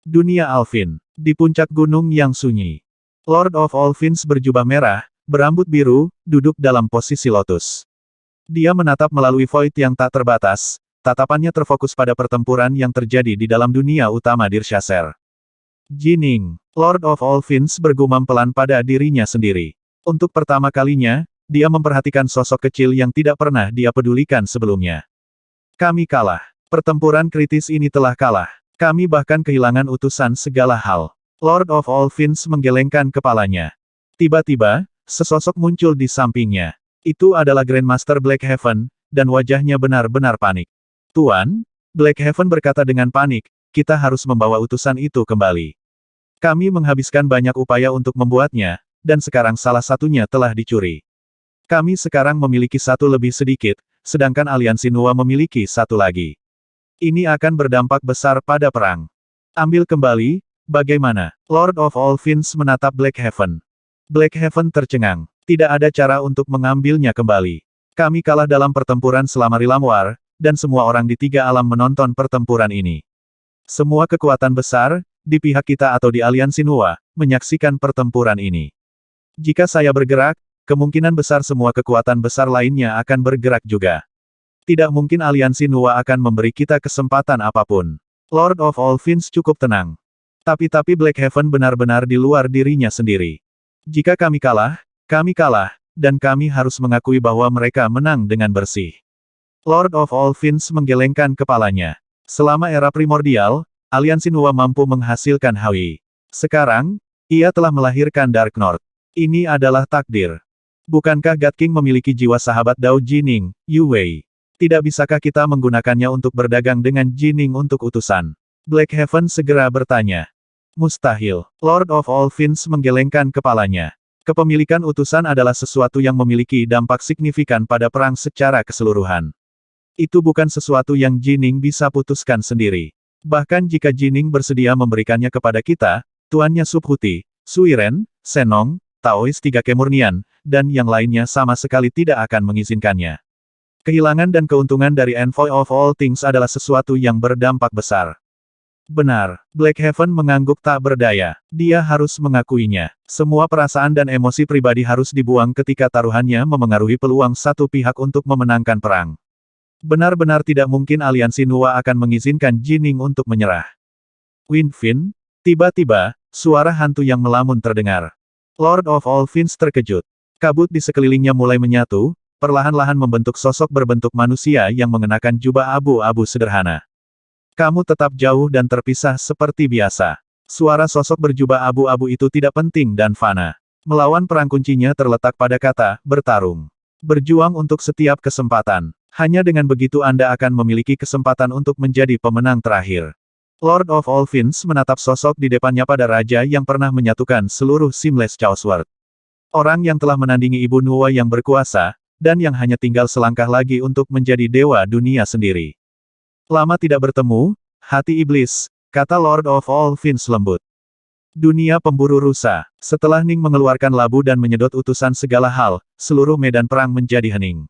Dunia Alvin. Di puncak gunung yang sunyi. Lord of all Fins berjubah merah, berambut biru, duduk dalam posisi lotus. Dia menatap melalui void yang tak terbatas, tatapannya terfokus pada pertempuran yang terjadi di dalam dunia utama Dirshasser. Jining, Lord of all Fins bergumam pelan pada dirinya sendiri. Untuk pertama kalinya, dia memperhatikan sosok kecil yang tidak pernah dia pedulikan sebelumnya. Kami kalah. Pertempuran kritis ini telah kalah. Kami bahkan kehilangan utusan segala hal. Lord of all Fins menggelengkan kepalanya. Tiba-tiba, sesosok muncul di sampingnya. Itu adalah Grandmaster Blackhaven, dan wajahnya benar-benar panik. Tuan, Blackhaven berkata dengan panik, kita harus membawa utusan itu kembali. Kami menghabiskan banyak upaya untuk membuatnya, dan sekarang salah satunya telah dicuri. Kami sekarang memiliki satu lebih sedikit, sedangkan aliansi Nuwa memiliki satu lagi. Ini akan berdampak besar pada perang. Ambil kembali, bagaimana? Lord of all Fins menatap Blackhaven. Blackhaven tercengang. Tidak ada cara untuk mengambilnya kembali. Kami kalah dalam pertempuran selama Realm War, dan semua orang di tiga alam menonton pertempuran ini. Semua kekuatan besar, di pihak kita atau di aliansi Nuwa, menyaksikan pertempuran ini. Jika saya bergerak, kemungkinan besar semua kekuatan besar lainnya akan bergerak juga. Tidak mungkin aliansi Nuwa akan memberi kita kesempatan apapun. Lord of all Fins cukup tenang. Tapi Blackhaven benar-benar di luar dirinya sendiri. Jika kami kalah, dan kami harus mengakui bahwa mereka menang dengan bersih. Lord of all Fins menggelengkan kepalanya. Selama era primordial, aliansi Nuwa mampu menghasilkan Hawi. Sekarang, ia telah melahirkan Dark North. Ini adalah takdir. Bukankah God King memiliki jiwa sahabat Dao Jining, Yu Wei? Tidak bisakah kita menggunakannya untuk berdagang dengan Jining untuk utusan? Blackhaven segera bertanya. Mustahil. Lord of all Fins menggelengkan kepalanya. Kepemilikan utusan adalah sesuatu yang memiliki dampak signifikan pada perang secara keseluruhan. Itu bukan sesuatu yang Jining bisa putuskan sendiri. Bahkan jika Jining bersedia memberikannya kepada kita, tuannya Subhuti, Suiren, Senong, Taois Tiga Kemurnian, dan yang lainnya sama sekali tidak akan mengizinkannya. Kehilangan dan keuntungan dari Envoy of All Things adalah sesuatu yang berdampak besar. Benar, Blackhaven mengangguk tak berdaya. Dia harus mengakuinya. Semua perasaan dan emosi pribadi harus dibuang ketika taruhannya memengaruhi peluang satu pihak untuk memenangkan perang. Benar-benar tidak mungkin aliansi Nuwa akan mengizinkan Jining untuk menyerah. Winfin, tiba-tiba, suara hantu yang melamun terdengar. Lord of all Fins terkejut. Kabut di sekelilingnya mulai menyatu, perlahan-lahan membentuk sosok berbentuk manusia yang mengenakan jubah abu-abu sederhana. Kamu tetap jauh dan terpisah seperti biasa. Suara sosok berjubah abu-abu itu tidak penting dan fana. Melawan perang kuncinya terletak pada kata, bertarung. Berjuang untuk setiap kesempatan. Hanya dengan begitu Anda akan memiliki kesempatan untuk menjadi pemenang terakhir. Lord of all Fins menatap sosok di depannya pada raja yang pernah menyatukan seluruh Seamless Chaos World. Orang yang telah menandingi Ibu Nuwa yang berkuasa, dan yang hanya tinggal selangkah lagi untuk menjadi dewa dunia sendiri. Lama tidak bertemu, hati iblis, kata Lord of all Fins lembut. Dunia pemburu rusa. Setelah Ning mengeluarkan labu dan menyedot utusan segala hal, seluruh medan perang menjadi hening.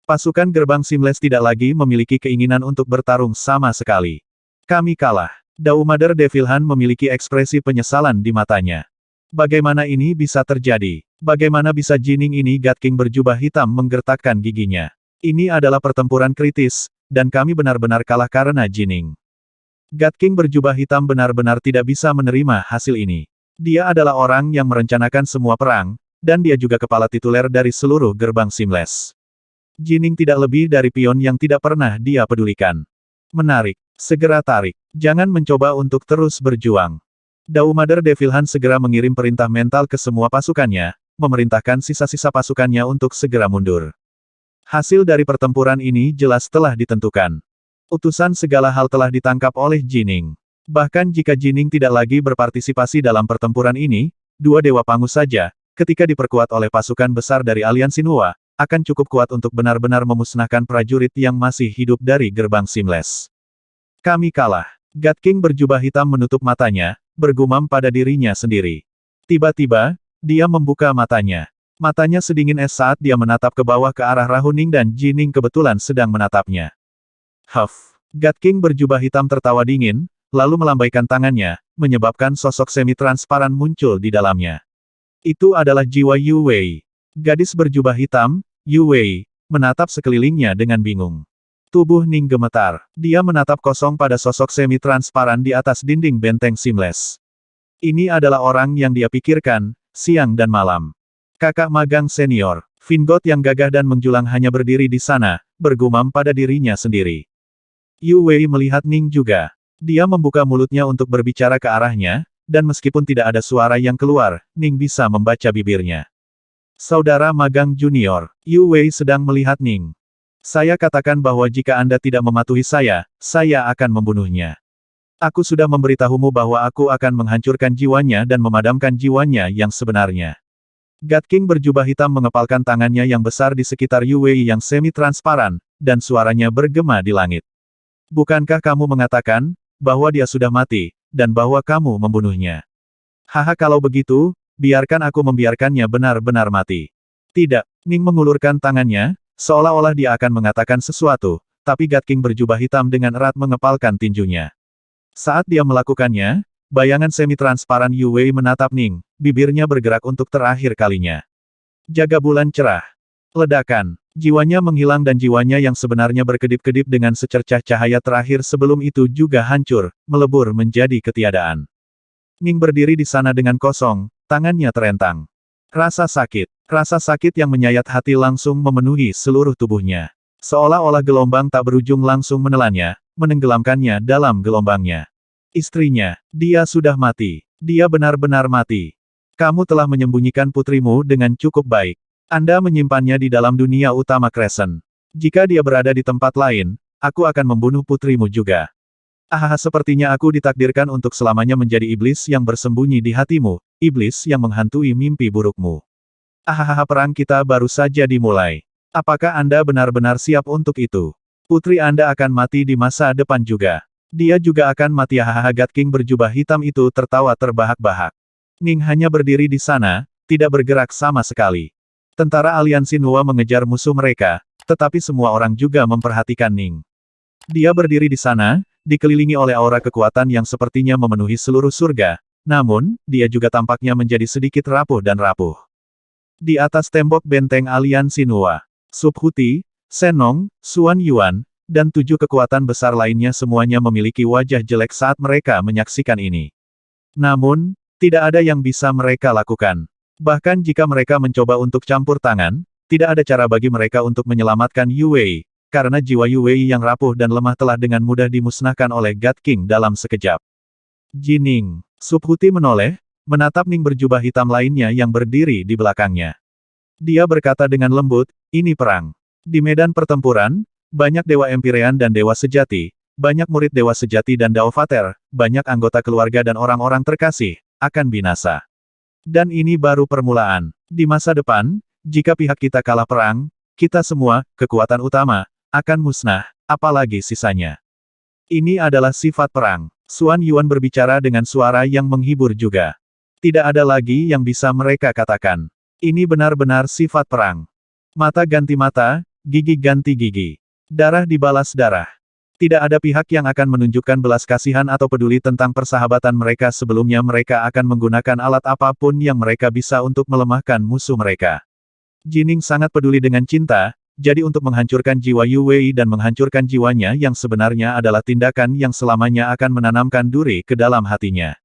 Pasukan gerbang Seamless tidak lagi memiliki keinginan untuk bertarung sama sekali. Kami kalah. Dao Mother Devilhan memiliki ekspresi penyesalan di matanya. Bagaimana ini bisa terjadi? Bagaimana bisa Jining ini? God King berjubah hitam menggertakkan giginya. Ini adalah pertempuran kritis, dan kami benar-benar kalah karena Jining. God King berjubah hitam benar-benar tidak bisa menerima hasil ini. Dia adalah orang yang merencanakan semua perang, dan dia juga kepala tituler dari seluruh gerbang Seamless. Jining tidak lebih dari pion yang tidak pernah dia pedulikan. Menarik. Segera tarik. Jangan mencoba untuk terus berjuang. Dao Mother Devilhan segera mengirim perintah mental ke semua pasukannya, memerintahkan sisa-sisa pasukannya untuk segera mundur. Hasil dari pertempuran ini jelas telah ditentukan. Utusan segala hal telah ditangkap oleh Jining. Bahkan jika Jining tidak lagi berpartisipasi dalam pertempuran ini, dua Dewa Pangu saja, ketika diperkuat oleh pasukan besar dari aliansi Nuwa, akan cukup kuat untuk benar-benar memusnahkan prajurit yang masih hidup dari gerbang Seamless. Kami kalah. God King berjubah hitam menutup matanya, bergumam pada dirinya sendiri. Tiba-tiba, dia membuka matanya. Matanya sedingin es saat dia menatap ke bawah ke arah Rahuning dan Jining kebetulan sedang menatapnya. Huff. God King berjubah hitam tertawa dingin, lalu melambaikan tangannya, menyebabkan sosok semi-transparan muncul di dalamnya. Itu adalah jiwa Yu Wei. Gadis berjubah hitam, Yu Wei, menatap sekelilingnya dengan bingung. Tubuh Ning gemetar. Dia menatap kosong pada sosok semi-transparan di atas dinding benteng seamless. Ini adalah orang yang dia pikirkan, siang dan malam. Kakak magang senior, Vingot yang gagah dan menjulang hanya berdiri di sana, bergumam pada dirinya sendiri. Yu Wei melihat Ning juga. Dia membuka mulutnya untuk berbicara ke arahnya, dan meskipun tidak ada suara yang keluar, Ning bisa membaca bibirnya. Saudara magang junior, Yu Wei sedang melihat Ning. Saya katakan bahwa jika Anda tidak mematuhi saya akan membunuhnya. Aku sudah memberitahumu bahwa aku akan menghancurkan jiwanya dan memadamkan jiwanya yang sebenarnya. God King berjubah hitam mengepalkan tangannya yang besar di sekitar Yu Wei yang semi-transparan, dan suaranya bergema di langit. Bukankah kamu mengatakan, bahwa dia sudah mati, dan bahwa kamu membunuhnya? Haha, kalau begitu, biarkan aku membiarkannya benar-benar mati. Tidak, Ning mengulurkan tangannya, seolah-olah dia akan mengatakan sesuatu, tapi God King berjubah hitam dengan erat mengepalkan tinjunya. Saat dia melakukannya, bayangan semi-transparan Yu Wei menatap Ning, bibirnya bergerak untuk terakhir kalinya. Jaga bulan cerah. Ledakan. Jiwanya menghilang dan jiwanya yang sebenarnya berkedip-kedip dengan secercah cahaya terakhir sebelum itu juga hancur, melebur menjadi ketiadaan. Ning berdiri di sana dengan kosong, tangannya terentang. Rasa sakit yang menyayat hati langsung memenuhi seluruh tubuhnya. Seolah-olah gelombang tak berujung langsung menelannya, menenggelamkannya dalam gelombangnya. Istrinya, dia sudah mati. Dia benar-benar mati. Kamu telah menyembunyikan putrimu dengan cukup baik. Anda menyimpannya di dalam dunia utama Crescent. Jika dia berada di tempat lain, aku akan membunuh putrimu juga. Sepertinya aku ditakdirkan untuk selamanya menjadi iblis yang bersembunyi di hatimu, iblis yang menghantui mimpi burukmu. Perang kita baru saja dimulai. Apakah Anda benar-benar siap untuk itu? Putri Anda akan mati di masa depan juga. Dia juga akan mati. God King berjubah hitam itu tertawa terbahak-bahak. Ning hanya berdiri di sana, tidak bergerak sama sekali. Tentara aliansi Nuwa mengejar musuh mereka, tetapi semua orang juga memperhatikan Ning. Dia berdiri di sana, dikelilingi oleh aura kekuatan yang sepertinya memenuhi seluruh surga, namun, dia juga tampaknya menjadi sedikit rapuh dan rapuh. Di atas tembok benteng aliansi Nuwa, Subhuti, Senong, Xuan Yuan, dan 7 kekuatan besar lainnya semuanya memiliki wajah jelek saat mereka menyaksikan ini. Namun, tidak ada yang bisa mereka lakukan. Bahkan jika mereka mencoba untuk campur tangan, tidak ada cara bagi mereka untuk menyelamatkan Yu Wei, karena jiwa Yu Wei yang rapuh dan lemah telah dengan mudah dimusnahkan oleh God King dalam sekejap. Jining, Subhuti menoleh, menatap Ning berjubah hitam lainnya yang berdiri di belakangnya. Dia berkata dengan lembut, ini perang. Di medan pertempuran, banyak dewa Empyrean dan dewa sejati, banyak murid dewa sejati dan Dao Fater, banyak anggota keluarga dan orang-orang terkasih, akan binasa. Dan ini baru permulaan. Di masa depan, jika pihak kita kalah perang, kita semua, kekuatan utama, akan musnah, apalagi sisanya. Ini adalah sifat perang. Xuan Yuan berbicara dengan suara yang menghibur juga. Tidak ada lagi yang bisa mereka katakan. Ini benar-benar sifat perang. Mata ganti mata, gigi ganti gigi. Darah dibalas darah. Tidak ada pihak yang akan menunjukkan belas kasihan atau peduli tentang persahabatan mereka sebelumnya mereka akan menggunakan alat apapun yang mereka bisa untuk melemahkan musuh mereka. Jining sangat peduli dengan cinta, jadi untuk menghancurkan jiwa Yu Wei dan menghancurkan jiwanya yang sebenarnya adalah tindakan yang selamanya akan menanamkan duri ke dalam hatinya.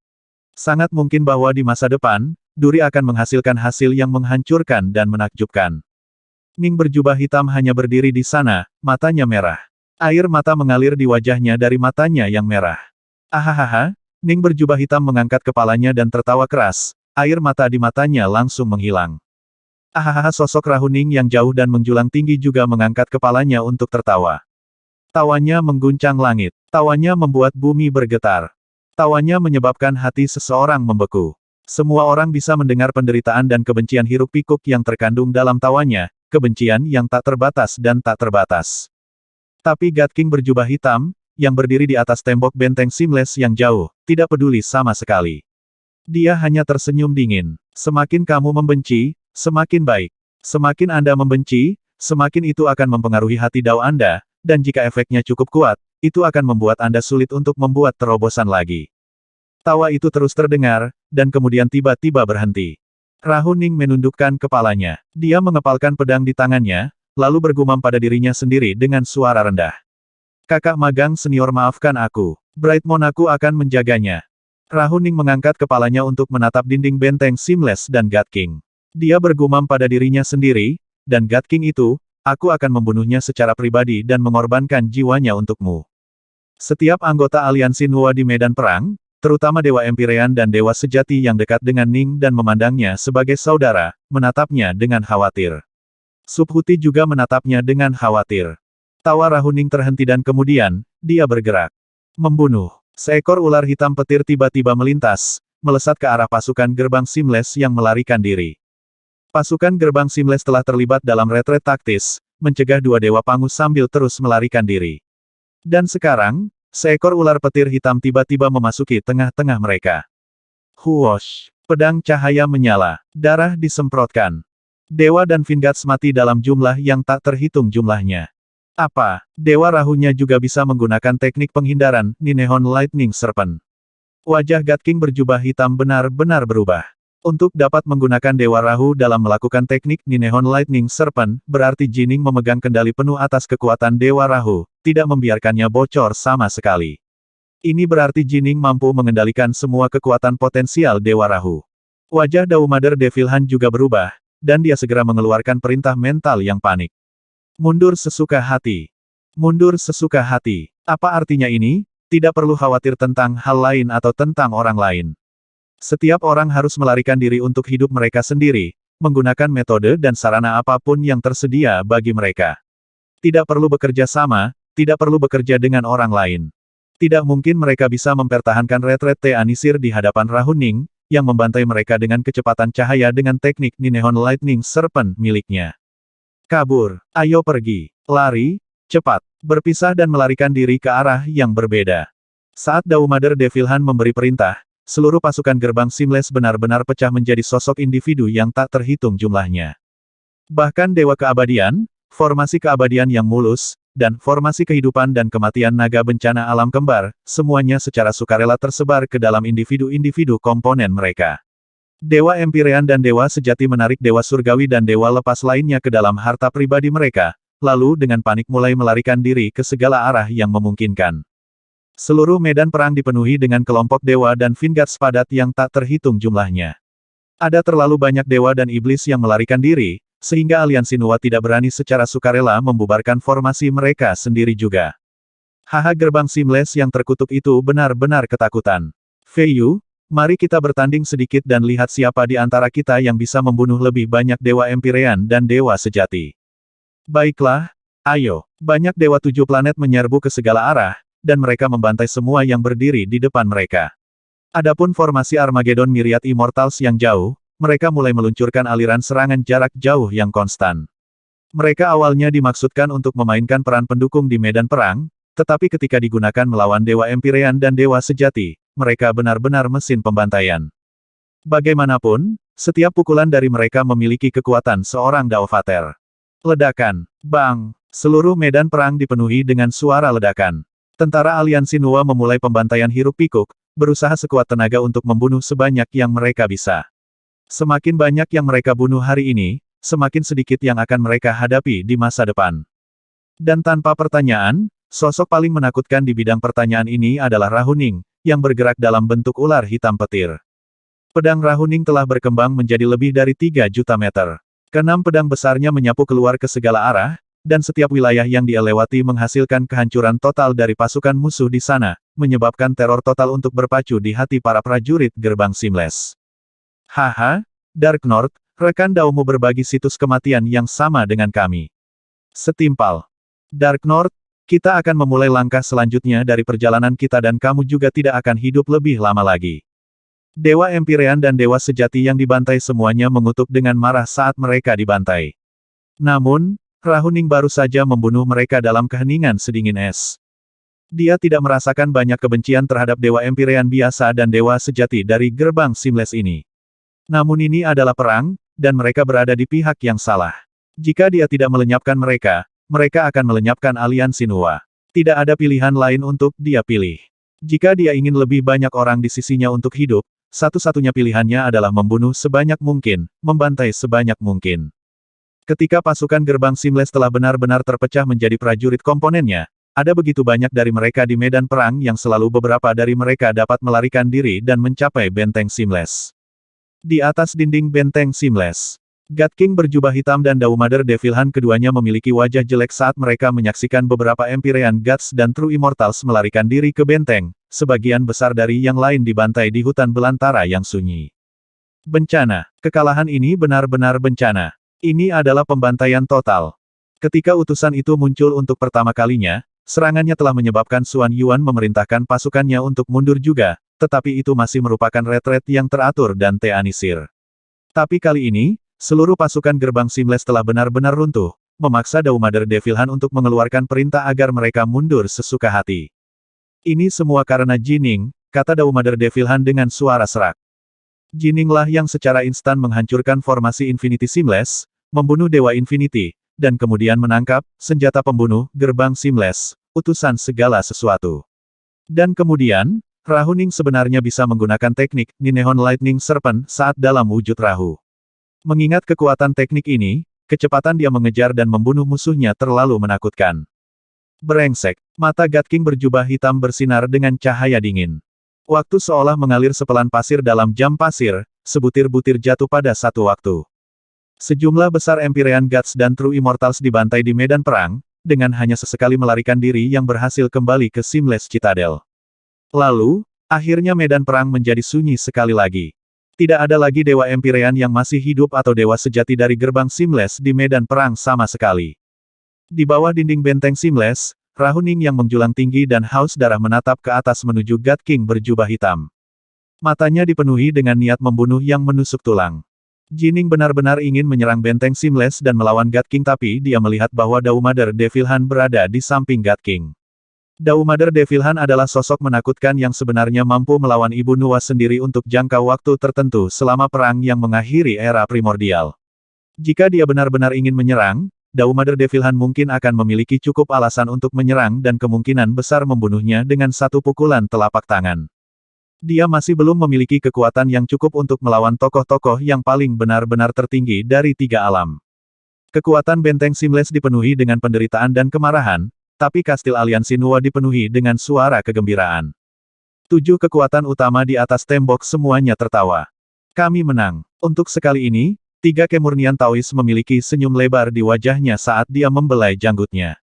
Sangat mungkin bahwa di masa depan, duri akan menghasilkan hasil yang menghancurkan dan menakjubkan. Ning berjubah hitam hanya berdiri di sana, matanya merah. Air mata mengalir di wajahnya dari matanya yang merah. Ning berjubah hitam mengangkat kepalanya dan tertawa keras, air mata di matanya langsung menghilang. Sosok Rahu Ning yang jauh dan menjulang tinggi juga mengangkat kepalanya untuk tertawa. Tawanya mengguncang langit, tawanya membuat bumi bergetar. Tawanya menyebabkan hati seseorang membeku. Semua orang bisa mendengar penderitaan dan kebencian hiruk-pikuk yang terkandung dalam tawanya, kebencian yang tak terbatas dan tak terbatas. Tapi God King berjubah hitam, yang berdiri di atas tembok benteng seamless yang jauh, tidak peduli sama sekali. Dia hanya tersenyum dingin. Semakin kamu membenci, semakin baik. Semakin Anda membenci, semakin itu akan mempengaruhi hati Dao Anda, dan jika efeknya cukup kuat, itu akan membuat Anda sulit untuk membuat terobosan lagi. Tawa itu terus terdengar, dan kemudian tiba-tiba berhenti. Rahuning menundukkan kepalanya. Dia mengepalkan pedang di tangannya, lalu bergumam pada dirinya sendiri dengan suara rendah. Kakak magang senior, maafkan aku. Brightmon, aku akan menjaganya. Rahuning mengangkat kepalanya untuk menatap dinding benteng Seamless dan God King. Dia bergumam pada dirinya sendiri, dan God King itu, aku akan membunuhnya secara pribadi dan mengorbankan jiwanya untukmu. Setiap anggota aliansi Nuwa di medan perang, terutama Dewa Empyrean dan Dewa Sejati yang dekat dengan Ning dan memandangnya sebagai saudara, menatapnya dengan khawatir. Subhuti juga menatapnya dengan khawatir. Tawa Rahuning terhenti dan kemudian, dia bergerak. Membunuh. Seekor ular hitam petir tiba-tiba melintas, melesat ke arah pasukan gerbang Seamless yang melarikan diri. Pasukan gerbang Seamless telah terlibat dalam retret taktis, mencegah dua dewa pangus sambil terus melarikan diri. Dan sekarang, seekor ular petir hitam tiba-tiba memasuki tengah-tengah mereka. Huosh! Pedang cahaya menyala. Darah disemprotkan. Dewa dan Vingats mati dalam jumlah yang tak terhitung jumlahnya. Apa? Dewa Rahunya juga bisa menggunakan teknik penghindaran, Ninehon Lightning Serpent. Wajah God King berjubah hitam benar-benar berubah. Untuk dapat menggunakan Dewa Rahu dalam melakukan teknik Ninehon Lightning Serpent, berarti Jining memegang kendali penuh atas kekuatan Dewa Rahu, tidak membiarkannya bocor sama sekali. Ini berarti Jining mampu mengendalikan semua kekuatan potensial Dewa Rahu. Wajah Daumader Devilhan juga berubah, dan dia segera mengeluarkan perintah mental yang panik. Mundur sesuka hati. Mundur sesuka hati. Apa artinya ini? Tidak perlu khawatir tentang hal lain atau tentang orang lain. Setiap orang harus melarikan diri untuk hidup mereka sendiri, menggunakan metode dan sarana apapun yang tersedia bagi mereka. Tidak perlu bekerja sama, tidak perlu bekerja dengan orang lain. Tidak mungkin mereka bisa mempertahankan retret Te-Anisir di hadapan Rahuning, yang membantai mereka dengan kecepatan cahaya dengan teknik Ninehon Lightning Serpent miliknya. Kabur, ayo pergi, lari, cepat, berpisah dan melarikan diri ke arah yang berbeda. Saat Daumader Devilhan memberi perintah, seluruh pasukan gerbang Seamless benar-benar pecah menjadi sosok individu yang tak terhitung jumlahnya. Bahkan Dewa Keabadian, formasi keabadian yang mulus, dan formasi kehidupan dan kematian naga bencana alam kembar, semuanya secara sukarela tersebar ke dalam individu-individu komponen mereka. Dewa Empyrean dan Dewa Sejati menarik Dewa Surgawi dan Dewa lepas lainnya ke dalam harta pribadi mereka, lalu dengan panik mulai melarikan diri ke segala arah yang memungkinkan. Seluruh medan perang dipenuhi dengan kelompok dewa dan Vingats padat yang tak terhitung jumlahnya. Ada terlalu banyak dewa dan iblis yang melarikan diri, sehingga aliansi Nuwa tidak berani secara sukarela membubarkan formasi mereka sendiri juga. Haha, gerbang Seamless yang terkutuk itu benar-benar ketakutan. Fei Yu, mari kita bertanding sedikit dan lihat siapa di antara kita yang bisa membunuh lebih banyak Dewa Empyrean dan Dewa Sejati. Baiklah, ayo. Banyak Dewa 7 planet menyerbu ke segala arah, dan mereka membantai semua yang berdiri di depan mereka. Adapun formasi Armageddon Myriad Immortals yang jauh, mereka mulai meluncurkan aliran serangan jarak jauh yang konstan. Mereka awalnya dimaksudkan untuk memainkan peran pendukung di medan perang, tetapi ketika digunakan melawan Dewa Empyrean dan Dewa Sejati, mereka benar-benar mesin pembantaian. Bagaimanapun, setiap pukulan dari mereka memiliki kekuatan seorang Daovater. Ledakan, bang, seluruh medan perang dipenuhi dengan suara ledakan. Tentara aliansi Nuwa memulai pembantaian hiruk-pikuk, berusaha sekuat tenaga untuk membunuh sebanyak yang mereka bisa. Semakin banyak yang mereka bunuh hari ini, semakin sedikit yang akan mereka hadapi di masa depan. Dan tanpa pertanyaan, sosok paling menakutkan di bidang pertanyaan ini adalah Rahuning, yang bergerak dalam bentuk ular hitam petir. Pedang Rahuning telah berkembang menjadi lebih dari 3 juta meter. Keenam pedang besarnya menyapu keluar ke segala arah, dan setiap wilayah yang dia lewati menghasilkan kehancuran total dari pasukan musuh di sana, menyebabkan teror total untuk berpacu di hati para prajurit gerbang Seamless. Haha, Dark North, rekan Daomu berbagi situs kematian yang sama dengan kami. Setimpal. Dark North, kita akan memulai langkah selanjutnya dari perjalanan kita dan kamu juga tidak akan hidup lebih lama lagi. Dewa Empyrean dan Dewa Sejati yang dibantai semuanya mengutuk dengan marah saat mereka dibantai. Namun, Rahuning baru saja membunuh mereka dalam keheningan sedingin es. Dia tidak merasakan banyak kebencian terhadap Dewa Empyrean biasa dan Dewa Sejati dari gerbang Seamless ini. Namun ini adalah perang, dan mereka berada di pihak yang salah. Jika dia tidak melenyapkan mereka, mereka akan melenyapkan aliansi Nuwa. Tidak ada pilihan lain untuk dia pilih. Jika dia ingin lebih banyak orang di sisinya untuk hidup, satu-satunya pilihannya adalah membunuh sebanyak mungkin, membantai sebanyak mungkin. Ketika pasukan gerbang Seamless telah benar-benar terpecah menjadi prajurit komponennya, ada begitu banyak dari mereka di medan perang yang selalu beberapa dari mereka dapat melarikan diri dan mencapai benteng Seamless. Di atas dinding benteng Seamless, God King berjubah hitam dan Daumader Devilhan keduanya memiliki wajah jelek saat mereka menyaksikan beberapa Empyrean Gods dan True Immortals melarikan diri ke benteng, sebagian besar dari yang lain dibantai di hutan belantara yang sunyi. Bencana. Kekalahan ini benar-benar bencana. Ini adalah pembantaian total. Ketika utusan itu muncul untuk pertama kalinya, serangannya telah menyebabkan Xuan Yuan memerintahkan pasukannya untuk mundur juga, tetapi itu masih merupakan retret yang teratur dan teanisir. Tapi kali ini, seluruh pasukan gerbang Seamless telah benar-benar runtuh, memaksa Daumader Devilhan untuk mengeluarkan perintah agar mereka mundur sesuka hati. Ini semua karena Jining, kata Daumader Devilhan dengan suara serak. Jininglah yang secara instan menghancurkan formasi Infinity Seamless, membunuh Dewa Infinity, dan kemudian menangkap senjata pembunuh gerbang Seamless, utusan segala sesuatu. Dan kemudian, Rahuning sebenarnya bisa menggunakan teknik Ninehon Lightning Serpent saat dalam wujud Rahu. Mengingat kekuatan teknik ini, kecepatan dia mengejar dan membunuh musuhnya terlalu menakutkan. Brengsek, mata God King berjubah hitam bersinar dengan cahaya dingin. Waktu seolah mengalir sepelan pasir dalam jam pasir, sebutir-butir jatuh pada satu waktu. Sejumlah besar Empyrean Gods dan True Immortals dibantai di medan perang, dengan hanya sesekali melarikan diri yang berhasil kembali ke Seamless Citadel. Lalu, akhirnya medan perang menjadi sunyi sekali lagi. Tidak ada lagi Dewa Empyrean yang masih hidup atau Dewa sejati dari gerbang Seamless di medan perang sama sekali. Di bawah dinding benteng Seamless, Rahuning yang menjulang tinggi dan haus darah menatap ke atas menuju God King berjubah hitam. Matanya dipenuhi dengan niat membunuh yang menusuk tulang. Jining benar-benar ingin menyerang benteng Seamless dan melawan God King, tapi dia melihat bahwa Daumader Devilhan berada di samping God King. Daumader Devilhan adalah sosok menakutkan yang sebenarnya mampu melawan Ibu Nuwa sendiri untuk jangka waktu tertentu selama perang yang mengakhiri era primordial. Jika dia benar-benar ingin menyerang, Daumader Devilhan mungkin akan memiliki cukup alasan untuk menyerang dan kemungkinan besar membunuhnya dengan satu pukulan telapak tangan. Dia masih belum memiliki kekuatan yang cukup untuk melawan tokoh-tokoh yang paling benar-benar tertinggi dari tiga alam. Kekuatan benteng Seamless dipenuhi dengan penderitaan dan kemarahan, tapi kastil aliansi Nuwa dipenuhi dengan suara kegembiraan. 7 kekuatan utama di atas tembok semuanya tertawa. Kami menang. Untuk sekali ini, 3 kemurnian Taois memiliki senyum lebar di wajahnya saat dia membelai janggutnya.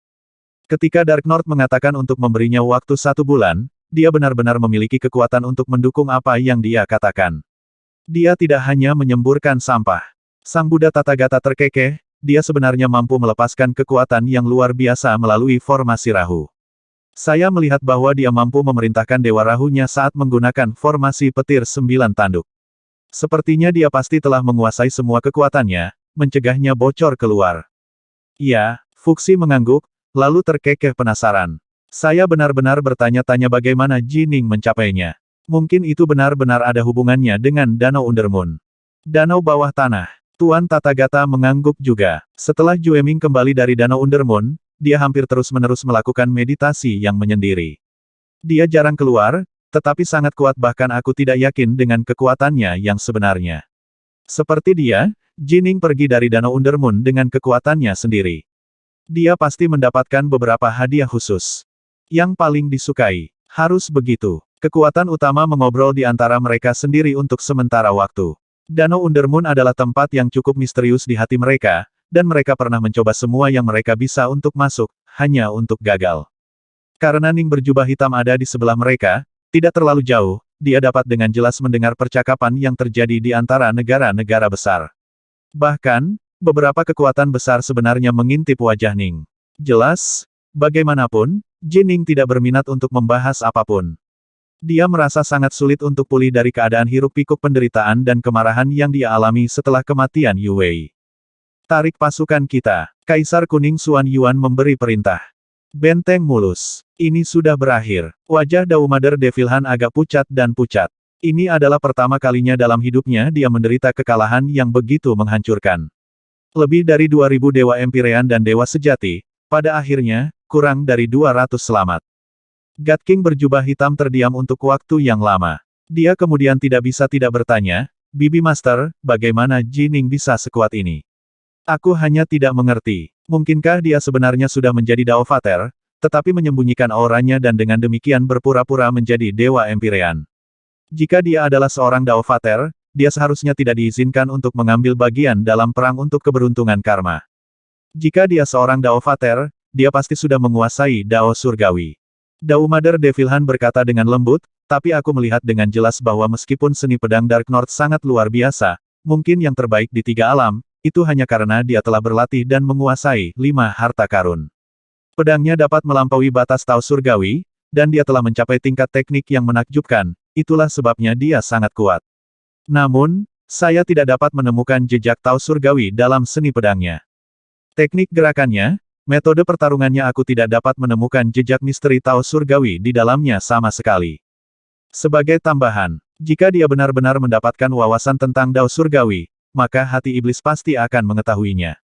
Ketika Dark North mengatakan untuk memberinya waktu 1 bulan, dia benar-benar memiliki kekuatan untuk mendukung apa yang dia katakan. Dia tidak hanya menyemburkan sampah. Sang Buddha Tathagata terkekeh, dia sebenarnya mampu melepaskan kekuatan yang luar biasa melalui formasi Rahu. Saya melihat bahwa dia mampu memerintahkan Dewa Rahunya saat menggunakan formasi petir 9 tanduk. Sepertinya dia pasti telah menguasai semua kekuatannya, mencegahnya bocor keluar. Ya, Fuxi mengangguk, lalu terkekeh penasaran. Saya benar-benar bertanya-tanya bagaimana Jining mencapainya. Mungkin itu benar-benar ada hubungannya dengan Danau Undermoon. Danau bawah tanah. Tuan Tathagata mengangguk juga. Setelah Jueming kembali dari Danau Undermoon, dia hampir terus-menerus melakukan meditasi yang menyendiri. Dia jarang keluar, tetapi sangat kuat, bahkan aku tidak yakin dengan kekuatannya yang sebenarnya. Seperti dia, Jining pergi dari Danau Undermoon dengan kekuatannya sendiri. Dia pasti mendapatkan beberapa hadiah khusus. Yang paling disukai. Harus begitu. Kekuatan utama mengobrol di antara mereka sendiri untuk sementara waktu. Danau Undermoon adalah tempat yang cukup misterius di hati mereka, dan mereka pernah mencoba semua yang mereka bisa untuk masuk, hanya untuk gagal. Karena Ning berjubah hitam ada di sebelah mereka, tidak terlalu jauh, dia dapat dengan jelas mendengar percakapan yang terjadi di antara negara-negara besar. Bahkan, beberapa kekuatan besar sebenarnya mengintip wajah Ning. Jelas, bagaimanapun, Jining tidak berminat untuk membahas apapun. Dia merasa sangat sulit untuk pulih dari keadaan hiruk-pikuk penderitaan dan kemarahan yang dia alami setelah kematian Yu Wei. Tarik pasukan kita. Kaisar Kuning Xuan Yuan memberi perintah. Benteng mulus. Ini sudah berakhir. Wajah Daumader Devilhan agak pucat dan pucat. Ini adalah pertama kalinya dalam hidupnya dia menderita kekalahan yang begitu menghancurkan. Lebih dari 2000 Dewa Empyrean dan Dewa Sejati, pada akhirnya, kurang dari 200 selamat. God King berjubah hitam terdiam untuk waktu yang lama. Dia kemudian tidak bisa tidak bertanya, Bibi Master, bagaimana Jining bisa sekuat ini? Aku hanya tidak mengerti. Mungkinkah dia sebenarnya sudah menjadi Daovater, tetapi menyembunyikan auranya dan dengan demikian berpura-pura menjadi Dewa Empirean? Jika dia adalah seorang Daovater, dia seharusnya tidak diizinkan untuk mengambil bagian dalam perang untuk keberuntungan karma. Jika dia seorang Daovater, dia pasti sudah menguasai Dao Surgawi. Dao Mother Devilhan berkata dengan lembut, tapi aku melihat dengan jelas bahwa meskipun seni pedang Dark North sangat luar biasa, mungkin yang terbaik di 3 alam, itu hanya karena dia telah berlatih dan menguasai 5 harta karun. Pedangnya dapat melampaui batas Tao Surgawi, dan dia telah mencapai tingkat teknik yang menakjubkan, itulah sebabnya dia sangat kuat. Namun, saya tidak dapat menemukan jejak Tao Surgawi dalam seni pedangnya. Teknik gerakannya, metode pertarungannya aku tidak dapat menemukan jejak misteri Tao Surgawi di dalamnya sama sekali. Sebagai tambahan, jika dia benar-benar mendapatkan wawasan tentang Dao Surgawi, maka hati iblis pasti akan mengetahuinya.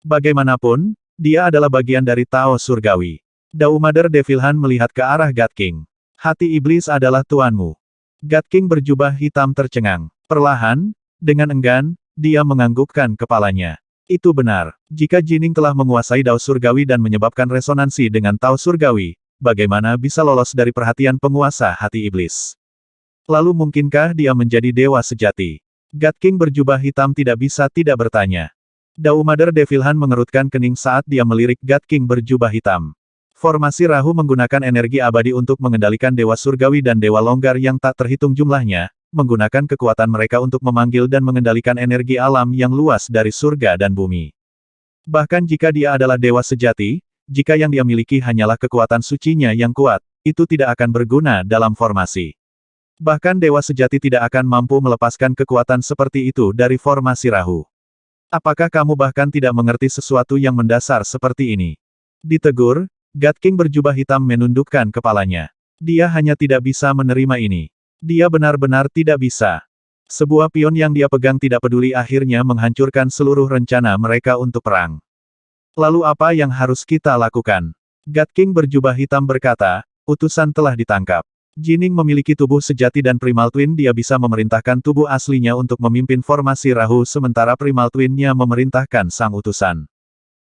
Bagaimanapun, dia adalah bagian dari Tao Surgawi. Dao Mother Devilhan melihat ke arah God King. Hati iblis adalah tuanmu. God King berjubah hitam tercengang. Perlahan, dengan enggan, dia menganggukkan kepalanya. Itu benar. Jika Jining telah menguasai Dao Surgawi dan menyebabkan resonansi dengan Tao Surgawi, bagaimana bisa lolos dari perhatian penguasa hati iblis? Lalu mungkinkah dia menjadi dewa sejati? God King berjubah hitam tidak bisa tidak bertanya. Dao Mother Devilhan mengerutkan kening saat dia melirik God King berjubah hitam. Formasi Rahu menggunakan energi abadi untuk mengendalikan Dewa Surgawi dan Dewa Longgar yang tak terhitung jumlahnya, menggunakan kekuatan mereka untuk memanggil dan mengendalikan energi alam yang luas dari surga dan bumi. Bahkan jika dia adalah dewa sejati, jika yang dia miliki hanyalah kekuatan sucinya yang kuat, itu tidak akan berguna dalam formasi. Bahkan dewa sejati tidak akan mampu melepaskan kekuatan seperti itu dari formasi Rahu. Apakah kamu bahkan tidak mengerti sesuatu yang mendasar seperti ini? Ditegur, God King berjubah hitam menundukkan kepalanya. Dia hanya tidak bisa menerima ini. Dia benar-benar tidak bisa. Sebuah pion yang dia pegang tidak peduli akhirnya menghancurkan seluruh rencana mereka untuk perang. Lalu apa yang harus kita lakukan? God King berjubah hitam berkata, utusan telah ditangkap. Jining memiliki tubuh sejati dan Primal Twin dia bisa memerintahkan tubuh aslinya untuk memimpin formasi Rahu sementara Primal Twin-nya memerintahkan sang utusan.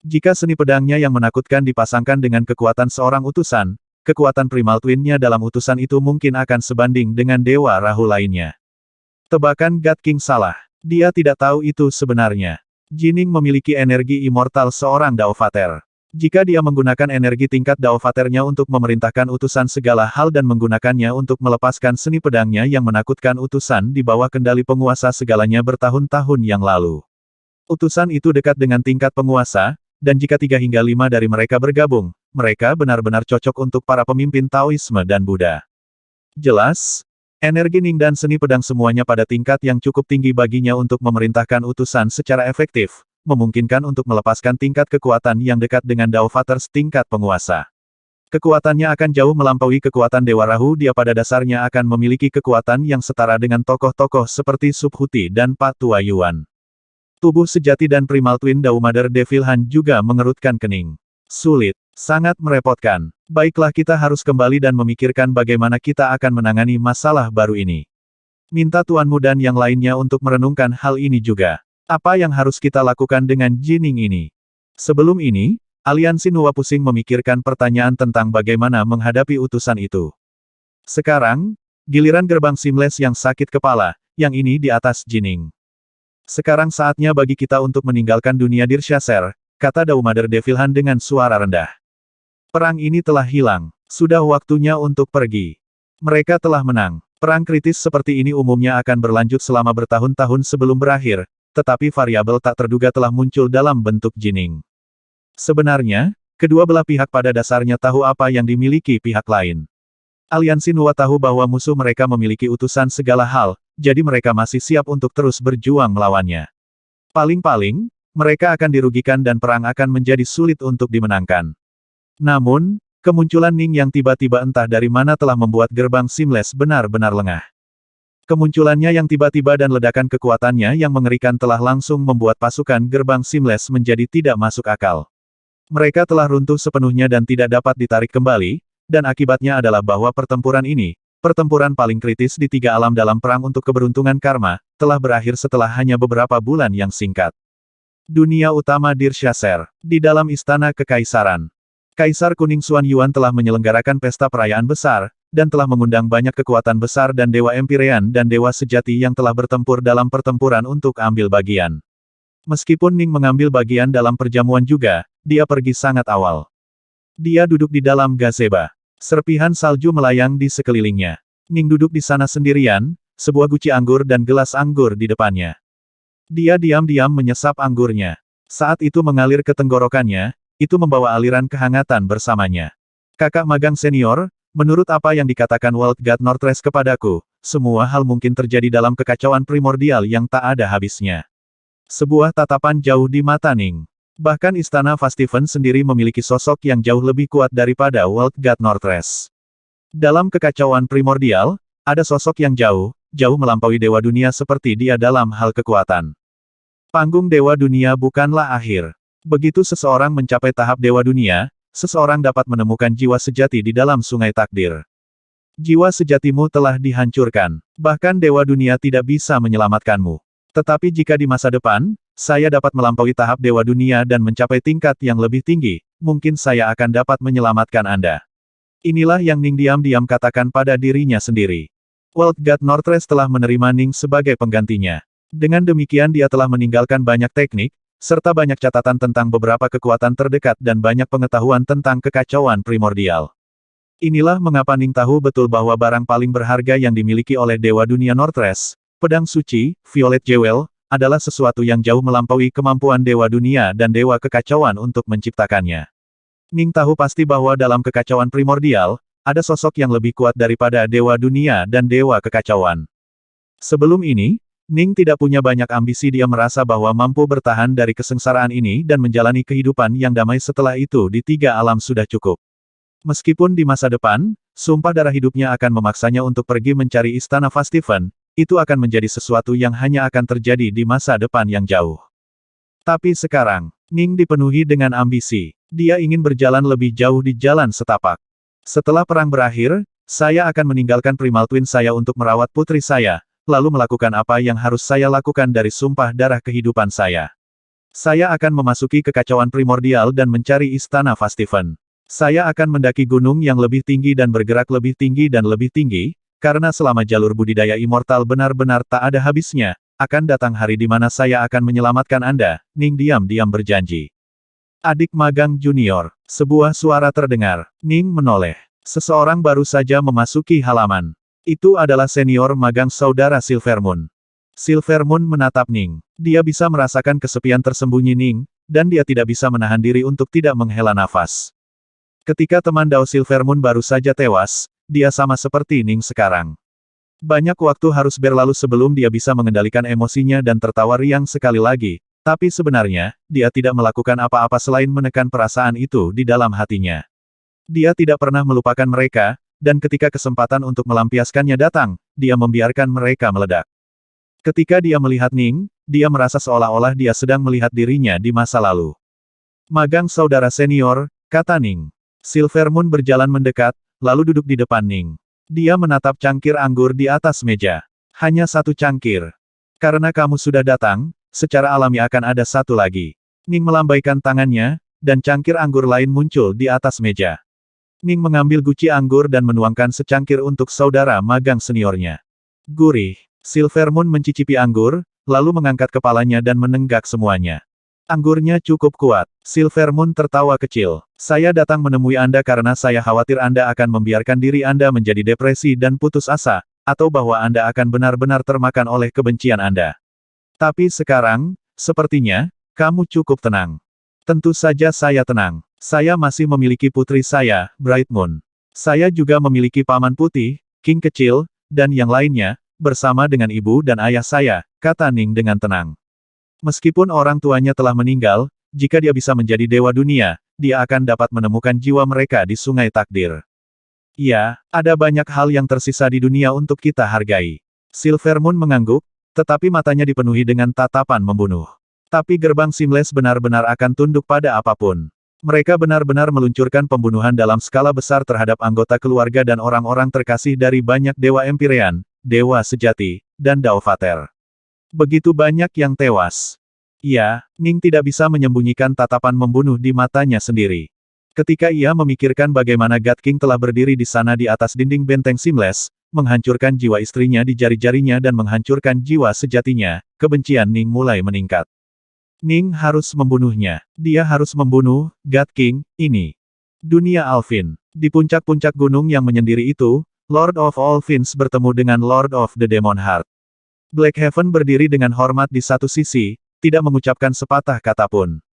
Jika seni pedangnya yang menakutkan dipasangkan dengan kekuatan seorang utusan, kekuatan Primal Twin-nya dalam utusan itu mungkin akan sebanding dengan Dewa Rahu lainnya. Tebakan God King salah. Dia tidak tahu itu sebenarnya. Jining memiliki energi immortal seorang Daovater. Jika dia menggunakan energi tingkat Daovaternya untuk memerintahkan utusan segala hal dan menggunakannya untuk melepaskan seni pedangnya yang menakutkan utusan di bawah kendali penguasa segalanya bertahun-tahun yang lalu. Utusan itu dekat dengan tingkat penguasa, dan jika 3 hingga 5 dari mereka bergabung, mereka benar-benar cocok untuk para pemimpin Taoisme dan Buddha. Jelas, energi Ning dan seni pedang semuanya pada tingkat yang cukup tinggi baginya untuk memerintahkan utusan secara efektif, memungkinkan untuk melepaskan tingkat kekuatan yang dekat dengan Daovater tingkat penguasa. Kekuatannya akan jauh melampaui kekuatan Dewa Rahu. Dia pada dasarnya akan memiliki kekuatan yang setara dengan tokoh-tokoh seperti Subhuti dan Patua Yuan. Tubuh sejati dan Primal Twin Dao Mother Devilhan juga mengerutkan kening. Sulit. Sangat merepotkan. Baiklah kita harus kembali dan memikirkan bagaimana kita akan menangani masalah baru ini. Minta tuanmu dan yang lainnya untuk merenungkan hal ini juga. Apa yang harus kita lakukan dengan Jining ini? Sebelum ini, aliansi Nuwa pusing memikirkan pertanyaan tentang bagaimana menghadapi utusan itu. Sekarang, giliran gerbang Seamless yang sakit kepala, yang ini di atas Jining. Sekarang saatnya bagi kita untuk meninggalkan dunia Dirshasser, kata Dao Mother Devilhan dengan suara rendah. Perang ini telah hilang. Sudah waktunya untuk pergi. Mereka telah menang. Perang kritis seperti ini umumnya akan berlanjut selama bertahun-tahun sebelum berakhir, tetapi variabel tak terduga telah muncul dalam bentuk Jining. Sebenarnya, kedua belah pihak pada dasarnya tahu apa yang dimiliki pihak lain. Aliansi Nuwa tahu bahwa musuh mereka memiliki utusan segala hal, jadi mereka masih siap untuk terus berjuang melawannya. Paling-paling, mereka akan dirugikan dan perang akan menjadi sulit untuk dimenangkan. Namun, kemunculan Ning yang tiba-tiba entah dari mana telah membuat gerbang Seamless benar-benar lengah. Kemunculannya yang tiba-tiba dan ledakan kekuatannya yang mengerikan telah langsung membuat pasukan gerbang Seamless menjadi tidak masuk akal. Mereka telah runtuh sepenuhnya dan tidak dapat ditarik kembali, dan akibatnya adalah bahwa pertempuran ini, pertempuran paling kritis di tiga alam dalam perang untuk keberuntungan karma, telah berakhir setelah hanya beberapa bulan yang singkat. Dunia utama Dirshasser. Di dalam Istana Kekaisaran. Kaisar Kuning Xuan Yuan telah menyelenggarakan pesta perayaan besar, dan telah mengundang banyak kekuatan besar dan dewa Empyrean dan dewa sejati yang telah bertempur dalam pertempuran untuk ambil bagian. Meskipun Ning mengambil bagian dalam perjamuan juga, dia pergi sangat awal. Dia duduk di dalam gazebo. Serpihan salju melayang di sekelilingnya. Ning duduk di sana sendirian, sebuah guci anggur dan gelas anggur di depannya. Dia diam-diam menyesap anggurnya. Saat itu mengalir ke tenggorokannya, itu membawa aliran kehangatan bersamanya. Kakak magang senior, menurut apa yang dikatakan World God Northwest kepadaku, semua hal mungkin terjadi dalam kekacauan primordial yang tak ada habisnya. Sebuah tatapan jauh di mata Ning. Bahkan Istana Fastiven sendiri memiliki sosok yang jauh lebih kuat daripada World God Northwest. Dalam kekacauan primordial, ada sosok yang jauh melampaui Dewa Dunia seperti dia dalam hal kekuatan. Panggung Dewa Dunia bukanlah akhir. Begitu seseorang mencapai tahap Dewa Dunia, seseorang dapat menemukan jiwa sejati di dalam sungai takdir. Jiwa sejatimu telah dihancurkan. Bahkan Dewa Dunia tidak bisa menyelamatkanmu. Tetapi jika di masa depan, saya dapat melampaui tahap Dewa Dunia dan mencapai tingkat yang lebih tinggi, mungkin saya akan dapat menyelamatkan Anda. Inilah yang Ning diam-diam katakan pada dirinya sendiri. World God Northwest telah menerima Ning sebagai penggantinya. Dengan demikian dia telah meninggalkan banyak teknik, serta banyak catatan tentang beberapa kekuatan terdekat dan banyak pengetahuan tentang kekacauan primordial. Inilah mengapa Ning tahu betul bahwa barang paling berharga yang dimiliki oleh Dewa Dunia Northwest, pedang suci, Violet Jewel, adalah sesuatu yang jauh melampaui kemampuan Dewa Dunia dan Dewa Kekacauan untuk menciptakannya. Ning tahu pasti bahwa dalam kekacauan primordial, ada sosok yang lebih kuat daripada Dewa Dunia dan Dewa Kekacauan. Sebelum ini, Ning tidak punya banyak ambisi. Dia merasa bahwa mampu bertahan dari kesengsaraan ini dan menjalani kehidupan yang damai setelah itu di tiga alam sudah cukup. Meskipun di masa depan, sumpah darah hidupnya akan memaksanya untuk pergi mencari Istana Fastiven, itu akan menjadi sesuatu yang hanya akan terjadi di masa depan yang jauh. Tapi sekarang, Ning dipenuhi dengan ambisi. Dia ingin berjalan lebih jauh di jalan setapak. Setelah perang berakhir, saya akan meninggalkan Primal Twin saya untuk merawat putri saya, lalu melakukan apa yang harus saya lakukan dari sumpah darah kehidupan saya. Saya akan memasuki kekacauan primordial dan mencari Istana Fastiven. Saya akan mendaki gunung yang lebih tinggi dan bergerak lebih tinggi dan lebih tinggi, karena selama jalur budidaya immortal benar-benar tak ada habisnya, akan datang hari di mana saya akan menyelamatkan Anda, Ning diam-diam berjanji. Adik magang junior, sebuah suara terdengar. Ning menoleh. Seseorang baru saja memasuki halaman. Itu adalah senior magang saudara Silvermoon. Silvermoon menatap Ning. Dia bisa merasakan kesepian tersembunyi Ning, dan dia tidak bisa menahan diri untuk tidak menghela nafas. Ketika teman Dao Silvermoon baru saja tewas, dia sama seperti Ning sekarang. Banyak waktu harus berlalu sebelum dia bisa mengendalikan emosinya dan tertawa riang sekali lagi, tapi sebenarnya, dia tidak melakukan apa-apa selain menekan perasaan itu di dalam hatinya. Dia tidak pernah melupakan mereka, dan ketika kesempatan untuk melampiaskannya datang, dia membiarkan mereka meledak. Ketika dia melihat Ning, dia merasa seolah-olah dia sedang melihat dirinya di masa lalu. Magang saudara senior, kata Ning. Silvermoon berjalan mendekat, lalu duduk di depan Ning. Dia menatap cangkir anggur di atas meja. Hanya satu cangkir. Karena kamu sudah datang, secara alami akan ada satu lagi. Ning melambaikan tangannya, dan cangkir anggur lain muncul di atas meja. Ning mengambil guci anggur dan menuangkan secangkir untuk saudara magang seniornya. Gurih. Silvermoon mencicipi anggur, lalu mengangkat kepalanya dan menenggak semuanya. Anggurnya cukup kuat. Silvermoon tertawa kecil. Saya datang menemui Anda karena saya khawatir Anda akan membiarkan diri Anda menjadi depresi dan putus asa, atau bahwa Anda akan benar-benar termakan oleh kebencian Anda. Tapi sekarang, sepertinya, kamu cukup tenang. Tentu saja saya tenang. Saya masih memiliki putri saya, Bright Moon. Saya juga memiliki paman putih, King kecil, dan yang lainnya, bersama dengan ibu dan ayah saya, kata Ning dengan tenang. Meskipun orang tuanya telah meninggal, jika dia bisa menjadi dewa dunia, dia akan dapat menemukan jiwa mereka di sungai takdir. Ya, ada banyak hal yang tersisa di dunia untuk kita hargai. Silvermoon mengangguk, tetapi matanya dipenuhi dengan tatapan membunuh. Tapi gerbang Seamless benar-benar akan tunduk pada apapun. Mereka benar-benar meluncurkan pembunuhan dalam skala besar terhadap anggota keluarga dan orang-orang terkasih dari banyak dewa Empyrean, dewa sejati, dan Daovater. Begitu banyak yang tewas. Iya, Ning tidak bisa menyembunyikan tatapan membunuh di matanya sendiri. Ketika ia memikirkan bagaimana God King telah berdiri di sana di atas dinding benteng Seamless, menghancurkan jiwa istrinya di jari-jarinya dan menghancurkan jiwa sejatinya, kebencian Ning mulai meningkat. Ning harus membunuhnya. Dia harus membunuh God King ini. Dunia Alvin. Di puncak-puncak gunung yang menyendiri itu, Lord of all Fiends bertemu dengan Lord of the Demon Heart. Blackhaven berdiri dengan hormat di satu sisi, tidak mengucapkan sepatah kata pun.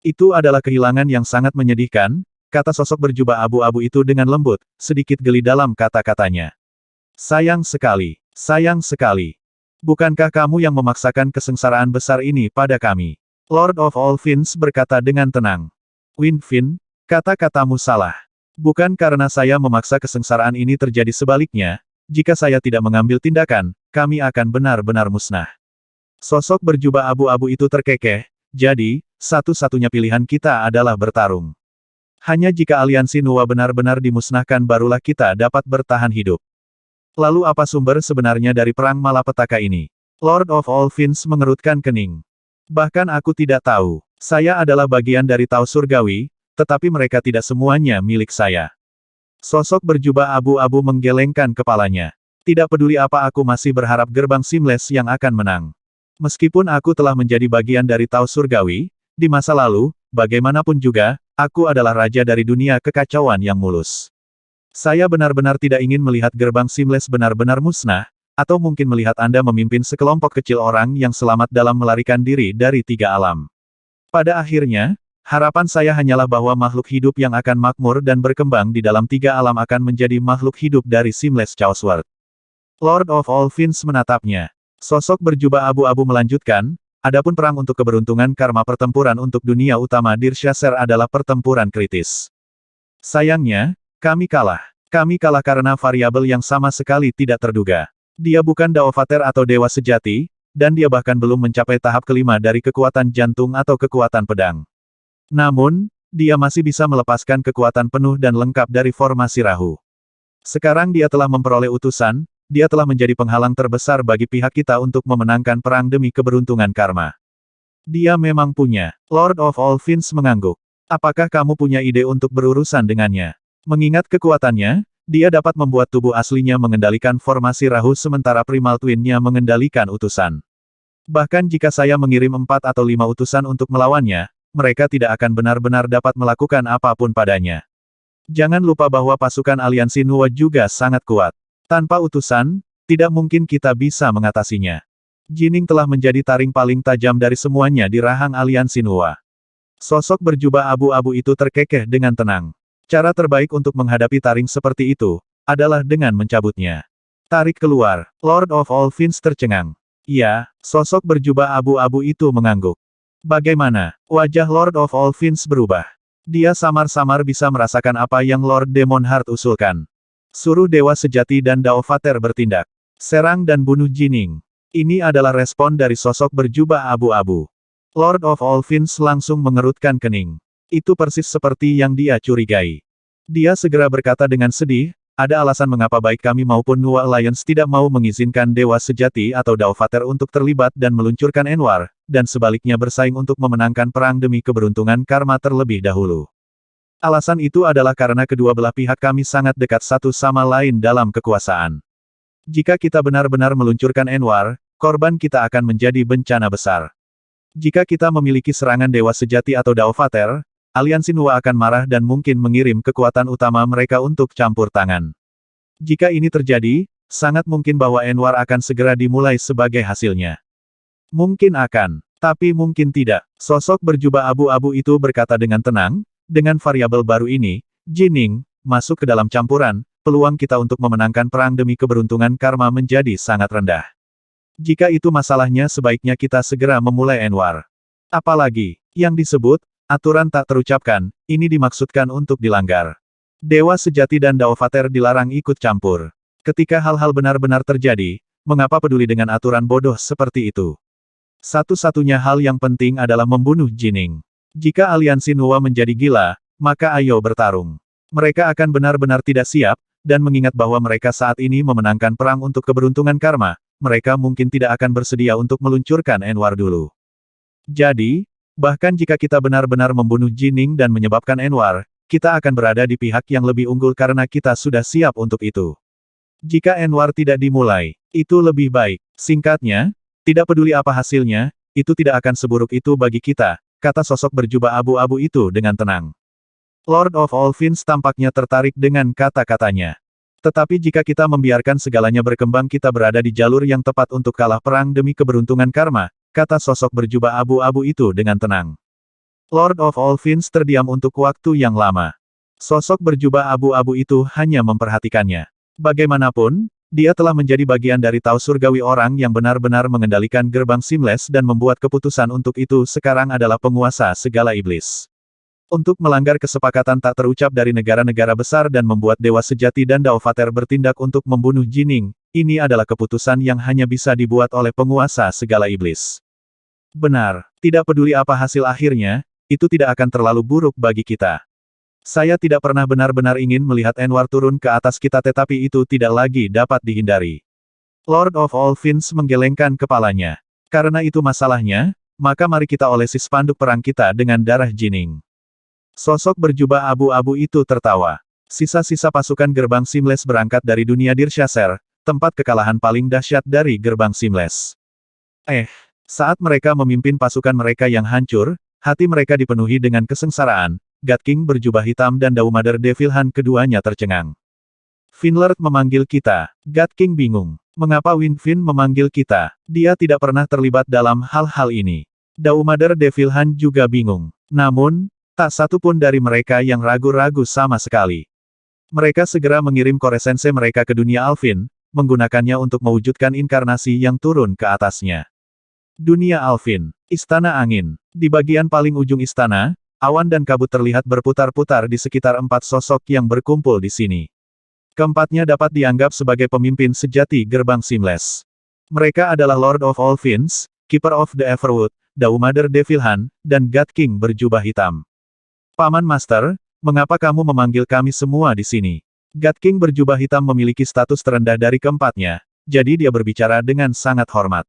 Itu adalah kehilangan yang sangat menyedihkan, kata sosok berjubah abu-abu itu dengan lembut, sedikit geli dalam kata-katanya. Sayang sekali, sayang sekali. Bukankah kamu yang memaksakan kesengsaraan besar ini pada kami? Lord of all Fiends berkata dengan tenang. Windfin, kata-katamu salah. Bukan karena saya memaksa kesengsaraan ini terjadi sebaliknya, jika saya tidak mengambil tindakan, kami akan benar-benar musnah. Sosok berjubah abu-abu itu terkekeh, jadi, satu-satunya pilihan kita adalah bertarung. Hanya jika aliansi Nuwa benar-benar dimusnahkan barulah kita dapat bertahan hidup. Lalu apa sumber sebenarnya dari perang malapetaka ini? Lord of all Fiends mengerutkan kening. Bahkan aku tidak tahu. Saya adalah bagian dari Tao Surgawi, tetapi mereka tidak semuanya milik saya. Sosok berjubah abu-abu menggelengkan kepalanya. Tidak peduli apa aku masih berharap gerbang Seamless yang akan menang. Meskipun aku telah menjadi bagian dari Tao Surgawi, di masa lalu, bagaimanapun juga, aku adalah raja dari dunia kekacauan yang mulus. Saya benar-benar tidak ingin melihat gerbang Seamless benar-benar musnah, atau mungkin melihat Anda memimpin sekelompok kecil orang yang selamat dalam melarikan diri dari tiga alam. Pada akhirnya, harapan saya hanyalah bahwa makhluk hidup yang akan makmur dan berkembang di dalam tiga alam akan menjadi makhluk hidup dari Seamless Chawsworth. Lord of all Fiends menatapnya. Sosok berjubah abu-abu melanjutkan, adapun perang untuk keberuntungan karma pertempuran untuk dunia utama Dirshasser adalah pertempuran kritis. Sayangnya, kami kalah. Kami kalah karena variabel yang sama sekali tidak terduga. Dia bukan Daovater atau dewa sejati, dan dia bahkan belum mencapai tahap kelima dari kekuatan jantung atau kekuatan pedang. Namun, dia masih bisa melepaskan kekuatan penuh dan lengkap dari formasi Rahu. Sekarang dia telah memperoleh utusan, dia telah menjadi penghalang terbesar bagi pihak kita untuk memenangkan perang demi keberuntungan karma. Dia memang punya. Lord of all Fiends mengangguk. Apakah kamu punya ide untuk berurusan dengannya? Mengingat kekuatannya, dia dapat membuat tubuh aslinya mengendalikan formasi Rahu sementara Primal Twin-nya mengendalikan utusan. Bahkan jika saya mengirim 4 atau 5 utusan untuk melawannya, mereka tidak akan benar-benar dapat melakukan apapun padanya. Jangan lupa bahwa pasukan aliansi Nuwa juga sangat kuat. Tanpa utusan, tidak mungkin kita bisa mengatasinya. Jining telah menjadi taring paling tajam dari semuanya di rahang aliansi Nuwa. Sosok berjubah abu-abu itu terkekeh dengan tenang. Cara terbaik untuk menghadapi taring seperti itu, adalah dengan mencabutnya. Tarik keluar. Lord of all Fiends tercengang. Iya, sosok berjubah abu-abu itu mengangguk. Bagaimana? Wajah Lord of all Fiends berubah. Dia samar-samar bisa merasakan apa yang Lord Demon Heart usulkan. Suruh Dewa Sejati dan Daovater bertindak. Serang dan bunuh Jining. Ini adalah respon dari sosok berjubah abu-abu. Lord of all Fiends langsung mengerutkan kening. Itu persis seperti yang dia curigai. Dia segera berkata dengan sedih, ada alasan mengapa baik kami maupun Nuwa Alliance tidak mau mengizinkan Dewa Sejati atau Daovater untuk terlibat dan meluncurkan Enwar, dan sebaliknya bersaing untuk memenangkan perang demi keberuntungan karma terlebih dahulu. Alasan itu adalah karena kedua belah pihak kami sangat dekat satu sama lain dalam kekuasaan. Jika kita benar-benar meluncurkan Enwar, korban kita akan menjadi bencana besar. Jika kita memiliki serangan Dewa Sejati atau Daovater, aliansi Nuwa akan marah dan mungkin mengirim kekuatan utama mereka untuk campur tangan. Jika ini terjadi, sangat mungkin bahwa Enwar akan segera dimulai sebagai hasilnya. Mungkin akan, tapi mungkin tidak. Sosok berjubah abu-abu itu berkata dengan tenang, dengan variabel baru ini, Jining, masuk ke dalam campuran, peluang kita untuk memenangkan perang demi keberuntungan karma menjadi sangat rendah. Jika itu masalahnya sebaiknya kita segera memulai Enwar. Apalagi, yang disebut, aturan tak terucapkan, ini dimaksudkan untuk dilanggar. Dewa Sejati dan Daovater dilarang ikut campur. Ketika hal-hal benar-benar terjadi, mengapa peduli dengan aturan bodoh seperti itu? Satu-satunya hal yang penting adalah membunuh Jining. Jika aliansi Nuwa menjadi gila, maka ayo bertarung. Mereka akan benar-benar tidak siap, dan mengingat bahwa mereka saat ini memenangkan perang untuk keberuntungan karma, mereka mungkin tidak akan bersedia untuk meluncurkan Enwar dulu. Jadi, bahkan jika kita benar-benar membunuh Jining dan menyebabkan Enwar, kita akan berada di pihak yang lebih unggul karena kita sudah siap untuk itu. Jika Enwar tidak dimulai, itu lebih baik. Singkatnya, tidak peduli apa hasilnya, itu tidak akan seburuk itu bagi kita, kata sosok berjubah abu-abu itu dengan tenang. Lord of all Fins tampaknya tertarik dengan kata-katanya. Tetapi jika kita membiarkan segalanya berkembang, kita berada di jalur yang tepat untuk kalah perang demi keberuntungan karma, kata sosok berjubah abu-abu itu dengan tenang. Lord of all Fins terdiam untuk waktu yang lama. Sosok berjubah abu-abu itu hanya memperhatikannya. Bagaimanapun, dia telah menjadi bagian dari Tao Surgawi, orang yang benar-benar mengendalikan gerbang Seamless dan membuat keputusan untuk itu sekarang adalah penguasa segala iblis. Untuk melanggar kesepakatan tak terucap dari negara-negara besar dan membuat Dewa Sejati dan Daovater bertindak untuk membunuh Jining, ini adalah keputusan yang hanya bisa dibuat oleh penguasa segala iblis. Benar, tidak peduli apa hasil akhirnya, itu tidak akan terlalu buruk bagi kita. Saya tidak pernah benar-benar ingin melihat Enwar turun ke atas kita, tetapi itu tidak lagi dapat dihindari. Lord of all Fins menggelengkan kepalanya. Karena itu masalahnya, maka mari kita olesi spanduk perang kita dengan darah Jining. Sosok berjubah abu-abu itu tertawa. Sisa-sisa pasukan gerbang Seamless berangkat dari dunia Dirshasser, tempat kekalahan paling dahsyat dari gerbang Seamless. Saat mereka memimpin pasukan mereka yang hancur, hati mereka dipenuhi dengan kesengsaraan. God King berjubah hitam dan Daumader Devilhan keduanya tercengang. Finlord memanggil kita. God King bingung. Mengapa Winfin memanggil kita? Dia tidak pernah terlibat dalam hal-hal ini. Daumader Devilhan juga bingung. Namun, tak satu pun dari mereka yang ragu-ragu sama sekali. Mereka segera mengirim koresense mereka ke dunia Alvin, menggunakannya untuk mewujudkan inkarnasi yang turun ke atasnya. Dunia Alvin. Istana Angin. Di bagian paling ujung istana, awan dan kabut terlihat berputar-putar di sekitar 4 sosok yang berkumpul di sini. Keempatnya dapat dianggap sebagai pemimpin sejati gerbang Seamless. Mereka adalah Lord of all Fins, Keeper of the Everwood, Daumader Devilhan, dan God King berjubah hitam. Paman Master, mengapa kamu memanggil kami semua di sini? God King berjubah hitam memiliki status terendah dari keempatnya, jadi dia berbicara dengan sangat hormat.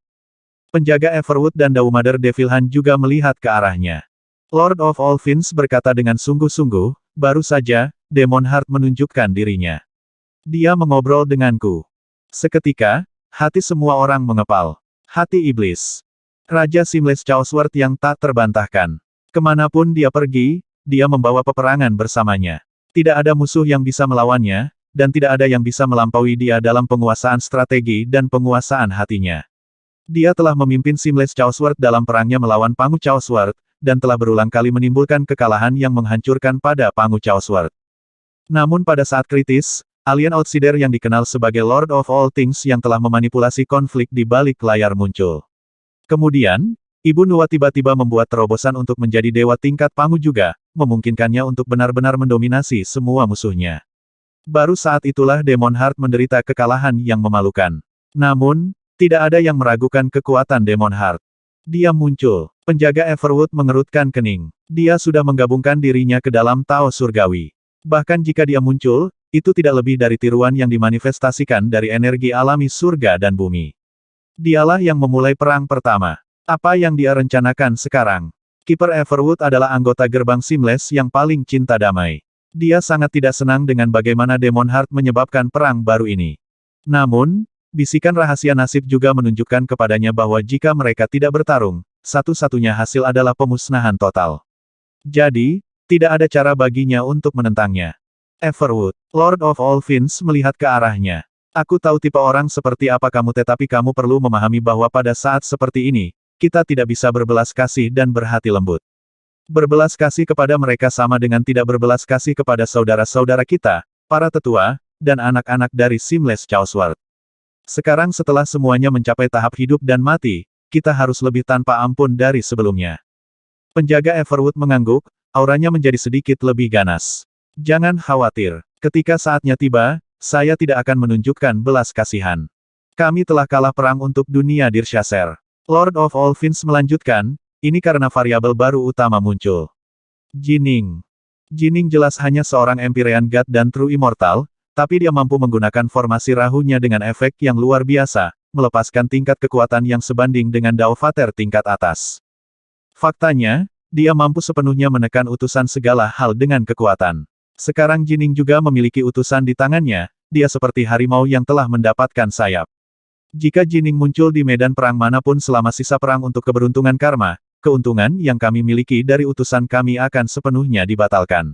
Penjaga Everwood dan Daumader Devilhan juga melihat ke arahnya. Lord of all Fins berkata dengan sungguh-sungguh, baru saja, Demon Heart menunjukkan dirinya. Dia mengobrol denganku. Seketika, hati semua orang mengepal. Hati iblis. Raja Seamless Chaussword yang tak terbantahkan. Kemanapun dia pergi, dia membawa peperangan bersamanya. Tidak ada musuh yang bisa melawannya, dan tidak ada yang bisa melampaui dia dalam penguasaan strategi dan penguasaan hatinya. Dia telah memimpin Seamless Chaussword dalam perangnya melawan Pangu Chaussword, dan telah berulang kali menimbulkan kekalahan yang menghancurkan pada Pangu Chaussword. Namun pada saat kritis, alien outsider yang dikenal sebagai Lord of all Things yang telah memanipulasi konflik di balik layar muncul. Kemudian, Ibu Nuwa tiba-tiba membuat terobosan untuk menjadi dewa tingkat Pangu juga, memungkinkannya untuk benar-benar mendominasi semua musuhnya. Baru saat itulah Demon Heart menderita kekalahan yang memalukan. Namun, tidak ada yang meragukan kekuatan Demon Heart. Dia muncul. Penjaga Everwood mengerutkan kening. Dia sudah menggabungkan dirinya ke dalam Tao Surgawi. Bahkan jika dia muncul, itu tidak lebih dari tiruan yang dimanifestasikan dari energi alami surga dan bumi. Dialah yang memulai perang pertama. Apa yang dia rencanakan sekarang? Keeper Everwood adalah anggota gerbang Seamless yang paling cinta damai. Dia sangat tidak senang dengan bagaimana Demon Heart menyebabkan perang baru ini. Namun, bisikan rahasia nasib juga menunjukkan kepadanya bahwa jika mereka tidak bertarung, satu-satunya hasil adalah pemusnahan total. Jadi, tidak ada cara baginya untuk menentangnya. Everwood, Lord of all Fins melihat ke arahnya. Aku tahu tipe orang seperti apa kamu, tetapi kamu perlu memahami bahwa pada saat seperti ini, kita tidak bisa berbelas kasih dan berhati lembut. Berbelas kasih kepada mereka sama dengan tidak berbelas kasih kepada saudara-saudara kita, para tetua, dan anak-anak dari Seamless Chaussword. Sekarang setelah semuanya mencapai tahap hidup dan mati, kita harus lebih tanpa ampun dari sebelumnya. Penjaga Everwood mengangguk, auranya menjadi sedikit lebih ganas. Jangan khawatir, ketika saatnya tiba, saya tidak akan menunjukkan belas kasihan. Kami telah kalah perang untuk dunia Dirshasser. Lord of all Fins melanjutkan, ini karena variabel baru utama muncul. Jining. Jining jelas hanya seorang Empyrean God dan True Immortal, tapi dia mampu menggunakan formasi rahunya dengan efek yang luar biasa, melepaskan tingkat kekuatan yang sebanding dengan Dao Fater tingkat atas. Faktanya, dia mampu sepenuhnya menekan utusan segala hal dengan kekuatan. Sekarang Jining juga memiliki utusan di tangannya, dia seperti harimau yang telah mendapatkan sayap. Jika Jining muncul di medan perang manapun selama sisa perang untuk keberuntungan karma, keuntungan yang kami miliki dari utusan kami akan sepenuhnya dibatalkan.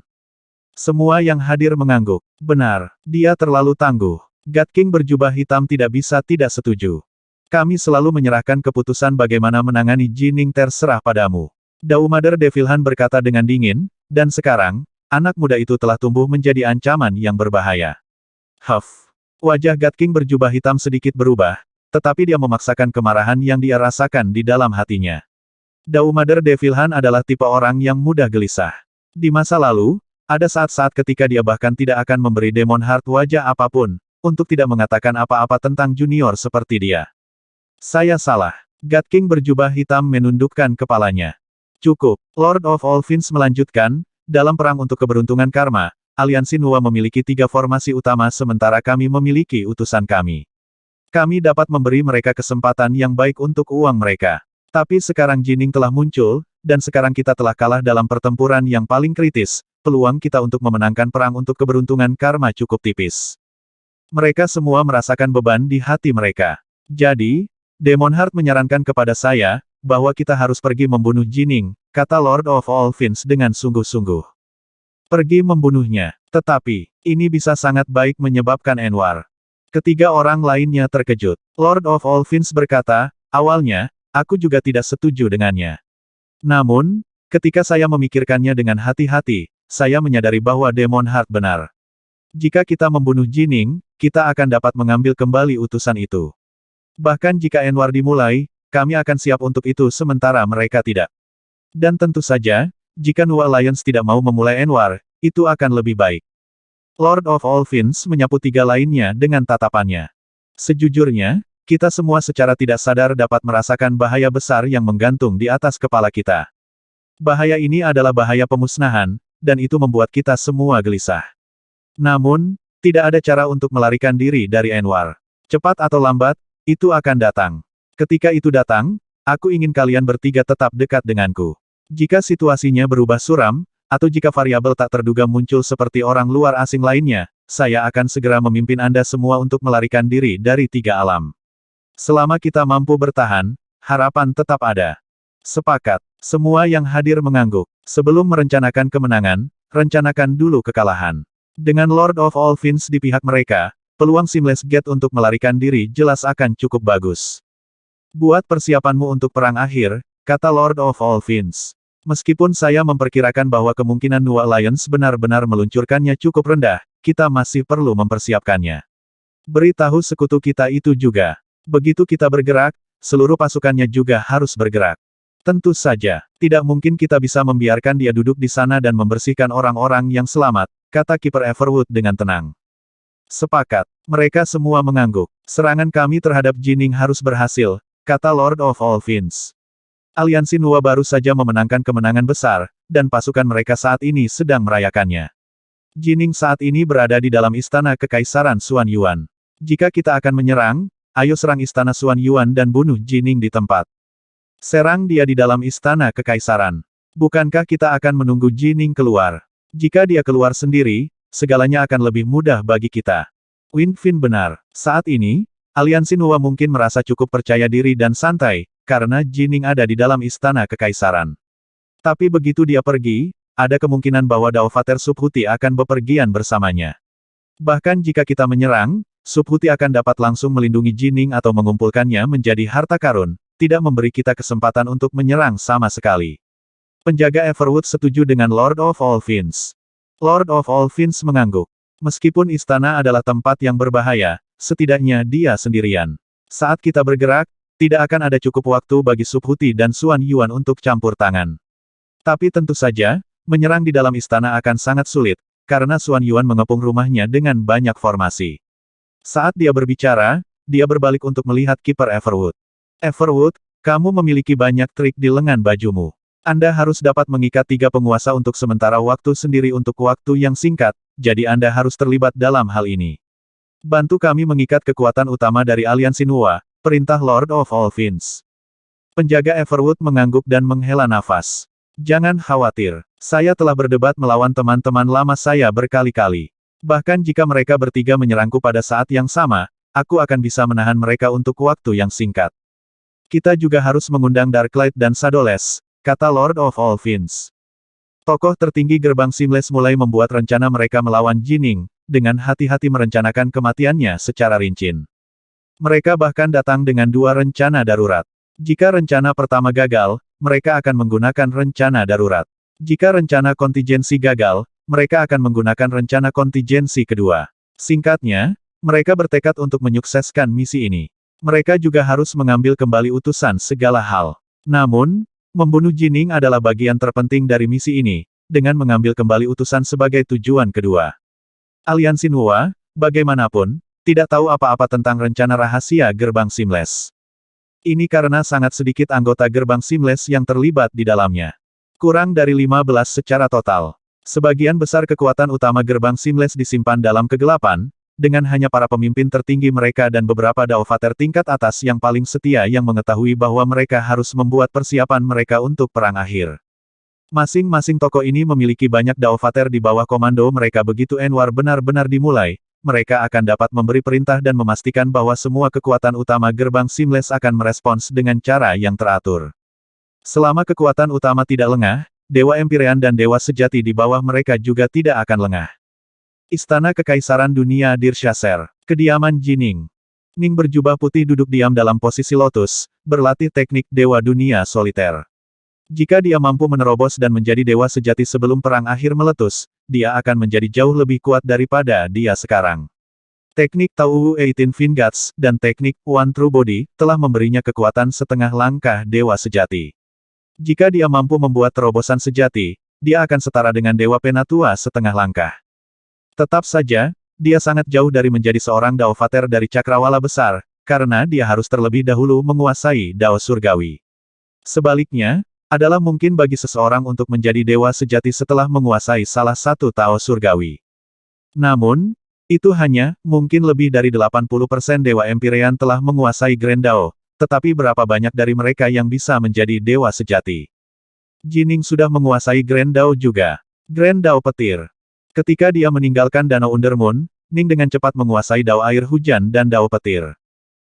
Semua yang hadir mengangguk. Benar, dia terlalu tangguh. God King berjubah hitam tidak bisa tidak setuju. Kami selalu menyerahkan keputusan bagaimana menangani Jining terserah padamu. Dao Mother Devilhan berkata dengan dingin, dan sekarang, anak muda itu telah tumbuh menjadi ancaman yang berbahaya. Huff. Wajah God King berjubah hitam sedikit berubah, tetapi dia memaksakan kemarahan yang dia rasakan di dalam hatinya. Dao Mother Devilhan adalah tipe orang yang mudah gelisah. Di masa lalu, ada saat-saat ketika dia bahkan tidak akan memberi Demon Heart wajah apapun, untuk tidak mengatakan apa-apa tentang junior seperti dia. Saya salah. God King berjubah hitam menundukkan kepalanya. Cukup. Lord of All Fiends melanjutkan, dalam perang untuk keberuntungan karma, Aliansi Nuwa memiliki 3 formasi utama sementara kami memiliki utusan kami. Kami dapat memberi mereka kesempatan yang baik untuk uang mereka. Tapi sekarang Jining telah muncul, dan sekarang kita telah kalah dalam pertempuran yang paling kritis, peluang kita untuk memenangkan perang untuk keberuntungan karma cukup tipis. Mereka semua merasakan beban di hati mereka. Jadi, Demon Heart menyarankan kepada saya, bahwa kita harus pergi membunuh Jining, kata Lord of All Fiends dengan sungguh-sungguh. Pergi membunuhnya. Tetapi, ini bisa sangat baik menyebabkan Enwar. Ketiga orang lainnya terkejut. Lord of All Fiends berkata, awalnya, aku juga tidak setuju dengannya. Namun, ketika saya memikirkannya dengan hati-hati, saya menyadari bahwa Demon Heart benar. Jika kita membunuh Jining, kita akan dapat mengambil kembali utusan itu. Bahkan jika Enwar dimulai, kami akan siap untuk itu sementara mereka tidak. Dan tentu saja, jika Nuwa Alliance tidak mau memulai Enwar, itu akan lebih baik. Lord of All Fiends menyapu 3 lainnya dengan tatapannya. Sejujurnya, kita semua secara tidak sadar dapat merasakan bahaya besar yang menggantung di atas kepala kita. Bahaya ini adalah bahaya pemusnahan, dan itu membuat kita semua gelisah. Namun, tidak ada cara untuk melarikan diri dari Enwar. Cepat atau lambat, itu akan datang. Ketika itu datang, aku ingin kalian bertiga tetap dekat denganku. Jika situasinya berubah suram, atau jika variabel tak terduga muncul seperti orang luar asing lainnya, saya akan segera memimpin Anda semua untuk melarikan diri dari 3 alam. Selama kita mampu bertahan, harapan tetap ada. Sepakat. Semua yang hadir mengangguk. Sebelum merencanakan kemenangan, rencanakan dulu kekalahan. Dengan Lord of All Fiends di pihak mereka, peluang Seamless Gate untuk melarikan diri jelas akan cukup bagus. Buat persiapanmu untuk perang akhir, kata Lord of All Fiends. Meskipun saya memperkirakan bahwa kemungkinan Nuwa Alliance benar-benar meluncurkannya cukup rendah, kita masih perlu mempersiapkannya. Beritahu sekutu kita itu juga. Begitu kita bergerak, seluruh pasukannya juga harus bergerak. Tentu saja, tidak mungkin kita bisa membiarkan dia duduk di sana dan membersihkan orang-orang yang selamat, kata Kiper Everwood dengan tenang. Sepakat. Mereka semua mengangguk. Serangan kami terhadap Jining harus berhasil, kata Lord of All Fiends. Aliansi Nuwa baru saja memenangkan kemenangan besar, dan pasukan mereka saat ini sedang merayakannya. Jining saat ini berada di dalam istana Kekaisaran Xuan Yuan. Jika kita akan menyerang, ayo serang istana Xuan Yuan dan bunuh Jining di tempat. Serang dia di dalam istana Kekaisaran. Bukankah kita akan menunggu Jining keluar? Jika dia keluar sendiri, segalanya akan lebih mudah bagi kita. Win Fin benar. Saat ini, Aliansi Nuwa mungkin merasa cukup percaya diri dan santai, karena Jining ada di dalam istana Kekaisaran. Tapi begitu dia pergi, ada kemungkinan bahwa Dao Fater Subhuti akan bepergian bersamanya. Bahkan jika kita menyerang, Subhuti akan dapat langsung melindungi Jining atau mengumpulkannya menjadi harta karun, tidak memberi kita kesempatan untuk menyerang sama sekali. Penjaga Everwood setuju dengan Lord of All Fiends. Lord of All Fiends mengangguk. Meskipun istana adalah tempat yang berbahaya, setidaknya dia sendirian. Saat kita bergerak, tidak akan ada cukup waktu bagi Subhuti dan Xuan Yuan untuk campur tangan. Tapi tentu saja, menyerang di dalam istana akan sangat sulit, karena Xuan Yuan mengepung rumahnya dengan banyak formasi. Saat dia berbicara, dia berbalik untuk melihat Kiper Everwood. Everwood, Kamu memiliki banyak trik di lengan bajumu. Anda harus dapat mengikat 3 penguasa untuk sementara waktu sendiri untuk waktu yang singkat, jadi Anda harus terlibat dalam hal ini. Bantu kami mengikat kekuatan utama dari aliansi Nuwa, perintah Lord of All Fiends. Penjaga Everwood mengangguk dan menghela nafas. Jangan khawatir, saya telah berdebat melawan teman-teman lama saya berkali-kali. Bahkan jika mereka bertiga menyerangku pada saat yang sama, aku akan bisa menahan mereka untuk waktu yang singkat. Kita juga harus mengundang Darklight dan Shadowless, kata Lord of All Fiends. Tokoh tertinggi gerbang Seamless mulai membuat rencana mereka melawan Jining, dengan hati-hati merencanakan kematiannya secara rinci. Mereka bahkan datang dengan 2 rencana darurat. Jika rencana pertama gagal, mereka akan menggunakan rencana darurat. Jika rencana kontingensi gagal, mereka akan menggunakan rencana kontingensi kedua. Singkatnya, mereka bertekad untuk menyukseskan misi ini. Mereka juga harus mengambil kembali utusan segala hal. Namun, membunuh Jining adalah bagian terpenting dari misi ini, dengan mengambil kembali utusan sebagai tujuan kedua. Aliansi Nuwa, bagaimanapun, tidak tahu apa-apa tentang rencana rahasia gerbang Seamless. Ini karena sangat sedikit anggota gerbang Seamless yang terlibat di dalamnya. Kurang dari 15 secara total. Sebagian besar kekuatan utama gerbang Seamless disimpan dalam kegelapan, dengan hanya para pemimpin tertinggi mereka dan beberapa Daovater tingkat atas yang paling setia yang mengetahui bahwa mereka harus membuat persiapan mereka untuk perang akhir. Masing-masing tokoh ini memiliki banyak Daovater di bawah komando mereka. Begitu Enwar benar-benar dimulai, mereka akan dapat memberi perintah dan memastikan bahwa semua kekuatan utama gerbang Seamless akan merespons dengan cara yang teratur. Selama kekuatan utama tidak lengah, Dewa Empyrean dan Dewa Sejati di bawah mereka juga tidak akan lengah. Istana Kekaisaran Dunia Dirshasser, kediaman Jining. Ning berjubah putih duduk diam dalam posisi lotus, berlatih teknik Dewa Dunia Soliter. Jika dia mampu menerobos dan menjadi Dewa Sejati sebelum perang akhir meletus, dia akan menjadi jauh lebih kuat daripada dia sekarang. Teknik Tau 18 Vingats dan teknik One True Body telah memberinya kekuatan setengah langkah Dewa Sejati. Jika dia mampu membuat terobosan sejati, dia akan setara dengan Dewa Penatua setengah langkah. Tetap saja, dia sangat jauh dari menjadi seorang Daovater dari Cakrawala Besar, karena dia harus terlebih dahulu menguasai Dao Surgawi. Sebaliknya, adalah mungkin bagi seseorang untuk menjadi Dewa Sejati setelah menguasai salah satu Dao Surgawi. Namun, itu hanya, mungkin lebih dari 80% Dewa Empyrean telah menguasai Grand Dao, tetapi berapa banyak dari mereka yang bisa menjadi Dewa Sejati? Jining sudah menguasai Grand Dao juga. Grand Dao Petir. Ketika dia meninggalkan Danau Undermoon, Ning dengan cepat menguasai Dao Air Hujan dan Dao Petir.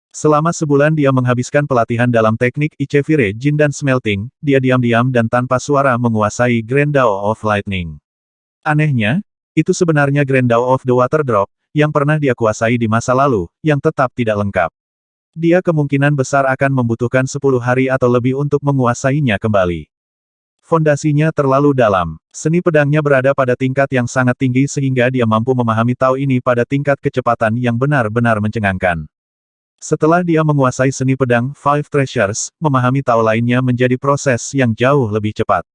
Selama sebulan dia menghabiskan pelatihan dalam teknik Ichevire Jin dan Smelting, dia diam-diam dan tanpa suara menguasai Grand Dao of Lightning. Anehnya, itu sebenarnya Grand Dao of the Water Drop, yang pernah dia kuasai di masa lalu, yang tetap tidak lengkap. Dia kemungkinan besar akan membutuhkan 10 hari atau lebih untuk menguasainya kembali. Fondasinya terlalu dalam. Seni pedangnya berada pada tingkat yang sangat tinggi sehingga dia mampu memahami Tao ini pada tingkat kecepatan yang benar-benar mencengangkan. Setelah dia menguasai seni pedang Five Treasures, memahami Tao lainnya menjadi proses yang jauh lebih cepat.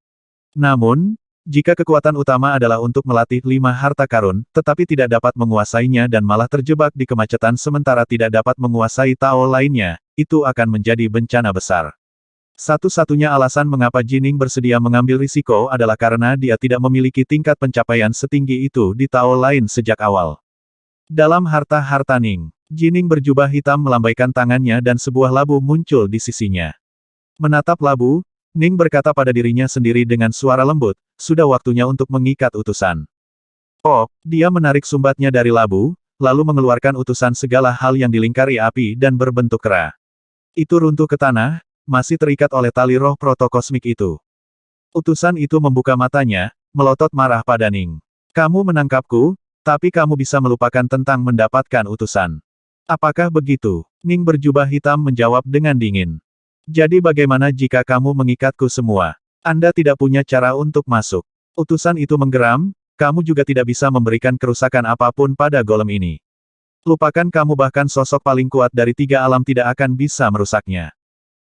Namun, jika kekuatan utama adalah untuk melatih 5 harta karun, tetapi tidak dapat menguasainya dan malah terjebak di kemacetan sementara tidak dapat menguasai Tao lainnya, itu akan menjadi bencana besar. Satu-satunya alasan mengapa Jining bersedia mengambil risiko adalah karena dia tidak memiliki tingkat pencapaian setinggi itu di Tao lain sejak awal. Dalam harta-harta Ning, Jining berjubah hitam melambaikan tangannya dan sebuah labu muncul di sisinya. Menatap labu, Ning berkata pada dirinya sendiri dengan suara lembut, sudah waktunya untuk mengikat utusan. Oh, dia menarik sumbatnya dari labu, lalu mengeluarkan utusan segala hal yang dilingkari api dan berbentuk kera. Itu runtuh ke tanah, masih terikat oleh tali roh protokosmik itu. Utusan itu membuka matanya, melotot marah pada Ning. Kamu menangkapku, tapi kamu bisa melupakan tentang mendapatkan utusan. Apakah begitu? Ning berjubah hitam menjawab dengan dingin. Jadi bagaimana jika kamu mengikatku semua? Anda tidak punya cara untuk masuk. Utusan itu menggeram, kamu juga tidak bisa memberikan kerusakan apapun pada golem ini. Lupakan kamu bahkan sosok paling kuat dari 3 alam tidak akan bisa merusaknya.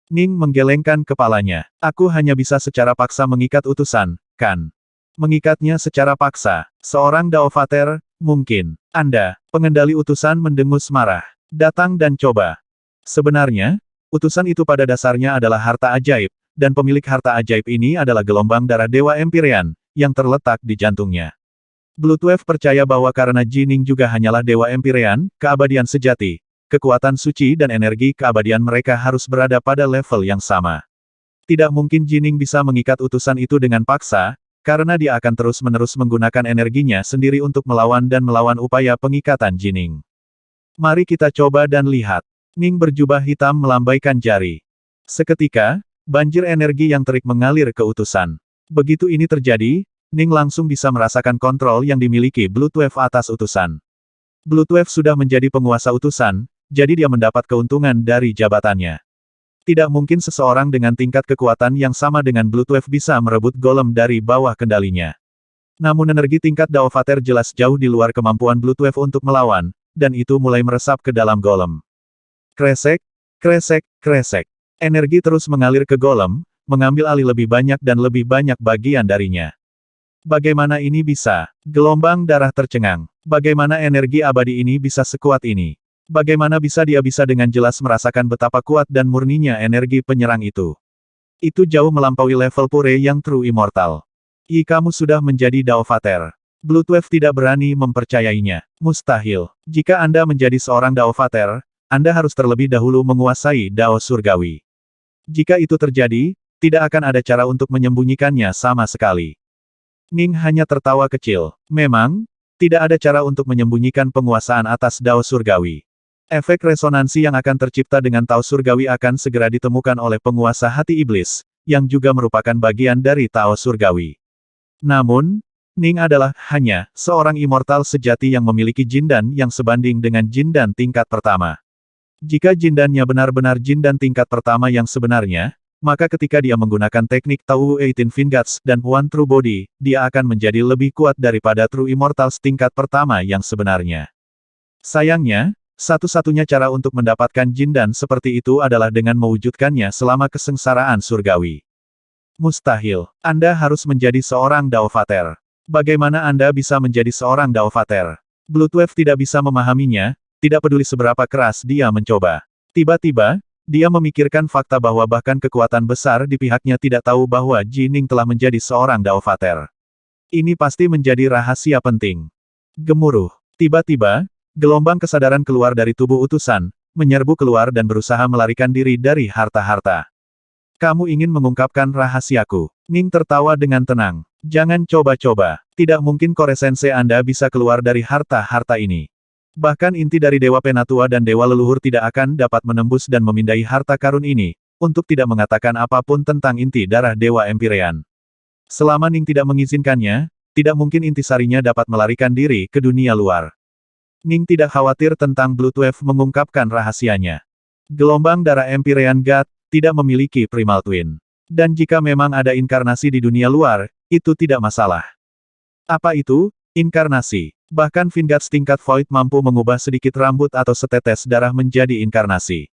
Ning menggelengkan kepalanya. Aku hanya bisa secara paksa mengikat utusan, kan? Mengikatnya secara paksa. Seorang Daovater, mungkin. Anda, pengendali utusan mendengus marah. Datang dan coba. Sebenarnya, Utusan itu pada dasarnya adalah harta ajaib, dan pemilik harta ajaib ini adalah gelombang darah Dewa Empyrean, yang terletak di jantungnya. Bloodwave percaya bahwa karena Jining juga hanyalah Dewa Empyrean, keabadian sejati, kekuatan suci dan energi keabadian mereka harus berada pada level yang sama. Tidak mungkin Jining bisa mengikat utusan itu dengan paksa, karena dia akan terus-menerus menggunakan energinya sendiri untuk melawan upaya pengikatan Jining. Mari kita coba dan lihat. Ning berjubah hitam melambaikan jari. Seketika, banjir energi yang terik mengalir ke utusan. Begitu ini terjadi, Ning langsung bisa merasakan kontrol yang dimiliki Bloodwave atas utusan. Bloodwave sudah menjadi penguasa utusan, jadi dia mendapat keuntungan dari jabatannya. Tidak mungkin seseorang dengan tingkat kekuatan yang sama dengan Bloodwave bisa merebut golem dari bawah kendalinya. Namun energi tingkat Daovater jelas jauh di luar kemampuan Bloodwave untuk melawan, dan itu mulai meresap ke dalam golem. Kresek, kresek, kresek. Energi terus mengalir ke golem, mengambil alih lebih banyak dan lebih banyak bagian darinya. Bagaimana ini bisa? Gelombang darah tercengang. Bagaimana energi abadi ini bisa sekuat ini? Bagaimana bisa dia bisa dengan jelas merasakan betapa kuat dan murninya energi penyerang itu? Itu jauh melampaui level pure yang true immortal. Kamu sudah menjadi Daovater. Bloodwave tidak berani mempercayainya. Mustahil. Jika Anda menjadi seorang Daovater, Anda harus terlebih dahulu menguasai Dao Surgawi. Jika itu terjadi, tidak akan ada cara untuk menyembunyikannya sama sekali. Ning hanya tertawa kecil. Memang, tidak ada cara untuk menyembunyikan penguasaan atas Dao Surgawi. Efek resonansi yang akan tercipta dengan Tao Surgawi akan segera ditemukan oleh penguasa hati iblis, yang juga merupakan bagian dari Tao Surgawi. Namun, Ning adalah hanya seorang immortal sejati yang memiliki jindan yang sebanding dengan jindan tingkat pertama. Jika jindannya benar-benar jindan tingkat pertama yang sebenarnya, maka ketika dia menggunakan teknik Tao 18 Vingats dan One True Body, dia akan menjadi lebih kuat daripada True Immortals tingkat pertama yang sebenarnya. Sayangnya, satu-satunya cara untuk mendapatkan jindan seperti itu adalah dengan mewujudkannya selama kesengsaraan surgawi. Mustahil. Anda harus menjadi seorang Daovater. Bagaimana Anda bisa menjadi seorang Daovater? Bloodwave tidak bisa memahaminya, tidak peduli seberapa keras dia mencoba. Tiba-tiba, dia memikirkan fakta bahwa bahkan kekuatan besar di pihaknya tidak tahu bahwa Jining telah menjadi seorang Daovater. Ini pasti menjadi rahasia penting. Gemuruh. Tiba-tiba, gelombang kesadaran keluar dari tubuh utusan, menyerbu keluar dan berusaha melarikan diri dari harta-harta. Kamu ingin mengungkapkan rahasiaku? Ning tertawa dengan tenang. Jangan coba-coba. Tidak mungkin Kore Sensei Anda bisa keluar dari harta-harta ini. Bahkan inti dari Dewa Penatua dan Dewa Leluhur tidak akan dapat menembus dan memindai harta karun ini, untuk tidak mengatakan apapun tentang inti darah Dewa Empyrean. Selama Ning tidak mengizinkannya, tidak mungkin intisarinya dapat melarikan diri ke dunia luar. Ning tidak khawatir tentang Bloodwave mengungkapkan rahasianya. Gelombang darah Empyrean God tidak memiliki Primal Twin. Dan jika memang ada inkarnasi di dunia luar, itu tidak masalah. Apa itu? Inkarnasi. Bahkan Vingats tingkat Void mampu mengubah sedikit rambut atau setetes darah menjadi inkarnasi.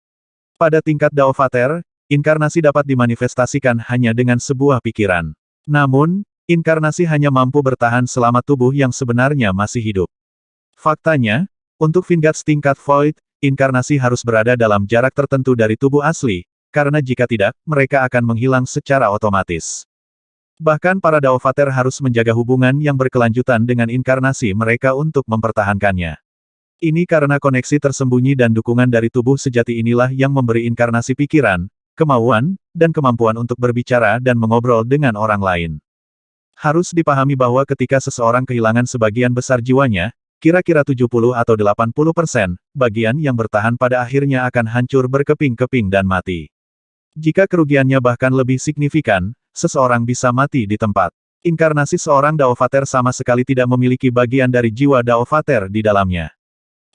Pada tingkat Daovater, inkarnasi dapat dimanifestasikan hanya dengan sebuah pikiran. Namun, inkarnasi hanya mampu bertahan selama tubuh yang sebenarnya masih hidup. Faktanya, untuk Vingats tingkat Void, inkarnasi harus berada dalam jarak tertentu dari tubuh asli, karena jika tidak, mereka akan menghilang secara otomatis. Bahkan para Daovater harus menjaga hubungan yang berkelanjutan dengan inkarnasi mereka untuk mempertahankannya. Ini karena koneksi tersembunyi dan dukungan dari tubuh sejati inilah yang memberi inkarnasi pikiran, kemauan, dan kemampuan untuk berbicara dan mengobrol dengan orang lain. Harus dipahami bahwa ketika seseorang kehilangan sebagian besar jiwanya, kira-kira 70 atau 80%, bagian yang bertahan pada akhirnya akan hancur berkeping-keping dan mati. Jika kerugiannya bahkan lebih signifikan, seseorang bisa mati di tempat. Inkarnasi seorang Daovater sama sekali tidak memiliki bagian dari jiwa Daovater di dalamnya.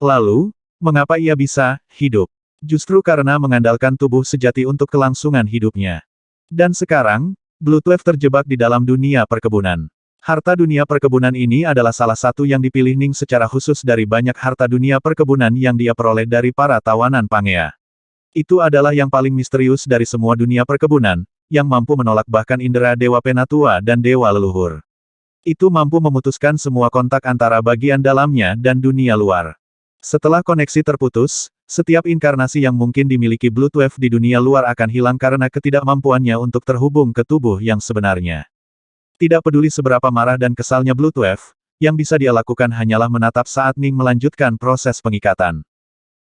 Lalu, mengapa ia bisa hidup? Justru karena mengandalkan tubuh sejati untuk kelangsungan hidupnya. Dan sekarang, Bloodwave terjebak di dalam dunia perkebunan. Harta dunia perkebunan ini adalah salah satu yang dipilih Ning secara khusus dari banyak harta dunia perkebunan yang dia peroleh dari para tawanan Pangea. Itu adalah yang paling misterius dari semua dunia perkebunan, yang mampu menolak bahkan indera Dewa Penatua dan Dewa Leluhur. Itu mampu memutuskan semua kontak antara bagian dalamnya dan dunia luar. Setelah koneksi terputus, setiap inkarnasi yang mungkin dimiliki Bloodwave di dunia luar akan hilang karena ketidakmampuannya untuk terhubung ke tubuh yang sebenarnya. Tidak peduli seberapa marah dan kesalnya Bloodwave, yang bisa dia lakukan hanyalah menatap saat Ning melanjutkan proses pengikatan.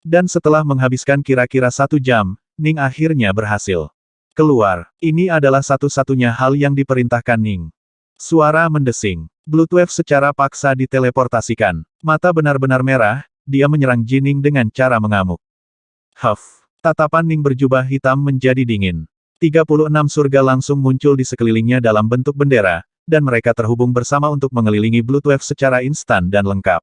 Dan setelah menghabiskan kira-kira 1 jam, Ning akhirnya berhasil keluar. Ini adalah satu-satunya hal yang diperintahkan Ning. Suara mendesing. Bloodwave secara paksa diteleportasikan. Mata benar-benar merah, dia menyerang Jining dengan cara mengamuk. Huff. Tatapan Ning berjubah hitam menjadi dingin. 36 surga langsung muncul di sekelilingnya dalam bentuk bendera, dan mereka terhubung bersama untuk mengelilingi Bloodwave secara instan dan lengkap.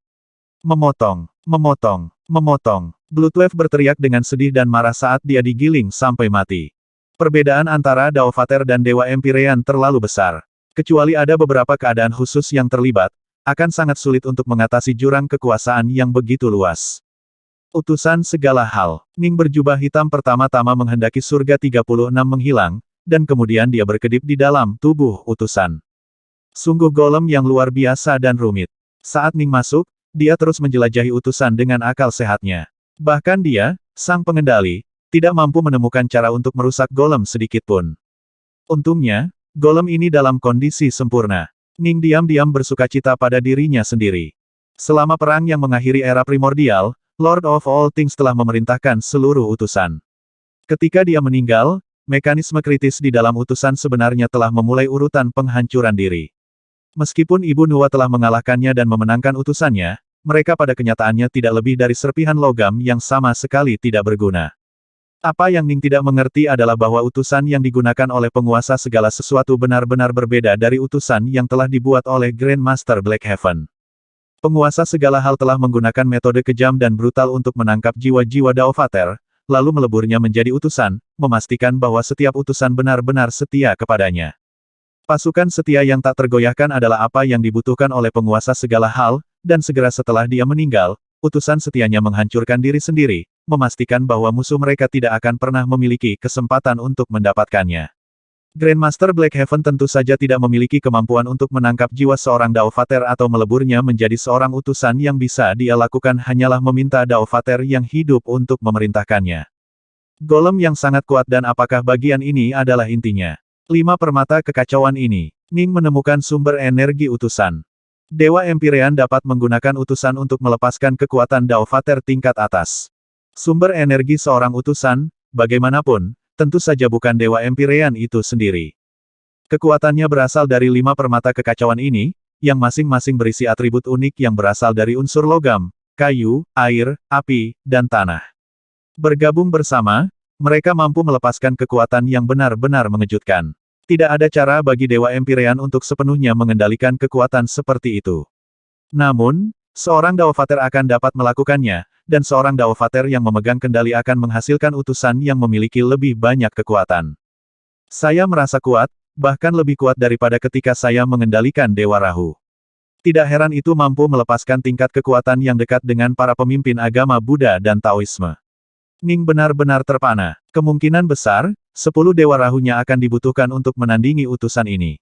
Memotong, memotong, memotong. Bloodwave berteriak dengan sedih dan marah saat dia digiling sampai mati. Perbedaan antara Daovater dan Dewa Empyrean terlalu besar. Kecuali ada beberapa keadaan khusus yang terlibat, akan sangat sulit untuk mengatasi jurang kekuasaan yang begitu luas. Utusan segala hal. Ning berjubah hitam pertama-tama menghendaki surga 36 menghilang, dan kemudian dia berkedip di dalam tubuh utusan. Sungguh golem yang luar biasa dan rumit. Saat Ning masuk, dia terus menjelajahi utusan dengan akal sehatnya. Bahkan dia, sang pengendali, tidak mampu menemukan cara untuk merusak golem sedikitpun. Untungnya, golem ini dalam kondisi sempurna. Ning diam-diam bersukacita pada dirinya sendiri. Selama perang yang mengakhiri era primordial, Lord of All Things telah memerintahkan seluruh utusan. Ketika dia meninggal, mekanisme kritis di dalam utusan sebenarnya telah memulai urutan penghancuran diri. Meskipun Ibu Nuwa telah mengalahkannya dan memenangkan utusannya, mereka pada kenyataannya tidak lebih dari serpihan logam yang sama sekali tidak berguna. Apa yang Ning tidak mengerti adalah bahwa utusan yang digunakan oleh penguasa segala sesuatu benar-benar berbeda dari utusan yang telah dibuat oleh Grandmaster Blackhaven. Penguasa segala hal telah menggunakan metode kejam dan brutal untuk menangkap jiwa-jiwa Daovater, lalu meleburnya menjadi utusan, memastikan bahwa setiap utusan benar-benar setia kepadanya. Pasukan setia yang tak tergoyahkan adalah apa yang dibutuhkan oleh penguasa segala hal, dan segera setelah dia meninggal, utusan setianya menghancurkan diri sendiri, memastikan bahwa musuh mereka tidak akan pernah memiliki kesempatan untuk mendapatkannya. Grandmaster Blackhaven tentu saja tidak memiliki kemampuan untuk menangkap jiwa seorang Daovater atau meleburnya menjadi seorang utusan. Yang bisa dia lakukan hanyalah meminta Daovater yang hidup untuk memerintahkannya. Golem yang sangat kuat, dan apakah bagian ini adalah intinya? 5 permata kekacauan ini. Ning menemukan sumber energi utusan. Dewa Empyrean dapat menggunakan utusan untuk melepaskan kekuatan Daovater tingkat atas. Sumber energi seorang utusan, bagaimanapun, tentu saja bukan Dewa Empyrean itu sendiri. Kekuatannya berasal dari 5 permata kekacauan ini, yang masing-masing berisi atribut unik yang berasal dari unsur logam, kayu, air, api, dan tanah. Bergabung bersama, mereka mampu melepaskan kekuatan yang benar-benar mengejutkan. Tidak ada cara bagi Dewa Empyrean untuk sepenuhnya mengendalikan kekuatan seperti itu. Namun, seorang Daovater akan dapat melakukannya, dan seorang Daovater yang memegang kendali akan menghasilkan utusan yang memiliki lebih banyak kekuatan. Saya merasa kuat, bahkan lebih kuat daripada ketika saya mengendalikan Dewa Rahu. Tidak heran itu mampu melepaskan tingkat kekuatan yang dekat dengan para pemimpin agama Buddha dan Taoisme. Ning benar-benar terpana. Kemungkinan besar, 10 Dewa Rahunya akan dibutuhkan untuk menandingi utusan ini.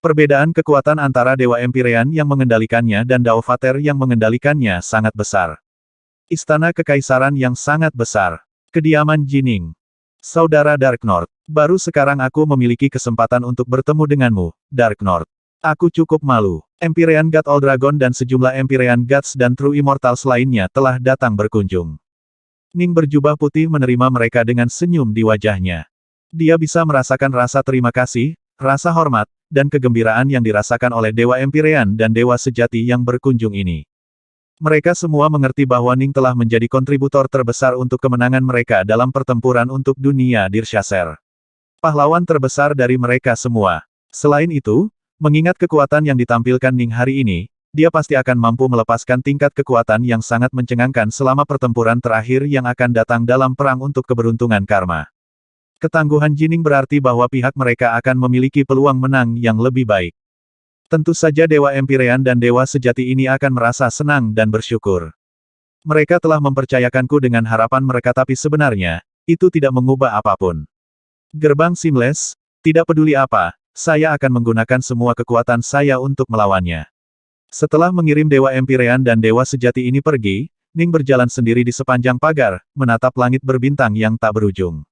Perbedaan kekuatan antara Dewa Empyrean yang mengendalikannya dan Daovater yang mengendalikannya sangat besar. Istana Kekaisaran yang sangat besar. Kediaman Jining. Saudara Dark North, baru sekarang aku memiliki kesempatan untuk bertemu denganmu, Dark North. Aku cukup malu. Empyrean God Old Dragon dan sejumlah Empyrean Gods dan True Immortals lainnya telah datang berkunjung. Ning berjubah putih menerima mereka dengan senyum di wajahnya. Dia bisa merasakan rasa terima kasih, rasa hormat, dan kegembiraan yang dirasakan oleh Dewa Empyrean dan Dewa Sejati yang berkunjung ini. Mereka semua mengerti bahwa Ning telah menjadi kontributor terbesar untuk kemenangan mereka dalam pertempuran untuk dunia Dirshasser. Pahlawan terbesar dari mereka semua. Selain itu, mengingat kekuatan yang ditampilkan Ning hari ini, dia pasti akan mampu melepaskan tingkat kekuatan yang sangat mencengangkan selama pertempuran terakhir yang akan datang dalam perang untuk keberuntungan karma. Ketangguhan Jining berarti bahwa pihak mereka akan memiliki peluang menang yang lebih baik. Tentu saja Dewa Empyrean dan Dewa Sejati ini akan merasa senang dan bersyukur. Mereka telah mempercayakanku dengan harapan mereka, tapi sebenarnya, itu tidak mengubah apapun. Gerbang Seamless, tidak peduli apa, saya akan menggunakan semua kekuatan saya untuk melawannya. Setelah mengirim Dewa Empyrean dan Dewa Sejati ini pergi, Ning berjalan sendiri di sepanjang pagar, menatap langit berbintang yang tak berujung.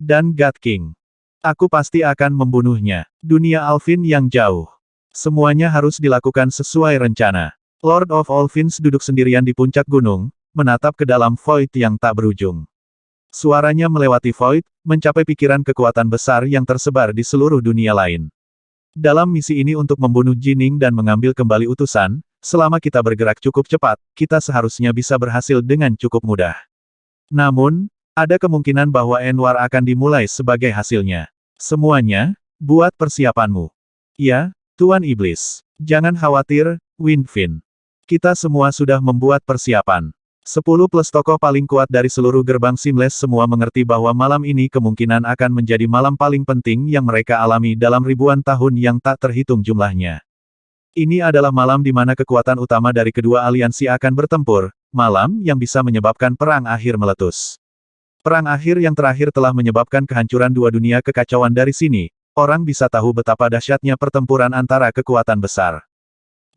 Dan God King. Aku pasti akan membunuhnya. Dunia Alvin yang jauh. Semuanya harus dilakukan sesuai rencana. Lord of all Fins duduk sendirian di puncak gunung, menatap ke dalam void yang tak berujung. Suaranya melewati void, mencapai pikiran kekuatan besar yang tersebar di seluruh dunia lain. Dalam misi ini untuk membunuh Jining dan mengambil kembali utusan, selama kita bergerak cukup cepat, kita seharusnya bisa berhasil dengan cukup mudah. Namun, ada kemungkinan bahwa Enwar akan dimulai sebagai hasilnya. Semuanya, buat persiapanmu. Ya, Tuan Iblis. Jangan khawatir, Winfin. Kita semua sudah membuat persiapan. 10 plus tokoh paling kuat dari seluruh gerbang Seamless semua mengerti bahwa malam ini kemungkinan akan menjadi malam paling penting yang mereka alami dalam ribuan tahun yang tak terhitung jumlahnya. Ini adalah malam di mana kekuatan utama dari kedua aliansi akan bertempur, malam yang bisa menyebabkan perang akhir meletus. Perang akhir yang terakhir telah menyebabkan kehancuran dua dunia kekacauan dari sini, orang bisa tahu betapa dahsyatnya pertempuran antara kekuatan besar.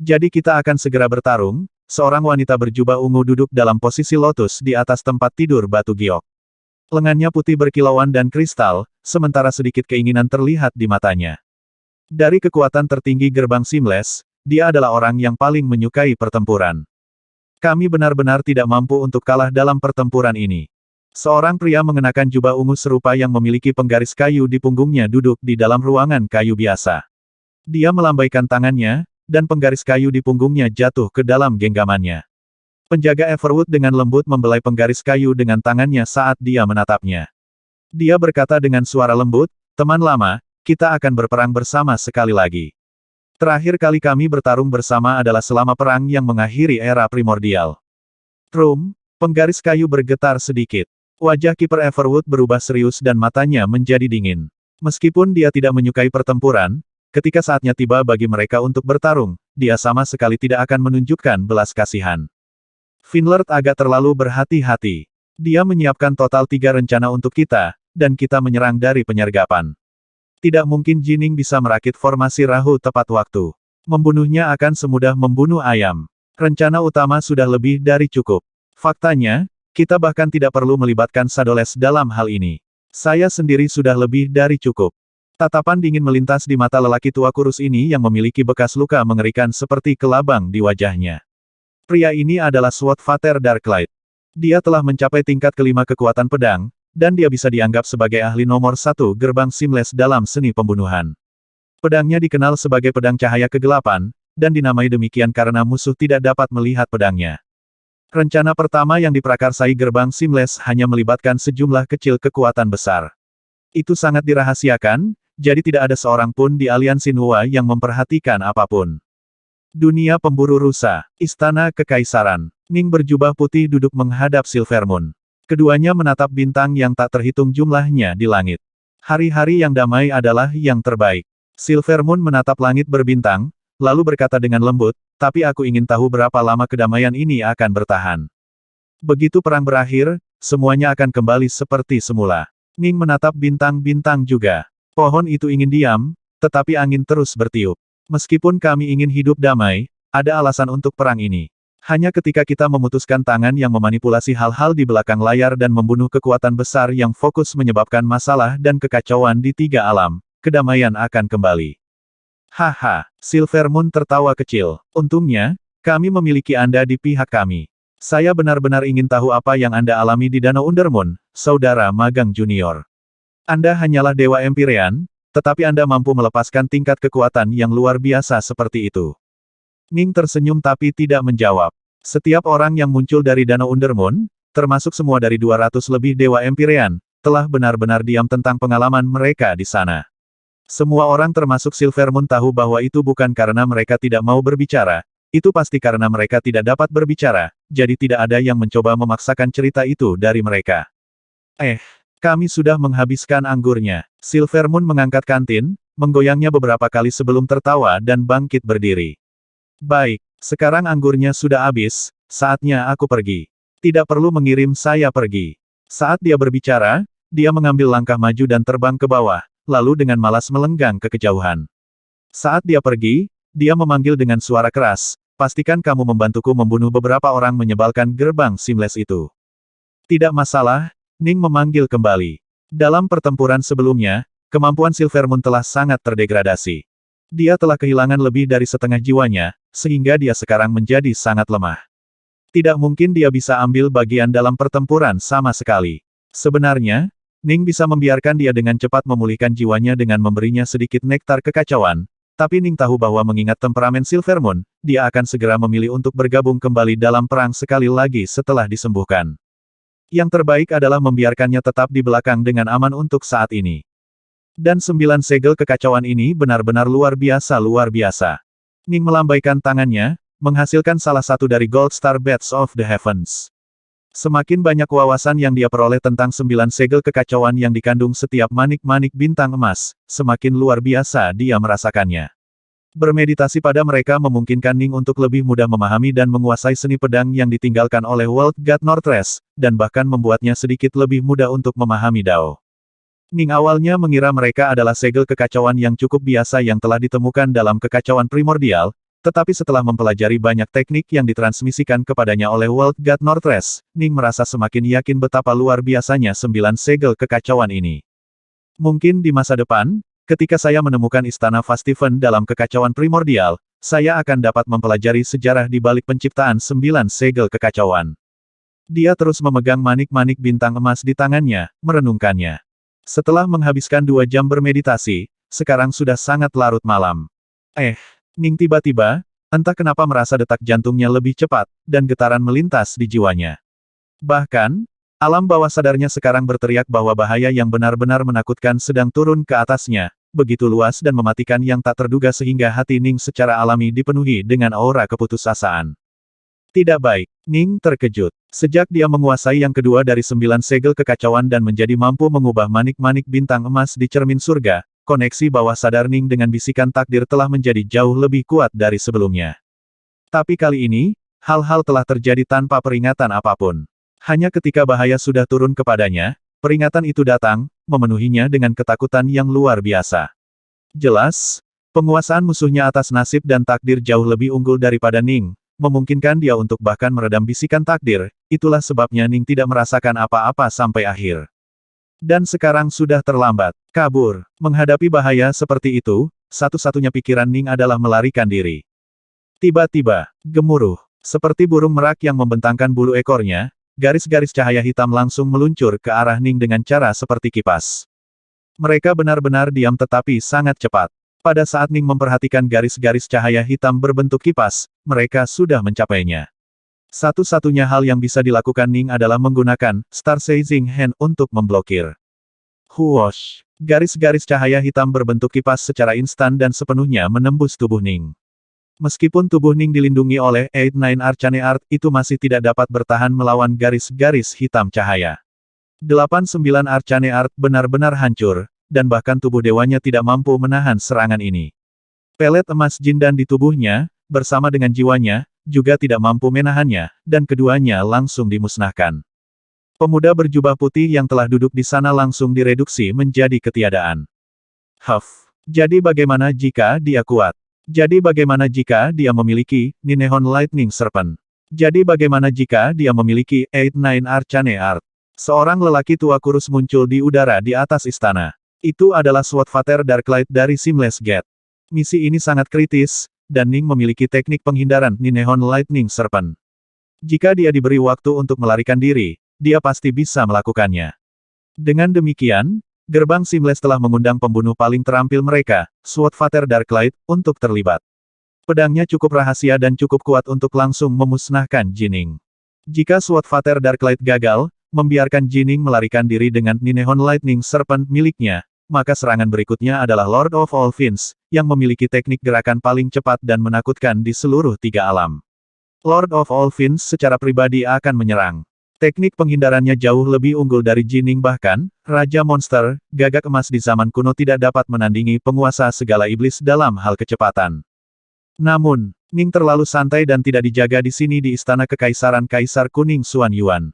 Jadi kita akan segera bertarung, seorang wanita berjubah ungu duduk dalam posisi lotus di atas tempat tidur batu giok. Lengannya putih berkilauan dan kristal, sementara sedikit keinginan terlihat di matanya. Dari kekuatan tertinggi gerbang Seamless, dia adalah orang yang paling menyukai pertempuran. Kami benar-benar tidak mampu untuk kalah dalam pertempuran ini. Seorang pria mengenakan jubah ungu serupa yang memiliki penggaris kayu di punggungnya duduk di dalam ruangan kayu biasa. Dia melambaikan tangannya, dan penggaris kayu di punggungnya jatuh ke dalam genggamannya. Penjaga Everwood dengan lembut membelai penggaris kayu dengan tangannya saat dia menatapnya. Dia berkata dengan suara lembut, "Teman lama, kita akan berperang bersama sekali lagi. Terakhir kali kami bertarung bersama adalah selama perang yang mengakhiri era primordial." Trum, penggaris kayu bergetar sedikit. Wajah kiper Everwood berubah serius dan matanya menjadi dingin. Meskipun dia tidak menyukai pertempuran, ketika saatnya tiba bagi mereka untuk bertarung, dia sama sekali tidak akan menunjukkan belas kasihan. Finlord agak terlalu berhati-hati. Dia menyiapkan total 3 rencana untuk kita, dan kita menyerang dari penyergapan. Tidak mungkin Jining bisa merakit formasi Rahu tepat waktu. Membunuhnya akan semudah membunuh ayam. Rencana utama sudah lebih dari cukup. Faktanya, kita bahkan tidak perlu melibatkan Sadoles dalam hal ini. Saya sendiri sudah lebih dari cukup. Tatapan dingin melintas di mata lelaki tua kurus ini yang memiliki bekas luka mengerikan seperti kelabang di wajahnya. Pria ini adalah Swordfather Darklight. Dia telah mencapai tingkat kelima kekuatan pedang, dan dia bisa dianggap sebagai ahli nomor 1 gerbang Seamless dalam seni pembunuhan. Pedangnya dikenal sebagai pedang cahaya kegelapan, dan dinamai demikian karena musuh tidak dapat melihat pedangnya. Rencana pertama yang diprakarsai gerbang Seamless hanya melibatkan sejumlah kecil kekuatan besar. Itu sangat dirahasiakan, jadi tidak ada seorang pun di aliansi Nuwa yang memperhatikan apapun. Dunia pemburu rusa, Istana Kekaisaran. Ning berjubah putih duduk menghadap Silvermoon. Keduanya menatap bintang yang tak terhitung jumlahnya di langit. Hari-hari yang damai adalah yang terbaik. Silvermoon menatap langit berbintang, lalu berkata dengan lembut, "Tapi aku ingin tahu berapa lama kedamaian ini akan bertahan. Begitu perang berakhir, semuanya akan kembali seperti semula." Ning menatap bintang-bintang juga. Pohon itu ingin diam, tetapi angin terus bertiup. Meskipun kami ingin hidup damai, ada alasan untuk perang ini. Hanya ketika kita memutuskan tangan yang memanipulasi hal-hal di belakang layar dan membunuh kekuatan besar yang fokus menyebabkan masalah dan kekacauan di 3 alam, kedamaian akan kembali. Haha, Silvermoon tertawa kecil. Untungnya, kami memiliki Anda di pihak kami. Saya benar-benar ingin tahu apa yang Anda alami di Danau Undermoon, Saudara Magang Junior. Anda hanyalah Dewa Empyrean, tetapi Anda mampu melepaskan tingkat kekuatan yang luar biasa seperti itu. Ning tersenyum tapi tidak menjawab. Setiap orang yang muncul dari Danau Undermoon, termasuk semua dari 200 lebih Dewa Empyrean, telah benar-benar diam tentang pengalaman mereka di sana. Semua orang termasuk Silvermoon tahu bahwa itu bukan karena mereka tidak mau berbicara, itu pasti karena mereka tidak dapat berbicara, jadi tidak ada yang mencoba memaksakan cerita itu dari mereka. Kami sudah menghabiskan anggurnya. Silvermoon mengangkat kantin, menggoyangnya beberapa kali sebelum tertawa dan bangkit berdiri. Baik, sekarang anggurnya sudah habis, saatnya aku pergi. Tidak perlu mengirim saya pergi. Saat dia berbicara, dia mengambil langkah maju dan terbang ke bawah, lalu dengan malas melenggang ke kejauhan. Saat dia pergi, dia memanggil dengan suara keras, pastikan kamu membantuku membunuh beberapa orang menyebalkan gerbang Seamless itu. Tidak masalah, Ning memanggil kembali. Dalam pertempuran sebelumnya, kemampuan Silvermoon telah sangat terdegradasi. Dia telah kehilangan lebih dari setengah jiwanya, sehingga dia sekarang menjadi sangat lemah. Tidak mungkin dia bisa ambil bagian dalam pertempuran sama sekali. Sebenarnya, Ning bisa membiarkan dia dengan cepat memulihkan jiwanya dengan memberinya sedikit nektar kekacauan, tapi Ning tahu bahwa mengingat temperamen Silvermoon, dia akan segera memilih untuk bergabung kembali dalam perang sekali lagi setelah disembuhkan. Yang terbaik adalah membiarkannya tetap di belakang dengan aman untuk saat ini. Dan 9 segel kekacauan ini benar-benar luar biasa. Ning melambaikan tangannya, menghasilkan salah satu dari Gold Star Bats of the Heavens. Semakin banyak wawasan yang dia peroleh tentang 9 segel kekacauan yang dikandung setiap manik-manik bintang emas, semakin luar biasa dia merasakannya. Bermeditasi pada mereka memungkinkan Ning untuk lebih mudah memahami dan menguasai seni pedang yang ditinggalkan oleh World God Northwest, dan bahkan membuatnya sedikit lebih mudah untuk memahami Dao. Ning awalnya mengira mereka adalah segel kekacauan yang cukup biasa yang telah ditemukan dalam kekacauan primordial, tetapi setelah mempelajari banyak teknik yang ditransmisikan kepadanya oleh World God Northwest, Ning merasa semakin yakin betapa luar biasanya 9 segel kekacauan ini. Mungkin di masa depan, ketika saya menemukan istana Fastiven dalam kekacauan primordial, saya akan dapat mempelajari sejarah di balik penciptaan 9 segel kekacauan. Dia terus memegang manik-manik bintang emas di tangannya, merenungkannya. Setelah menghabiskan 2 jam bermeditasi, sekarang sudah sangat larut malam. Ning tiba-tiba, entah kenapa merasa detak jantungnya lebih cepat, dan getaran melintas di jiwanya. Bahkan, alam bawah sadarnya sekarang berteriak bahwa bahaya yang benar-benar menakutkan sedang turun ke atasnya, begitu luas dan mematikan yang tak terduga sehingga hati Ning secara alami dipenuhi dengan aura keputusasaan. Tidak baik, Ning terkejut. Sejak dia menguasai yang kedua dari 9 segel kekacauan dan menjadi mampu mengubah manik-manik bintang emas di cermin surga, koneksi bawah sadar Ning dengan bisikan takdir telah menjadi jauh lebih kuat dari sebelumnya. Tapi kali ini, hal-hal telah terjadi tanpa peringatan apapun. Hanya ketika bahaya sudah turun kepadanya, peringatan itu datang, memenuhinya dengan ketakutan yang luar biasa. Jelas, penguasaan musuhnya atas nasib dan takdir jauh lebih unggul daripada Ning, memungkinkan dia untuk bahkan meredam bisikan takdir, itulah sebabnya Ning tidak merasakan apa-apa sampai akhir. Dan sekarang sudah terlambat. Kabur. Menghadapi bahaya seperti itu, satu-satunya pikiran Ning adalah melarikan diri. Tiba-tiba, gemuruh. Seperti burung merak yang membentangkan bulu ekornya, garis-garis cahaya hitam langsung meluncur ke arah Ning dengan cara seperti kipas. Mereka benar-benar diam tetapi sangat cepat. Pada saat Ning memperhatikan garis-garis cahaya hitam berbentuk kipas, mereka sudah mencapainya. Satu-satunya hal yang bisa dilakukan Ning adalah menggunakan Star Seizing Hand untuk memblokir. Huosh! Garis-garis cahaya hitam berbentuk kipas secara instan dan sepenuhnya menembus tubuh Ning. Meskipun tubuh Ning dilindungi oleh 8-9 Arcane Art, itu masih tidak dapat bertahan melawan garis-garis hitam cahaya. 8-9 Arcane Art benar-benar hancur, dan bahkan tubuh dewanya tidak mampu menahan serangan ini. Pelet emas Jindan di tubuhnya, bersama dengan jiwanya, juga tidak mampu menahannya, dan keduanya langsung dimusnahkan. Pemuda berjubah putih yang telah duduk di sana langsung direduksi menjadi ketiadaan. Jadi bagaimana jika dia kuat? Jadi bagaimana jika dia memiliki Ninehon Lightning Serpent? Jadi bagaimana jika dia memiliki 8-9 Arcane Art? Seorang lelaki tua kurus muncul di udara di atas istana. Itu adalah Swordfather Darklight dari Seamless Gate. Misi ini sangat kritis, dan Ning memiliki teknik penghindaran Ninehon Lightning Serpent. Jika dia diberi waktu untuk melarikan diri, dia pasti bisa melakukannya. Dengan demikian, gerbang Seamless telah mengundang pembunuh paling terampil mereka, Swordfather Darklight, untuk terlibat. Pedangnya cukup rahasia dan cukup kuat untuk langsung memusnahkan Jining. Jika Swordfather Darklight gagal, membiarkan Jining melarikan diri dengan Ninehon Lightning Serpent miliknya, maka serangan berikutnya adalah Lord of All Fiends, yang memiliki teknik gerakan paling cepat dan menakutkan di seluruh 3 alam. Lord of All Fiends secara pribadi akan menyerang. Teknik penghindarannya jauh lebih unggul dari Jining bahkan, Raja Monster, gagak emas di zaman kuno tidak dapat menandingi penguasa segala iblis dalam hal kecepatan. Namun, Ning terlalu santai dan tidak dijaga di sini di Istana Kekaisaran Kaisar Kuning Xuan Yuan.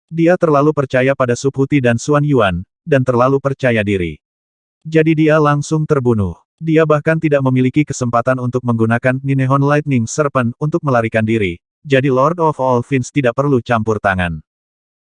Dia terlalu percaya pada Subhuti dan Xuan Yuan, dan terlalu percaya diri. Jadi dia langsung terbunuh. Dia bahkan tidak memiliki kesempatan untuk menggunakan Ninehon Lightning Serpent untuk melarikan diri, jadi Lord of All Winds tidak perlu campur tangan.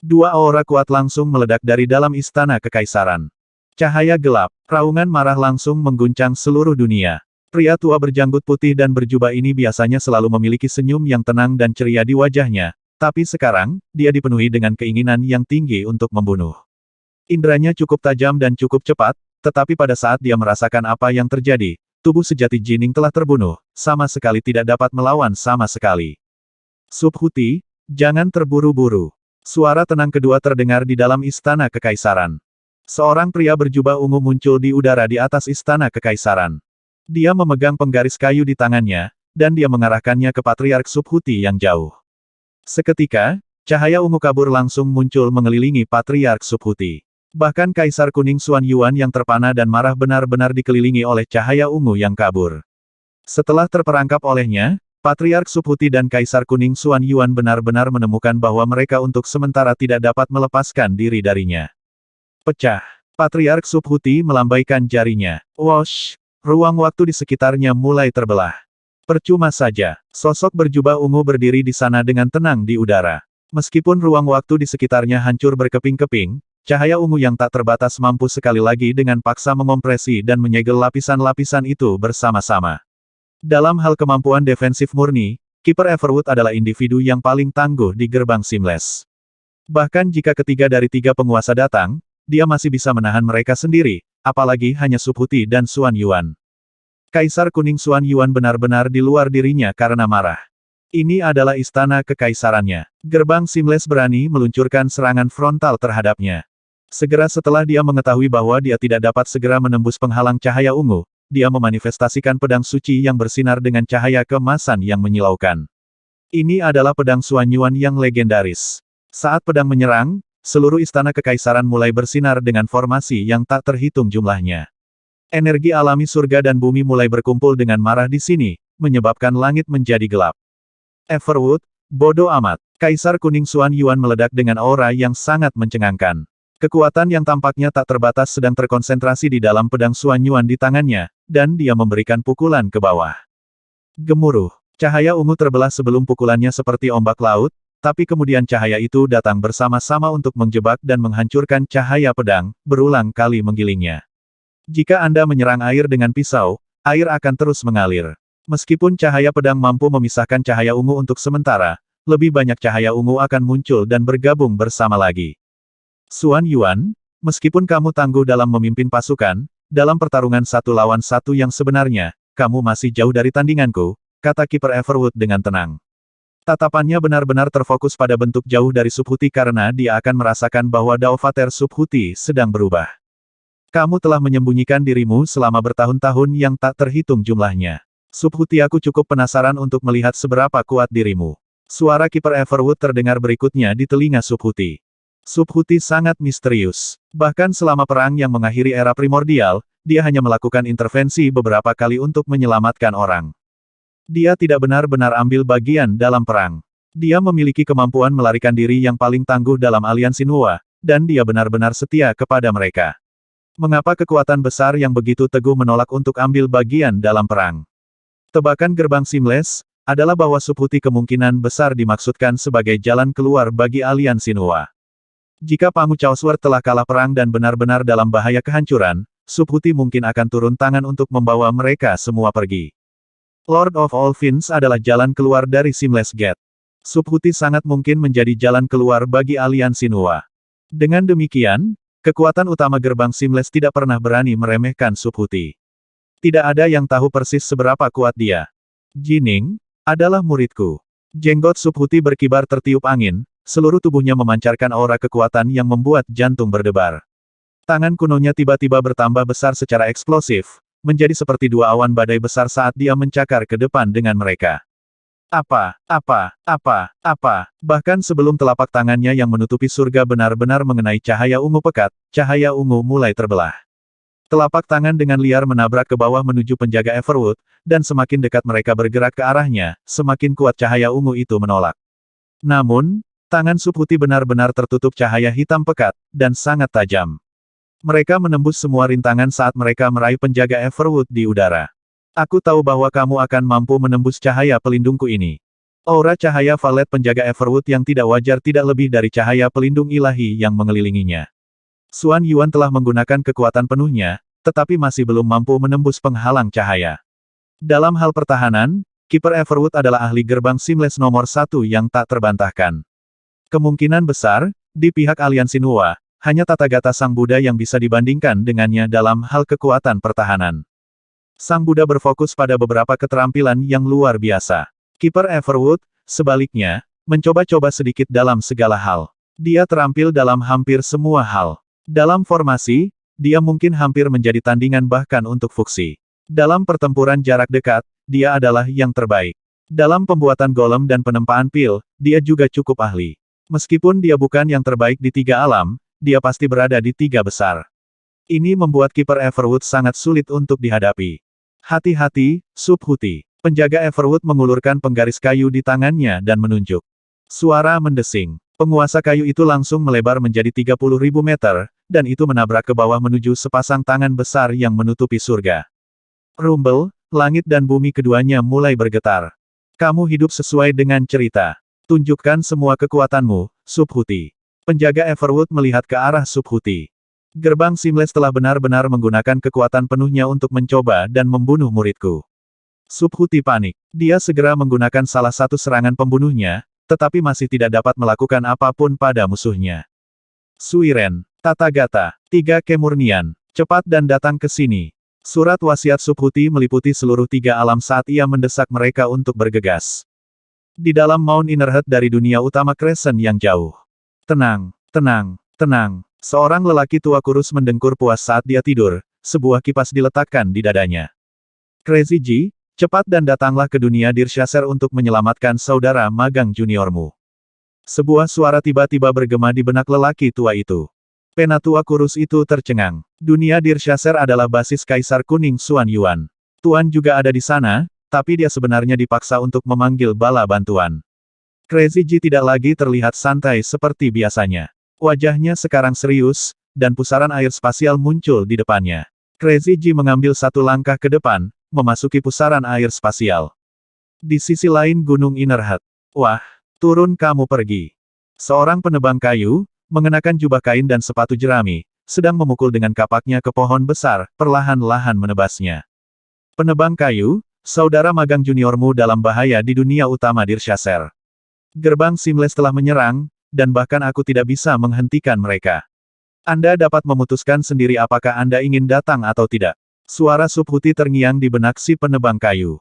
Dua aura kuat langsung meledak dari dalam istana kekaisaran. Cahaya gelap, raungan marah langsung mengguncang seluruh dunia. Pria tua berjanggut putih dan berjubah ini biasanya selalu memiliki senyum yang tenang dan ceria di wajahnya, tapi sekarang, dia dipenuhi dengan keinginan yang tinggi untuk membunuh. Indranya cukup tajam dan cukup cepat, tetapi pada saat dia merasakan apa yang terjadi, tubuh sejati Jining telah terbunuh, sama sekali tidak dapat melawan sama sekali. Subhuti, jangan terburu-buru. Suara tenang kedua terdengar di dalam istana kekaisaran. Seorang pria berjubah ungu muncul di udara di atas istana kekaisaran. Dia memegang penggaris kayu di tangannya, dan dia mengarahkannya ke Patriark Subhuti yang jauh. Seketika, cahaya ungu kabur langsung muncul mengelilingi Patriark Subhuti. Bahkan Kaisar Kuning Xuan Yuan yang terpana dan marah benar-benar dikelilingi oleh cahaya ungu yang kabur. Setelah terperangkap olehnya, Patriark Subhuti dan Kaisar Kuning Xuan Yuan benar-benar menemukan bahwa mereka untuk sementara tidak dapat melepaskan diri darinya. Pecah. Patriark Subhuti melambaikan jarinya. Wosh! Ruang waktu di sekitarnya mulai terbelah. Percuma saja, sosok berjubah ungu berdiri di sana dengan tenang di udara. Meskipun ruang waktu di sekitarnya hancur berkeping-keping, cahaya ungu yang tak terbatas mampu sekali lagi dengan paksa mengompresi dan menyegel lapisan-lapisan itu bersama-sama. Dalam hal kemampuan defensif murni, Kiper Everwood adalah individu yang paling tangguh di gerbang Seamless. Bahkan jika ketiga dari tiga penguasa datang, dia masih bisa menahan mereka sendiri, apalagi hanya Subhuti dan Xuan Yuan. Kaisar Kuning Xuan Yuan benar-benar di luar dirinya karena marah. Ini adalah istana kekaisarannya. Gerbang Seamless berani meluncurkan serangan frontal terhadapnya. Segera setelah dia mengetahui bahwa dia tidak dapat segera menembus penghalang cahaya ungu, dia memanifestasikan pedang suci yang bersinar dengan cahaya keemasan yang menyilaukan. Ini adalah pedang Xuan Yuan yang legendaris. Saat pedang menyerang, seluruh istana kekaisaran mulai bersinar dengan formasi yang tak terhitung jumlahnya. Energi alami surga dan bumi mulai berkumpul dengan marah di sini, menyebabkan langit menjadi gelap. Everwood, bodoh amat. Kaisar Kuning Xuan Yuan meledak dengan aura yang sangat mencengangkan. Kekuatan yang tampaknya tak terbatas sedang terkonsentrasi di dalam pedang Xuan Yuan di tangannya, dan dia memberikan pukulan ke bawah. Gemuruh. Cahaya ungu terbelah sebelum pukulannya seperti ombak laut, tapi kemudian cahaya itu datang bersama-sama untuk menjebak dan menghancurkan cahaya pedang, berulang kali menggilingnya. Jika Anda menyerang air dengan pisau, air akan terus mengalir. Meskipun cahaya pedang mampu memisahkan cahaya ungu untuk sementara, lebih banyak cahaya ungu akan muncul dan bergabung bersama lagi. Xuan Yuan, meskipun kamu tangguh dalam memimpin pasukan, dalam pertarungan satu lawan satu yang sebenarnya, kamu masih jauh dari tandinganku, kata Kiper Everwood dengan tenang. Tatapannya benar-benar terfokus pada bentuk jauh dari Subhuti karena dia akan merasakan bahwa Daovater Subhuti sedang berubah. Kamu telah menyembunyikan dirimu selama bertahun-tahun yang tak terhitung jumlahnya. Subhuti, aku cukup penasaran untuk melihat seberapa kuat dirimu. Suara Kiper Everwood terdengar berikutnya di telinga Subhuti. Subhuti sangat misterius. Bahkan selama perang yang mengakhiri era primordial, dia hanya melakukan intervensi beberapa kali untuk menyelamatkan orang. Dia tidak benar-benar ambil bagian dalam perang. Dia memiliki kemampuan melarikan diri yang paling tangguh dalam aliansi Nuwa, dan dia benar-benar setia kepada mereka. Mengapa kekuatan besar yang begitu teguh menolak untuk ambil bagian dalam perang? Tebakan gerbang Seamless adalah bahwa Subhuti kemungkinan besar dimaksudkan sebagai jalan keluar bagi aliansi Nuwa. Jika Pangu Chaosword telah kalah perang dan benar-benar dalam bahaya kehancuran, Subhuti mungkin akan turun tangan untuk membawa mereka semua pergi. Lord of All Winds adalah jalan keluar dari Seamless Gate. Subhuti sangat mungkin menjadi jalan keluar bagi aliansi Nuwa. Dengan demikian, kekuatan utama gerbang Seamless tidak pernah berani meremehkan Subhuti. Tidak ada yang tahu persis seberapa kuat dia. Jining adalah muridku. Jenggot Subhuti berkibar tertiup angin, seluruh tubuhnya memancarkan aura kekuatan yang membuat jantung berdebar. Tangan kunonya tiba-tiba bertambah besar secara eksplosif, menjadi seperti dua awan badai besar saat dia mencakar ke depan dengan mereka. Bahkan sebelum telapak tangannya yang menutupi surga benar-benar mengenai cahaya ungu pekat, cahaya ungu mulai terbelah. Telapak tangan dengan liar menabrak ke bawah menuju penjaga Everwood, dan semakin dekat mereka bergerak ke arahnya, semakin kuat cahaya ungu itu menolak. Namun, tangan Subhuti benar-benar tertutup cahaya hitam pekat, dan sangat tajam. Mereka menembus semua rintangan saat mereka meraih penjaga Everwood di udara. Aku tahu bahwa kamu akan mampu menembus cahaya pelindungku ini. Aura cahaya valet penjaga Everwood yang tidak wajar tidak lebih dari cahaya pelindung ilahi yang mengelilinginya. Xuan Yuan telah menggunakan kekuatan penuhnya, tetapi masih belum mampu menembus penghalang cahaya. Dalam hal pertahanan, kiper Everwood adalah ahli gerbang seamless nomor 1 yang tak terbantahkan. Kemungkinan besar, di pihak aliansi Nuwa, hanya Tathagata Sang Buddha yang bisa dibandingkan dengannya dalam hal kekuatan pertahanan. Sang Buddha berfokus pada beberapa keterampilan yang luar biasa. Kiper Everwood, sebaliknya, mencoba-coba sedikit dalam segala hal. Dia terampil dalam hampir semua hal. Dalam formasi, dia mungkin hampir menjadi tandingan bahkan untuk fuksi. Dalam pertempuran jarak dekat, dia adalah yang terbaik. Dalam pembuatan golem dan penempaan pil, dia juga cukup ahli. Meskipun dia bukan yang terbaik di 3 alam, dia pasti berada di 3 besar. Ini membuat kiper Everwood sangat sulit untuk dihadapi. Hati-hati, Subhuti. Penjaga Everwood mengulurkan penggaris kayu di tangannya dan menunjuk. Suara mendesing. Penguasa kayu itu langsung melebar menjadi 30.000 meter, dan itu menabrak ke bawah menuju sepasang tangan besar yang menutupi surga. Rumble, langit dan bumi keduanya mulai bergetar. Kamu hidup sesuai dengan cerita. Tunjukkan semua kekuatanmu, Subhuti. Penjaga Everwood melihat ke arah Subhuti. Gerbang Seamless telah benar-benar menggunakan kekuatan penuhnya untuk mencoba dan membunuh muridku. Subhuti panik. Dia segera menggunakan salah satu serangan pembunuhnya, tetapi masih tidak dapat melakukan apapun pada musuhnya. Suiren, Tathagata, 3 kemurnian, cepat dan datang ke sini. Surat wasiat Subhuti meliputi seluruh 3 alam saat ia mendesak mereka untuk bergegas. Di dalam Mount Innerhead dari dunia utama Crescent yang jauh. Tenang, tenang, tenang. Seorang lelaki tua kurus mendengkur puas saat dia tidur, sebuah kipas diletakkan di dadanya. Crazy G, cepat dan datanglah ke dunia Dirshasser untuk menyelamatkan saudara magang juniormu. Sebuah suara tiba-tiba bergema di benak lelaki tua itu. Penatua kurus itu tercengang. Dunia Dirshasser adalah basis Kaisar Kuning Xuan Yuan. Tuan juga ada di sana, tapi dia sebenarnya dipaksa untuk memanggil bala bantuan. Crazy G tidak lagi terlihat santai seperti biasanya. Wajahnya sekarang serius, dan pusaran air spasial muncul di depannya. Crazy G mengambil satu langkah ke depan, memasuki pusaran air spasial. Di sisi lain Gunung Innerhead. Wah, turun kamu pergi. Seorang penebang kayu, mengenakan jubah kain dan sepatu jerami, sedang memukul dengan kapaknya ke pohon besar, perlahan-lahan menebasnya. Penebang kayu, saudara magang juniormu dalam bahaya di dunia utama Dirshasser. Gerbang Seamless telah menyerang, dan bahkan aku tidak bisa menghentikan mereka. Anda dapat memutuskan sendiri apakah Anda ingin datang atau tidak. Suara Subhuti terngiang di benak si penebang kayu.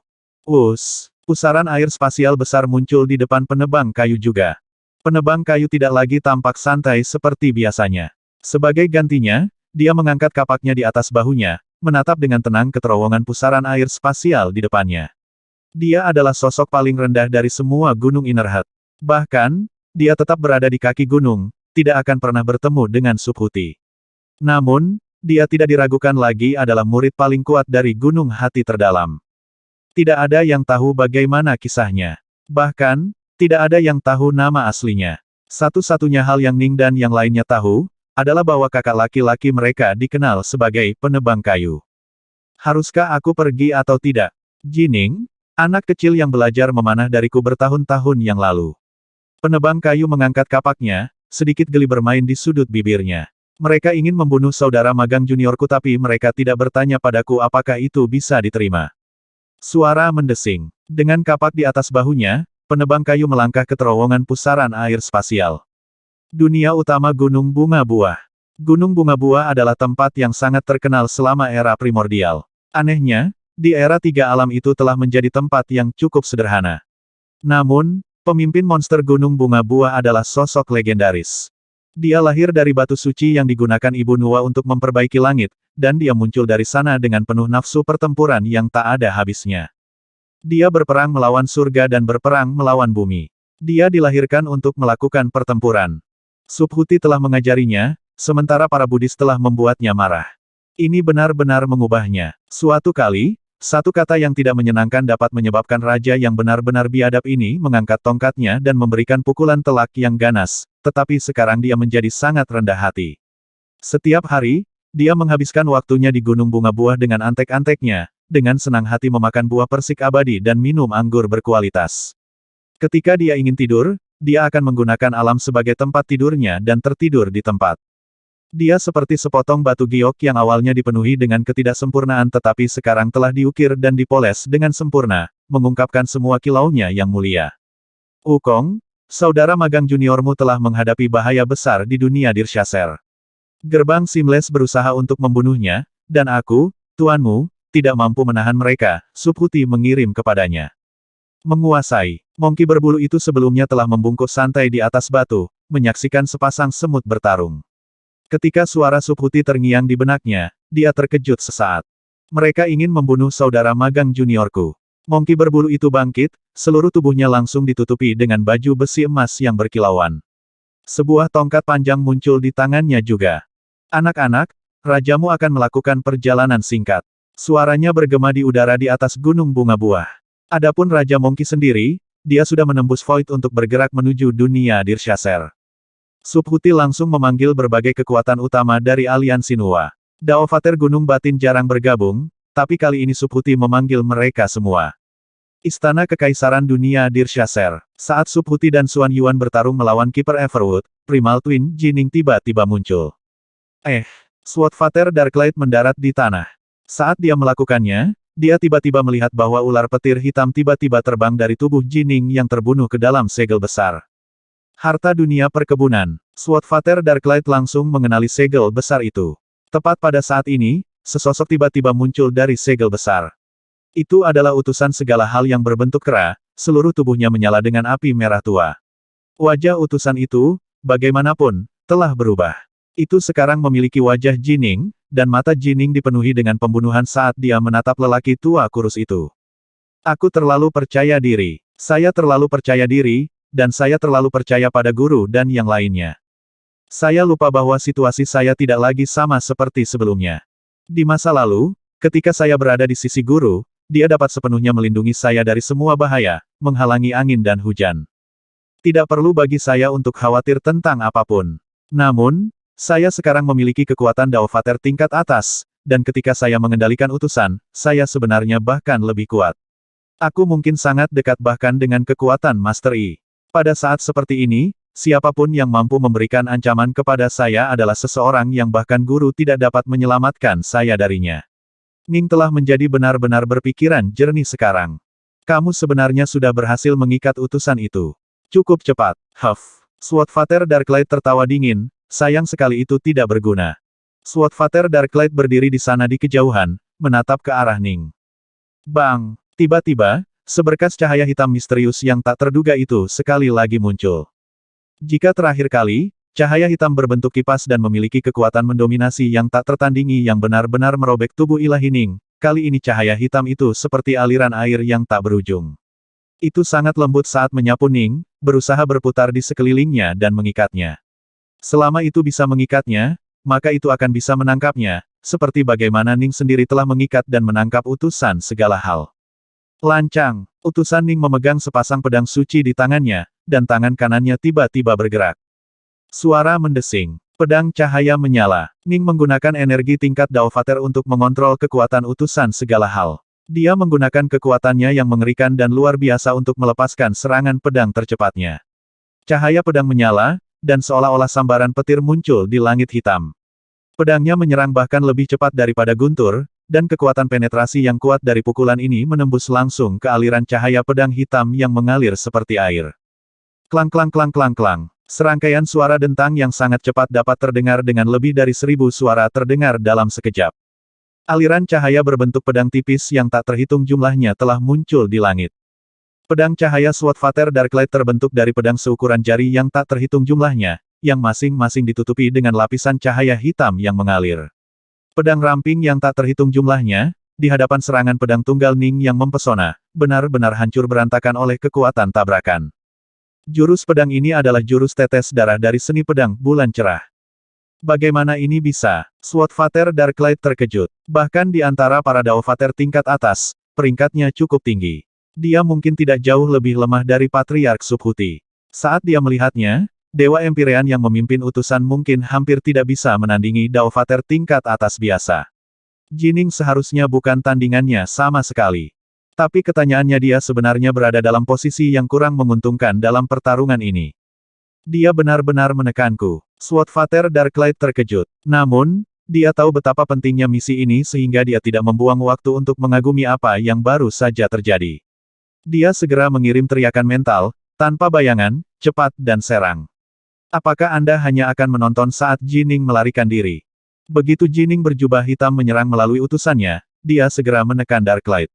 Pusaran air spasial besar muncul di depan penebang kayu juga. Penebang kayu tidak lagi tampak santai seperti biasanya. Sebagai gantinya, dia mengangkat kapaknya di atas bahunya, menatap dengan tenang ke terowongan pusaran air spasial di depannya. Dia adalah sosok paling rendah dari semua gunung Innerhead. Bahkan, dia tetap berada di kaki gunung, tidak akan pernah bertemu dengan Subhuti. Namun, dia tidak diragukan lagi adalah murid paling kuat dari Gunung Hati Terdalam. Tidak ada yang tahu bagaimana kisahnya. Bahkan, tidak ada yang tahu nama aslinya. Satu-satunya hal yang Ning dan yang lainnya tahu, adalah bahwa kakak laki-laki mereka dikenal sebagai penebang kayu. Haruskah aku pergi atau tidak? Jining, anak kecil yang belajar memanah dariku bertahun-tahun yang lalu. Penebang kayu mengangkat kapaknya, sedikit geli bermain di sudut bibirnya. Mereka ingin membunuh saudara magang juniorku tapi mereka tidak bertanya padaku apakah itu bisa diterima. Suara mendesing. Dengan kapak di atas bahunya, penebang kayu melangkah ke terowongan pusaran air spasial. Dunia utama Gunung Bunga Buah. Gunung Bunga Buah adalah tempat yang sangat terkenal selama era primordial. Anehnya, di era 3 alam itu telah menjadi tempat yang cukup sederhana. Namun, pemimpin monster Gunung Bunga Buah adalah sosok legendaris. Dia lahir dari batu suci yang digunakan Ibu Nuwa untuk memperbaiki langit, dan dia muncul dari sana dengan penuh nafsu pertempuran yang tak ada habisnya. Dia berperang melawan surga dan berperang melawan bumi. Dia dilahirkan untuk melakukan pertempuran. Subhuti telah mengajarinya, sementara para Buddhis telah membuatnya marah. Ini benar-benar mengubahnya. Suatu kali, satu kata yang tidak menyenangkan dapat menyebabkan raja yang benar-benar biadab ini mengangkat tongkatnya dan memberikan pukulan telak yang ganas, tetapi sekarang dia menjadi sangat rendah hati. Setiap hari, Dia menghabiskan waktunya di gunung bunga buah dengan antek-anteknya, dengan senang hati memakan buah persik abadi dan minum anggur berkualitas. Ketika dia ingin tidur, dia akan menggunakan alam sebagai tempat tidurnya dan tertidur di tempat. Dia seperti sepotong batu giok yang awalnya dipenuhi dengan ketidaksempurnaan tetapi sekarang telah diukir dan dipoles dengan sempurna, mengungkapkan semua kilaunya yang mulia. Wukong, saudara magang juniormu telah menghadapi bahaya besar di dunia Dirshasser. Gerbang Seamless berusaha untuk membunuhnya, dan aku, tuanmu, tidak mampu menahan mereka, Subhuti mengirim kepadanya. Menguasai. Monkey berbulu itu sebelumnya telah membungkuk santai di atas batu, menyaksikan sepasang semut bertarung. Ketika suara Subhuti terngiang di benaknya, dia terkejut sesaat. Mereka ingin membunuh saudara magang juniorku. Monkey berbulu itu bangkit, seluruh tubuhnya langsung ditutupi dengan baju besi emas yang berkilauan. Sebuah tongkat panjang muncul di tangannya juga. Anak-anak, rajamu akan melakukan perjalanan singkat. Suaranya bergema di udara di atas gunung bunga buah. Adapun Raja Monkey sendiri, dia sudah menembus void untuk bergerak menuju dunia Dirshasser. Subhuti langsung memanggil berbagai kekuatan utama dari aliansi Nuwa. Daovater Gunung Batin jarang bergabung, tapi kali ini Subhuti memanggil mereka semua. Istana Kekaisaran Dunia Dirshasser. Saat Subhuti dan Xuan Yuan bertarung melawan Keeper Everwood, Primal Twin Jining tiba-tiba muncul. Swordfather Darklight mendarat di tanah. Saat dia melakukannya, dia tiba-tiba melihat bahwa ular petir hitam tiba-tiba terbang dari tubuh Jining yang terbunuh ke dalam segel besar. Harta dunia perkebunan. Swordfather Darklight langsung mengenali segel besar itu. Tepat pada saat ini, sesosok tiba-tiba muncul dari segel besar. Itu adalah utusan segala hal yang berbentuk kera, seluruh tubuhnya menyala dengan api merah tua. Wajah utusan itu, bagaimanapun, telah berubah. Itu sekarang memiliki wajah Jining, dan mata Jining dipenuhi dengan pembunuhan saat dia menatap lelaki tua kurus itu. Aku terlalu percaya diri. Saya terlalu percaya diri, dan saya terlalu percaya pada guru dan yang lainnya. Saya lupa bahwa situasi saya tidak lagi sama seperti sebelumnya. Di masa lalu, ketika saya berada di sisi guru, dia dapat sepenuhnya melindungi saya dari semua bahaya, menghalangi angin dan hujan. Tidak perlu bagi saya untuk khawatir tentang apapun. Namun, saya sekarang memiliki kekuatan Daovater tingkat atas, dan ketika saya mengendalikan utusan, saya sebenarnya bahkan lebih kuat. Aku mungkin sangat dekat bahkan dengan kekuatan Master Yi. Pada saat seperti ini, siapapun yang mampu memberikan ancaman kepada saya adalah seseorang yang bahkan guru tidak dapat menyelamatkan saya darinya. Ning telah menjadi benar-benar berpikiran jernih sekarang. Kamu sebenarnya sudah berhasil mengikat utusan itu. Cukup cepat. Swordfather Darklight tertawa dingin, sayang sekali itu tidak berguna. Swordfather Darklight berdiri di sana di kejauhan, menatap ke arah Ning. Bang! Tiba-tiba, seberkas cahaya hitam misterius yang tak terduga itu sekali lagi muncul. Jika terakhir kali, cahaya hitam berbentuk kipas dan memiliki kekuatan mendominasi yang tak tertandingi yang benar-benar merobek tubuh ilahi Ning, kali ini cahaya hitam itu seperti aliran air yang tak berujung. Itu sangat lembut saat menyapu Ning, berusaha berputar di sekelilingnya dan mengikatnya. Selama itu bisa mengikatnya, maka itu akan bisa menangkapnya, seperti bagaimana Ning sendiri telah mengikat dan menangkap utusan segala hal. Lancang, utusan Ning memegang sepasang pedang suci di tangannya, dan tangan kanannya tiba-tiba bergerak. Suara mendesing. Pedang cahaya menyala. Ning menggunakan energi tingkat Daovater untuk mengontrol kekuatan utusan segala hal. Dia menggunakan kekuatannya yang mengerikan dan luar biasa untuk melepaskan serangan pedang tercepatnya. Cahaya pedang menyala, dan seolah-olah sambaran petir muncul di langit hitam. Pedangnya menyerang bahkan lebih cepat daripada guntur, dan kekuatan penetrasi yang kuat dari pukulan ini menembus langsung ke aliran cahaya pedang hitam yang mengalir seperti air. Klang-klang-klang-klang-klang. Serangkaian suara dentang yang sangat cepat dapat terdengar dengan lebih dari 1000 suara terdengar dalam sekejap. Aliran cahaya berbentuk pedang tipis yang tak terhitung jumlahnya telah muncul di langit. Pedang cahaya Swordfather Darklight terbentuk dari pedang seukuran jari yang tak terhitung jumlahnya, yang masing-masing ditutupi dengan lapisan cahaya hitam yang mengalir. Pedang ramping yang tak terhitung jumlahnya, di hadapan serangan pedang tunggal Ning yang mempesona, benar-benar hancur berantakan oleh kekuatan tabrakan. Jurus pedang ini adalah jurus tetes darah dari seni pedang bulan cerah. Bagaimana ini bisa? Swordfather Darklight terkejut. Bahkan di antara para Daovater tingkat atas, peringkatnya cukup tinggi. Dia mungkin tidak jauh lebih lemah dari Patriark Subhuti. Saat dia melihatnya, Dewa Empyrean yang memimpin utusan mungkin hampir tidak bisa menandingi Daovater tingkat atas biasa. Jining seharusnya bukan tandingannya sama sekali. Tapi ketanyaannya dia sebenarnya berada dalam posisi yang kurang menguntungkan dalam pertarungan ini. Dia benar-benar menekanku. Swordfather Darklight terkejut. Namun, dia tahu betapa pentingnya misi ini sehingga dia tidak membuang waktu untuk mengagumi apa yang baru saja terjadi. Dia segera mengirim teriakan mental, tanpa bayangan, cepat dan serang. Apakah Anda hanya akan menonton saat Jining melarikan diri? Begitu Jining berjubah hitam menyerang melalui utusannya, dia segera menekan Darklight.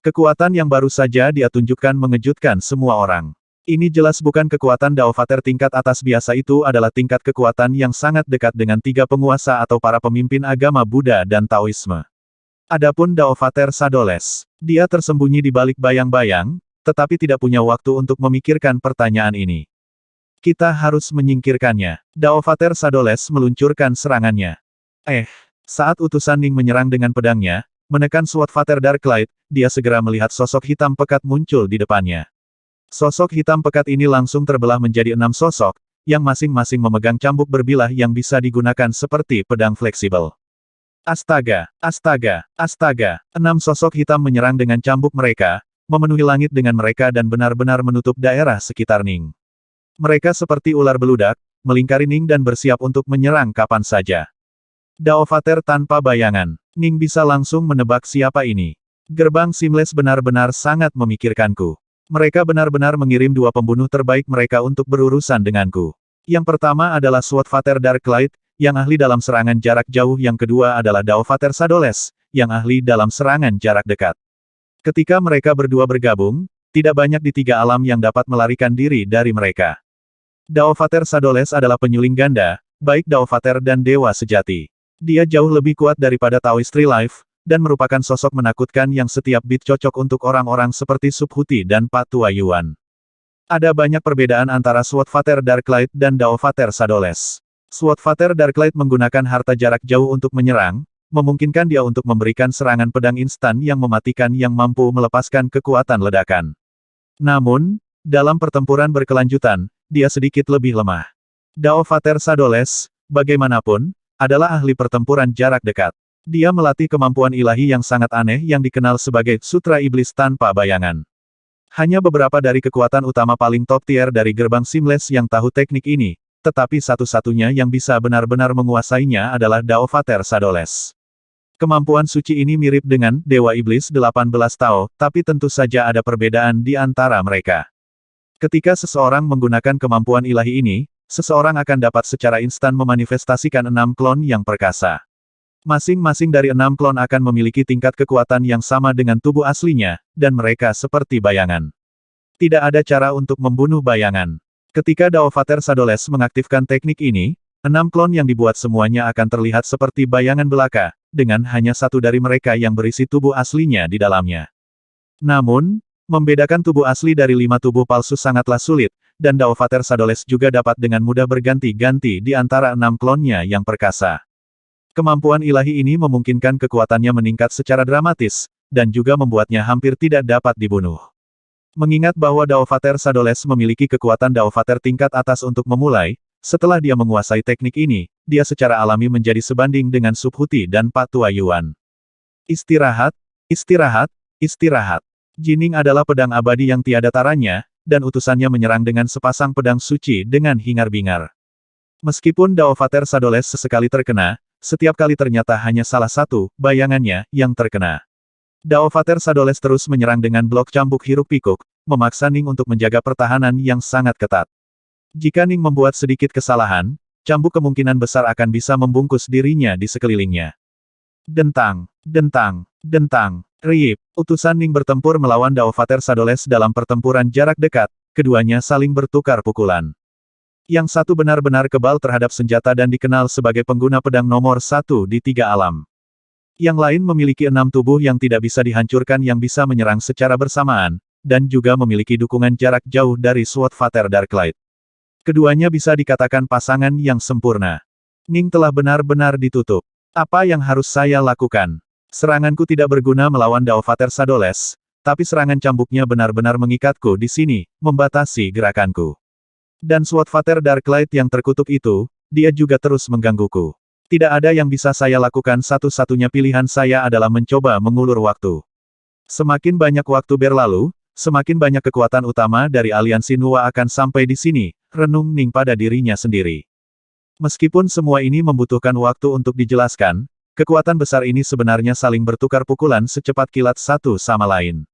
Kekuatan yang baru saja dia tunjukkan mengejutkan semua orang. Ini jelas bukan kekuatan Daovater tingkat atas biasa, itu adalah tingkat kekuatan yang sangat dekat dengan tiga penguasa atau para pemimpin agama Buddha dan Taoisme. Adapun Daovater Shadows, dia tersembunyi di balik bayang-bayang, tetapi tidak punya waktu untuk memikirkan pertanyaan ini. Kita harus menyingkirkannya. Daovater Shadows meluncurkan serangannya. Saat utusan Ning menyerang dengan pedangnya, menekan Swordfather Darklight, dia segera melihat sosok hitam pekat muncul di depannya. Sosok hitam pekat ini langsung terbelah menjadi 6 sosok, yang masing-masing memegang cambuk berbilah yang bisa digunakan seperti pedang fleksibel. Astaga, astaga, astaga, 6 sosok hitam menyerang dengan cambuk mereka, memenuhi langit dengan mereka dan benar-benar menutup daerah sekitar Ning. Mereka seperti ular beludak, melingkari Ning dan bersiap untuk menyerang kapan saja. Daovater tanpa bayangan. Ning bisa langsung menebak siapa ini. Gerbang Seamless benar-benar sangat memikirkanku. Mereka benar-benar mengirim 2 pembunuh terbaik mereka untuk berurusan denganku. Yang pertama adalah Swordfather Darklight, yang ahli dalam serangan jarak jauh. Yang kedua adalah Daovater Shadows, yang ahli dalam serangan jarak dekat. Ketika mereka berdua bergabung, tidak banyak di 3 alam yang dapat melarikan diri dari mereka. Daovater Shadows adalah penyuling ganda, baik Daovater dan Dewa Sejati. Dia jauh lebih kuat daripada Taoist Tree Life, dan merupakan sosok menakutkan yang setiap bit cocok untuk orang-orang seperti Subhuti dan Patua Yuan. Ada banyak perbedaan antara Swordfather Darklight dan Daovater Shadows. Swordfather Darklight menggunakan harta jarak jauh untuk menyerang, memungkinkan dia untuk memberikan serangan pedang instan yang mematikan yang mampu melepaskan kekuatan ledakan. Namun, dalam pertempuran berkelanjutan, dia sedikit lebih lemah. Daovater Shadows, bagaimanapun, adalah ahli pertempuran jarak dekat. Dia melatih kemampuan ilahi yang sangat aneh yang dikenal sebagai Sutra Iblis tanpa bayangan. Hanya beberapa dari kekuatan utama paling top tier dari gerbang Seamless yang tahu teknik ini, tetapi satu-satunya yang bisa benar-benar menguasainya adalah Daovater Shadows. Kemampuan suci ini mirip dengan Dewa Iblis 18 Tao, tapi tentu saja ada perbedaan di antara mereka. Ketika seseorang menggunakan kemampuan ilahi ini, seseorang akan dapat secara instan memanifestasikan 6 klon yang perkasa. Masing-masing dari 6 klon akan memiliki tingkat kekuatan yang sama dengan tubuh aslinya, dan mereka seperti bayangan. Tidak ada cara untuk membunuh bayangan. Ketika Daovater Shadows mengaktifkan teknik ini, 6 klon yang dibuat semuanya akan terlihat seperti bayangan belaka, dengan hanya satu dari mereka yang berisi tubuh aslinya di dalamnya. Namun, membedakan tubuh asli dari 5 tubuh palsu sangatlah sulit, dan Daovater Shadows juga dapat dengan mudah berganti-ganti di antara 6 klonnya yang perkasa. Kemampuan ilahi ini memungkinkan kekuatannya meningkat secara dramatis, dan juga membuatnya hampir tidak dapat dibunuh. Mengingat bahwa Daovater Shadows memiliki kekuatan Daovater tingkat atas untuk memulai, setelah dia menguasai teknik ini, dia secara alami menjadi sebanding dengan Subhuti dan Patua Yuan. Istirahat, istirahat, istirahat. Jining adalah pedang abadi yang tiada taranya, dan utusannya menyerang dengan sepasang pedang suci dengan hingar-bingar. Meskipun Daovater Shadows sesekali terkena, setiap kali ternyata hanya salah satu bayangannya yang terkena. Daovater Shadows terus menyerang dengan blok cambuk hiruk-pikuk, memaksa Ning untuk menjaga pertahanan yang sangat ketat. Jika Ning membuat sedikit kesalahan, cambuk kemungkinan besar akan bisa membungkus dirinya di sekelilingnya. Dentang, dentang, dentang, riip. Utusan Ning bertempur melawan Daovater Shadows dalam pertempuran jarak dekat, keduanya saling bertukar pukulan. Yang satu benar-benar kebal terhadap senjata dan dikenal sebagai pengguna pedang nomor 1 di 3 alam. Yang lain memiliki 6 tubuh yang tidak bisa dihancurkan yang bisa menyerang secara bersamaan, dan juga memiliki dukungan jarak jauh dari Swordfather Darklight. Keduanya bisa dikatakan pasangan yang sempurna. Ning telah benar-benar ditutup. Apa yang harus saya lakukan? Seranganku tidak berguna melawan Daovater Shadows, tapi serangan cambuknya benar-benar mengikatku di sini, membatasi gerakanku. Dan Swordfather Darklight yang terkutuk itu, dia juga terus menggangguku. Tidak ada yang bisa saya lakukan, satu-satunya pilihan saya adalah mencoba mengulur waktu. Semakin banyak waktu berlalu, semakin banyak kekuatan utama dari aliansi Nuwa akan sampai di sini, renung Ning pada dirinya sendiri. Meskipun semua ini membutuhkan waktu untuk dijelaskan, kekuatan besar ini sebenarnya saling bertukar pukulan secepat kilat satu sama lain.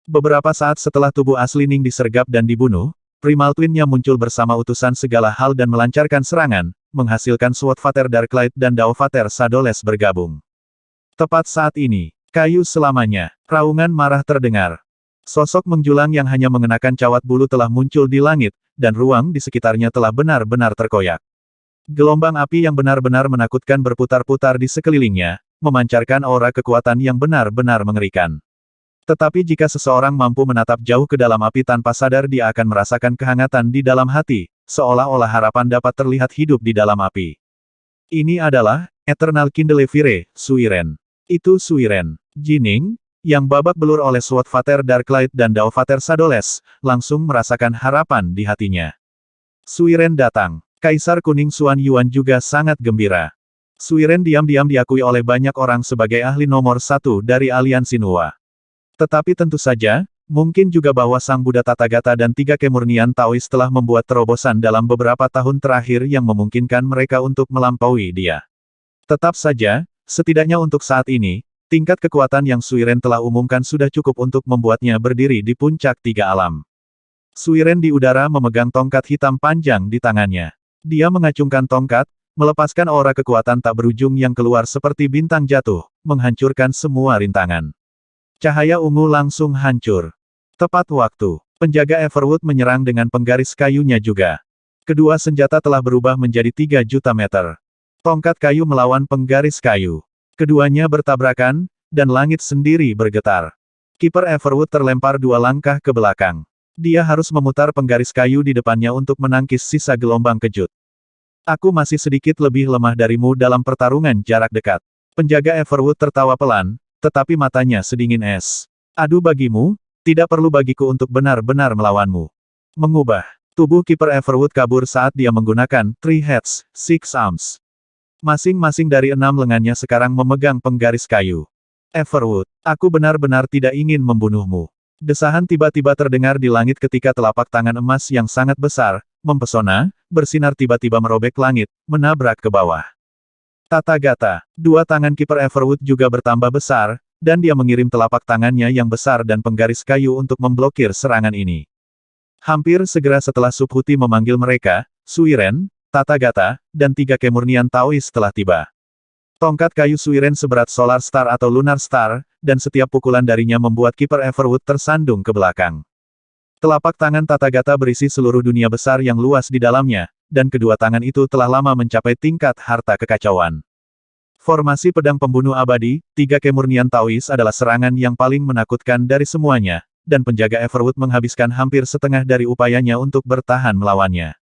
Beberapa saat setelah tubuh asli Ning disergap dan dibunuh, Primal Twin-nya muncul bersama utusan segala hal dan melancarkan serangan, menghasilkan Swordfather Darklight dan Daofather Shadows bergabung. Tepat saat ini, kayu selamanya, raungan marah terdengar. Sosok menjulang yang hanya mengenakan cawat bulu telah muncul di langit, dan ruang di sekitarnya telah benar-benar terkoyak. Gelombang api yang benar-benar menakutkan berputar-putar di sekelilingnya, memancarkan aura kekuatan yang benar-benar mengerikan. Tetapi jika seseorang mampu menatap jauh ke dalam api tanpa sadar, dia akan merasakan kehangatan di dalam hati, seolah-olah harapan dapat terlihat hidup di dalam api. Ini adalah Eternal Kindlevire, Suiren. Itu Suiren. Jining, yang babak belur oleh Swordfather Darklight dan Daofather Shadows, langsung merasakan harapan di hatinya. Suiren datang. Kaisar Kuning Xuan Yuan juga sangat gembira. Suiren diam-diam diakui oleh banyak orang sebagai ahli nomor satu dari aliansi Nuwa. Tetapi tentu saja, mungkin juga bahwa Sang Buddha Tathagata dan tiga kemurnian Taois telah membuat terobosan dalam beberapa tahun terakhir yang memungkinkan mereka untuk melampaui dia. Tetap saja, setidaknya untuk saat ini, tingkat kekuatan yang Suiren telah umumkan sudah cukup untuk membuatnya berdiri di puncak tiga alam. Suiren di udara memegang tongkat hitam panjang di tangannya. Dia mengacungkan tongkat, melepaskan aura kekuatan tak berujung yang keluar seperti bintang jatuh, menghancurkan semua rintangan. Cahaya ungu langsung hancur. Tepat waktu, penjaga Everwood menyerang dengan penggaris kayunya juga. Kedua senjata telah berubah menjadi 3 juta meter. Tongkat kayu melawan penggaris kayu. Keduanya bertabrakan, dan langit sendiri bergetar. Kiper Everwood terlempar 2 langkah ke belakang. Dia harus memutar penggaris kayu di depannya untuk menangkis sisa gelombang kejut. Aku masih sedikit lebih lemah darimu dalam pertarungan jarak dekat. Penjaga Everwood tertawa pelan, tetapi matanya sedingin es. Aduh bagimu, tidak perlu bagiku untuk benar-benar melawanmu. Mengubah. Tubuh kiper Everwood kabur saat dia menggunakan Three Heads, Six Arms. Masing-masing dari 6 lengannya sekarang memegang penggaris kayu. Everwood, aku benar-benar tidak ingin membunuhmu. Desahan tiba-tiba terdengar di langit ketika telapak tangan emas yang sangat besar, mempesona, bersinar tiba-tiba merobek langit, menabrak ke bawah. Tathagata, 2 tangan kiper Everwood juga bertambah besar, dan dia mengirim telapak tangannya yang besar dan penggaris kayu untuk memblokir serangan ini. Hampir segera setelah Subhuti memanggil mereka, Suiren, Tathagata, dan 3 kemurnian Taois telah tiba. Tongkat kayu Suiren seberat Solar Star atau Lunar Star, dan setiap pukulan darinya membuat kiper Everwood tersandung ke belakang. Telapak tangan Tathagata berisi seluruh dunia besar yang luas di dalamnya, dan kedua tangan itu telah lama mencapai tingkat harta kekacauan. Formasi pedang pembunuh abadi, 3 kemurnian Taois adalah serangan yang paling menakutkan dari semuanya, dan penjaga Everwood menghabiskan hampir setengah dari upayanya untuk bertahan melawannya.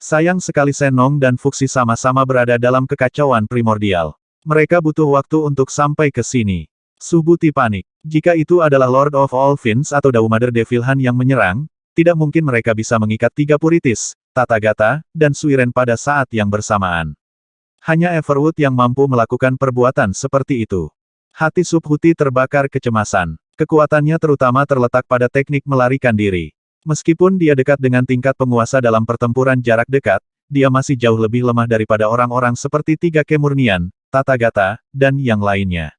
Sayang sekali Senong dan Fuxi sama-sama berada dalam kekacauan primordial. Mereka butuh waktu untuk sampai ke sini. Subhuti panik. Jika itu adalah Lord of All Fiends atau Daumader Devilhan yang menyerang, tidak mungkin mereka bisa mengikat 3 Puritis, Tathagata, dan Suiren pada saat yang bersamaan. Hanya Everwood yang mampu melakukan perbuatan seperti itu. Hati Subhuti terbakar kecemasan. Kekuatannya terutama terletak pada teknik melarikan diri. Meskipun dia dekat dengan tingkat penguasa dalam pertempuran jarak dekat, dia masih jauh lebih lemah daripada orang-orang seperti 3 kemurnian, Tathagata, dan yang lainnya.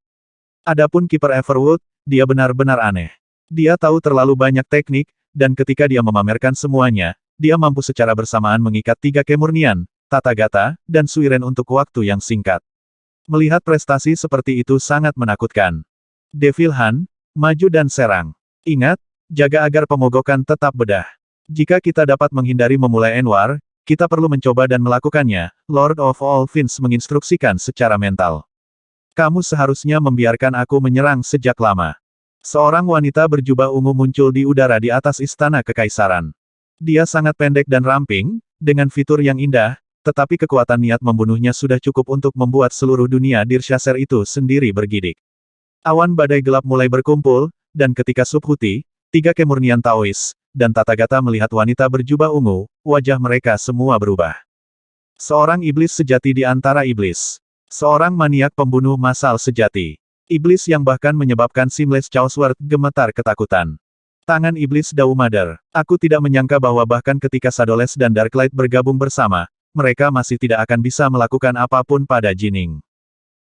Adapun kiper Everwood, dia benar-benar aneh. Dia tahu terlalu banyak teknik, dan ketika dia memamerkan semuanya, dia mampu secara bersamaan mengikat 3 kemurnian, Tathagata, dan Suiren untuk waktu yang singkat. Melihat prestasi seperti itu sangat menakutkan. Devilhan, maju dan serang. Ingat, jaga agar pemogokan tetap bedah. Jika kita dapat menghindari memulai Enwar, kita perlu mencoba dan melakukannya, Lord of All Fiends menginstruksikan secara mental. Kamu seharusnya membiarkan aku menyerang sejak lama. Seorang wanita berjubah ungu muncul di udara di atas istana kekaisaran. Dia sangat pendek dan ramping, dengan fitur yang indah, tetapi kekuatan niat membunuhnya sudah cukup untuk membuat seluruh dunia Dirshasser itu sendiri bergidik. Awan badai gelap mulai berkumpul, dan ketika Subhuti, 3 kemurnian Taois, dan Tathagata melihat wanita berjubah ungu, wajah mereka semua berubah. Seorang iblis sejati di antara iblis. Seorang maniak pembunuh massal sejati. Iblis yang bahkan menyebabkan Seamless Chaussword gemetar ketakutan. Tangan iblis Dao Mother. Aku tidak menyangka bahwa bahkan ketika Shadows dan Darklight bergabung bersama, mereka masih tidak akan bisa melakukan apapun pada Jining.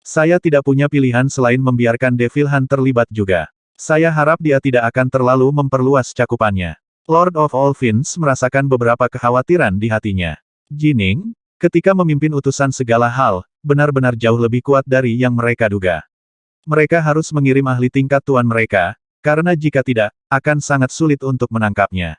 Saya tidak punya pilihan selain membiarkan Devil Han terlibat juga. Saya harap dia tidak akan terlalu memperluas cakupannya. Lord of All Fiends merasakan beberapa kekhawatiran di hatinya. Jining, ketika memimpin utusan segala hal, benar-benar jauh lebih kuat dari yang mereka duga. Mereka harus mengirim ahli tingkat tuan mereka, karena jika tidak, akan sangat sulit untuk menangkapnya.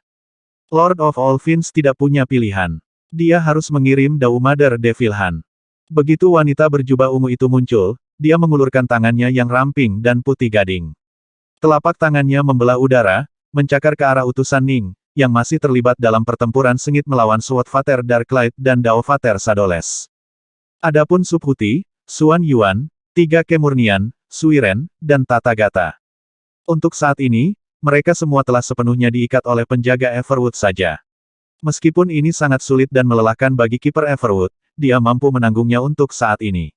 Lord of All Fiends tidak punya pilihan. Dia harus mengirim Dao Mother Devil Han. Begitu wanita berjubah ungu itu muncul, dia mengulurkan tangannya yang ramping dan putih gading. Telapak tangannya membelah udara, mencakar ke arah utusan Ning, yang masih terlibat dalam pertempuran sengit melawan Sword Father Darklight dan Dao Father Shadows. Adapun Subhuti, Xuan Yuan, tiga kemurnian, Suiren, dan Tathagata. Untuk saat ini, mereka semua telah sepenuhnya diikat oleh penjaga Everwood saja. Meskipun ini sangat sulit dan melelahkan bagi kiper Everwood, dia mampu menanggungnya untuk saat ini.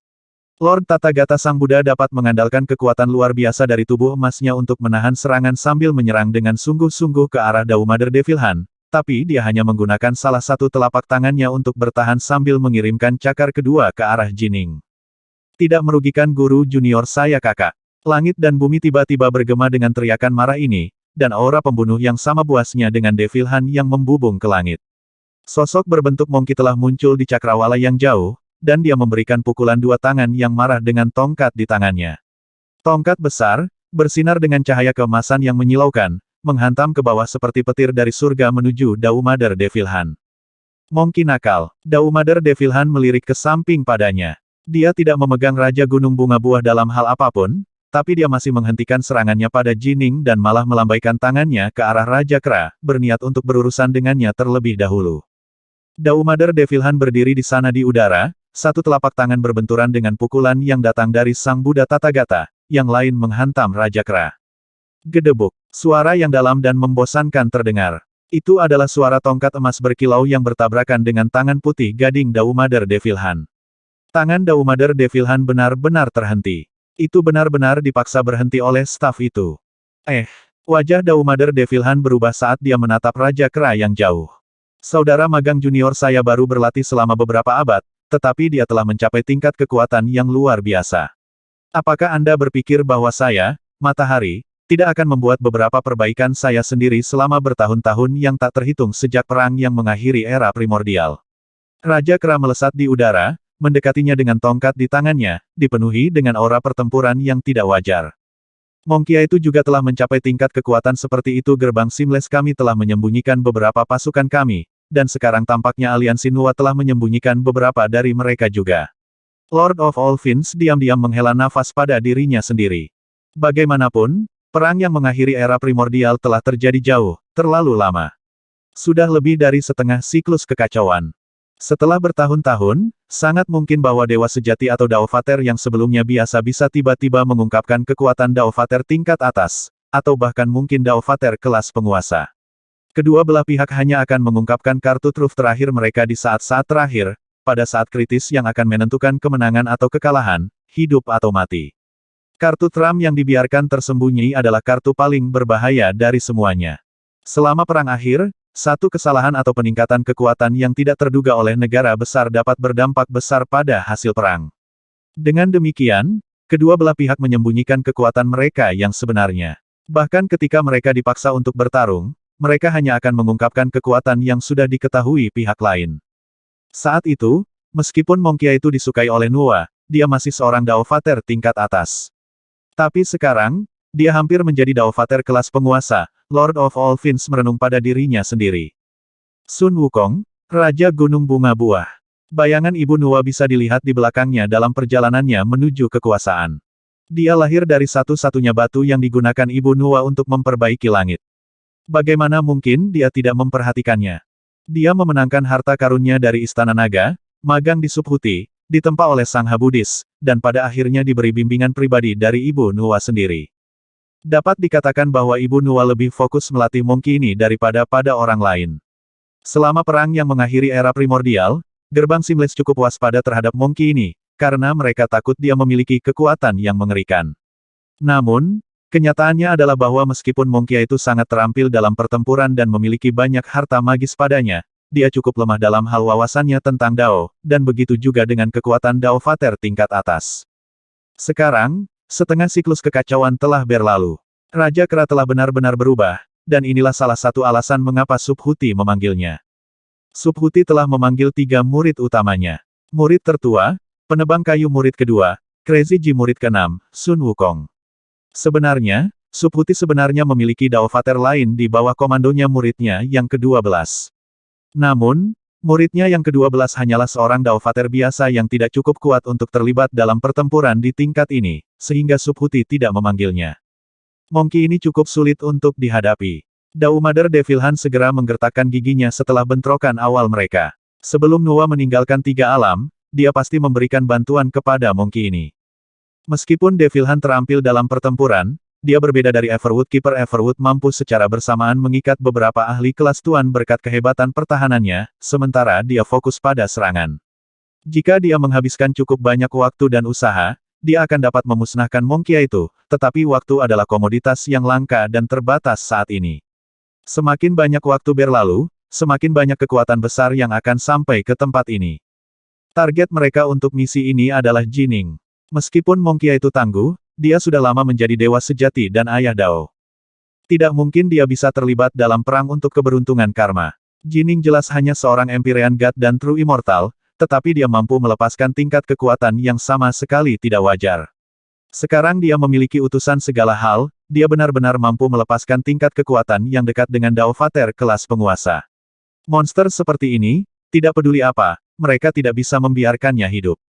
Lord Tathagata Sang Buddha dapat mengandalkan kekuatan luar biasa dari tubuh emasnya untuk menahan serangan sambil menyerang dengan sungguh-sungguh ke arah Dao Mother Devil Han, tapi dia hanya menggunakan salah satu telapak tangannya untuk bertahan sambil mengirimkan cakar kedua ke arah Jining. Tidak merugikan guru junior saya kakak. Langit dan bumi tiba-tiba bergema dengan teriakan marah ini, dan aura pembunuh yang sama buasnya dengan Devil Han yang membubung ke langit. Sosok berbentuk monkey telah muncul di cakrawala yang jauh, dan dia memberikan pukulan dua tangan yang marah dengan tongkat di tangannya. Tongkat besar, bersinar dengan cahaya keemasan yang menyilaukan, menghantam ke bawah seperti petir dari surga menuju Dao Mother Devil Han. Monkey nakal. Dao Mother Devil Han melirik ke samping padanya. Dia tidak memegang Raja Gunung Bunga Buah dalam hal apapun, tapi dia masih menghentikan serangannya pada Jining dan malah melambaikan tangannya ke arah Raja Kra, berniat untuk berurusan dengannya terlebih dahulu. Dao Mother Devil Han berdiri di sana di udara, satu telapak tangan berbenturan dengan pukulan yang datang dari Sang Buddha Tathagata, yang lain menghantam Raja Kra. Gedebuk. Suara yang dalam dan membosankan terdengar. Itu adalah suara tongkat emas berkilau yang bertabrakan dengan tangan putih gading Dao Mother Devil Han. Tangan Dao Mother Devil Han benar-benar terhenti. Itu benar-benar dipaksa berhenti oleh staf itu. Wajah Dao Mother Devil Han berubah saat dia menatap Raja Kra yang jauh. Saudara magang junior saya baru berlatih selama beberapa abad, tetapi dia telah mencapai tingkat kekuatan yang luar biasa. Apakah Anda berpikir bahwa saya, Matahari, tidak akan membuat beberapa perbaikan saya sendiri selama bertahun-tahun yang tak terhitung sejak perang yang mengakhiri era primordial? Raja Kra melesat di udara, mendekatinya dengan tongkat di tangannya, dipenuhi dengan aura pertempuran yang tidak wajar. Mongkia itu juga telah mencapai tingkat kekuatan seperti itu. Gerbang Seamless kami telah menyembunyikan beberapa pasukan kami, dan sekarang tampaknya aliansi Nuwa telah menyembunyikan beberapa dari mereka juga. Lord of All Fiends diam-diam menghela nafas pada dirinya sendiri. Bagaimanapun, perang yang mengakhiri era primordial telah terjadi jauh, terlalu lama. Sudah lebih dari setengah siklus kekacauan. Setelah bertahun-tahun, sangat mungkin bahwa Dewa Sejati atau Dao Father yang sebelumnya biasa bisa tiba-tiba mengungkapkan kekuatan Dao Father tingkat atas, atau bahkan mungkin Dao Father kelas penguasa. Kedua belah pihak hanya akan mengungkapkan kartu truf terakhir mereka di saat-saat terakhir, pada saat kritis yang akan menentukan kemenangan atau kekalahan, hidup atau mati. Kartu Trump yang dibiarkan tersembunyi adalah kartu paling berbahaya dari semuanya. Selama perang akhir, satu kesalahan atau peningkatan kekuatan yang tidak terduga oleh negara besar dapat berdampak besar pada hasil perang. Dengan demikian, kedua belah pihak menyembunyikan kekuatan mereka yang sebenarnya. Bahkan ketika mereka dipaksa untuk bertarung, mereka hanya akan mengungkapkan kekuatan yang sudah diketahui pihak lain. Saat itu, meskipun Mongkia itu disukai oleh Nuwa, dia masih seorang Dao Father tingkat atas. Tapi sekarang, dia hampir menjadi Dao Father kelas penguasa. Lord of All Fiends merenung pada dirinya sendiri. Sun Wukong, Raja Gunung Bunga Buah. Bayangan Ibu Nuwa bisa dilihat di belakangnya dalam perjalanannya menuju kekuasaan. Dia lahir dari satu-satunya batu yang digunakan Ibu Nuwa untuk memperbaiki langit. Bagaimana mungkin dia tidak memperhatikannya? Dia memenangkan harta karunnya dari Istana Naga, magang di Subhuti, ditempa oleh Sangha Buddhis, dan pada akhirnya diberi bimbingan pribadi dari Ibu Nuwa sendiri. Dapat dikatakan bahwa Ibu Nuwa lebih fokus melatih Monkey ini daripada pada orang lain. Selama perang yang mengakhiri era primordial, gerbang Seamless cukup waspada terhadap Monkey ini, karena mereka takut dia memiliki kekuatan yang mengerikan. Namun, kenyataannya adalah bahwa meskipun Monkey itu sangat terampil dalam pertempuran dan memiliki banyak harta magis padanya, dia cukup lemah dalam hal wawasannya tentang Dao, dan begitu juga dengan kekuatan Dao Vater tingkat atas. Sekarang, setengah siklus kekacauan telah berlalu. Raja Kera telah benar-benar berubah, dan inilah salah satu alasan mengapa Subhuti memanggilnya. Subhuti telah memanggil 3 murid utamanya. Murid tertua, penebang kayu murid kedua, Crazy Ji murid ke-6, Sun Wukong. Sebenarnya, Subhuti sebenarnya memiliki Dao Vater lain di bawah komandonya muridnya yang ke-12. Namun, muridnya yang ke-12 hanyalah seorang Dao Vater biasa yang tidak cukup kuat untuk terlibat dalam pertempuran di tingkat ini, sehingga Subhuti tidak memanggilnya. Monkey ini cukup sulit untuk dihadapi. Dao Mother Devil Han segera menggertakkan giginya setelah bentrokan awal mereka. Sebelum Nuwa meninggalkan 3 alam, dia pasti memberikan bantuan kepada Monkey ini. Meskipun Devil Han terampil dalam pertempuran, dia berbeda dari Everwood. Keeper Everwood mampu secara bersamaan mengikat beberapa ahli kelas Tuan berkat kehebatan pertahanannya, sementara dia fokus pada serangan. Jika dia menghabiskan cukup banyak waktu dan usaha, dia akan dapat memusnahkan Monkey itu, tetapi waktu adalah komoditas yang langka dan terbatas saat ini. Semakin banyak waktu berlalu, semakin banyak kekuatan besar yang akan sampai ke tempat ini. Target mereka untuk misi ini adalah Jining. Meskipun Monkey itu tangguh, dia sudah lama menjadi dewa sejati dan ayah Dao. Tidak mungkin dia bisa terlibat dalam perang untuk keberuntungan karma. Jining jelas hanya seorang Empyrean God dan True Immortal, tetapi dia mampu melepaskan tingkat kekuatan yang sama sekali tidak wajar. Sekarang dia memiliki utusan segala hal, dia benar-benar mampu melepaskan tingkat kekuatan yang dekat dengan Dao Vater kelas penguasa. Monster seperti ini, tidak peduli apa, mereka tidak bisa membiarkannya hidup.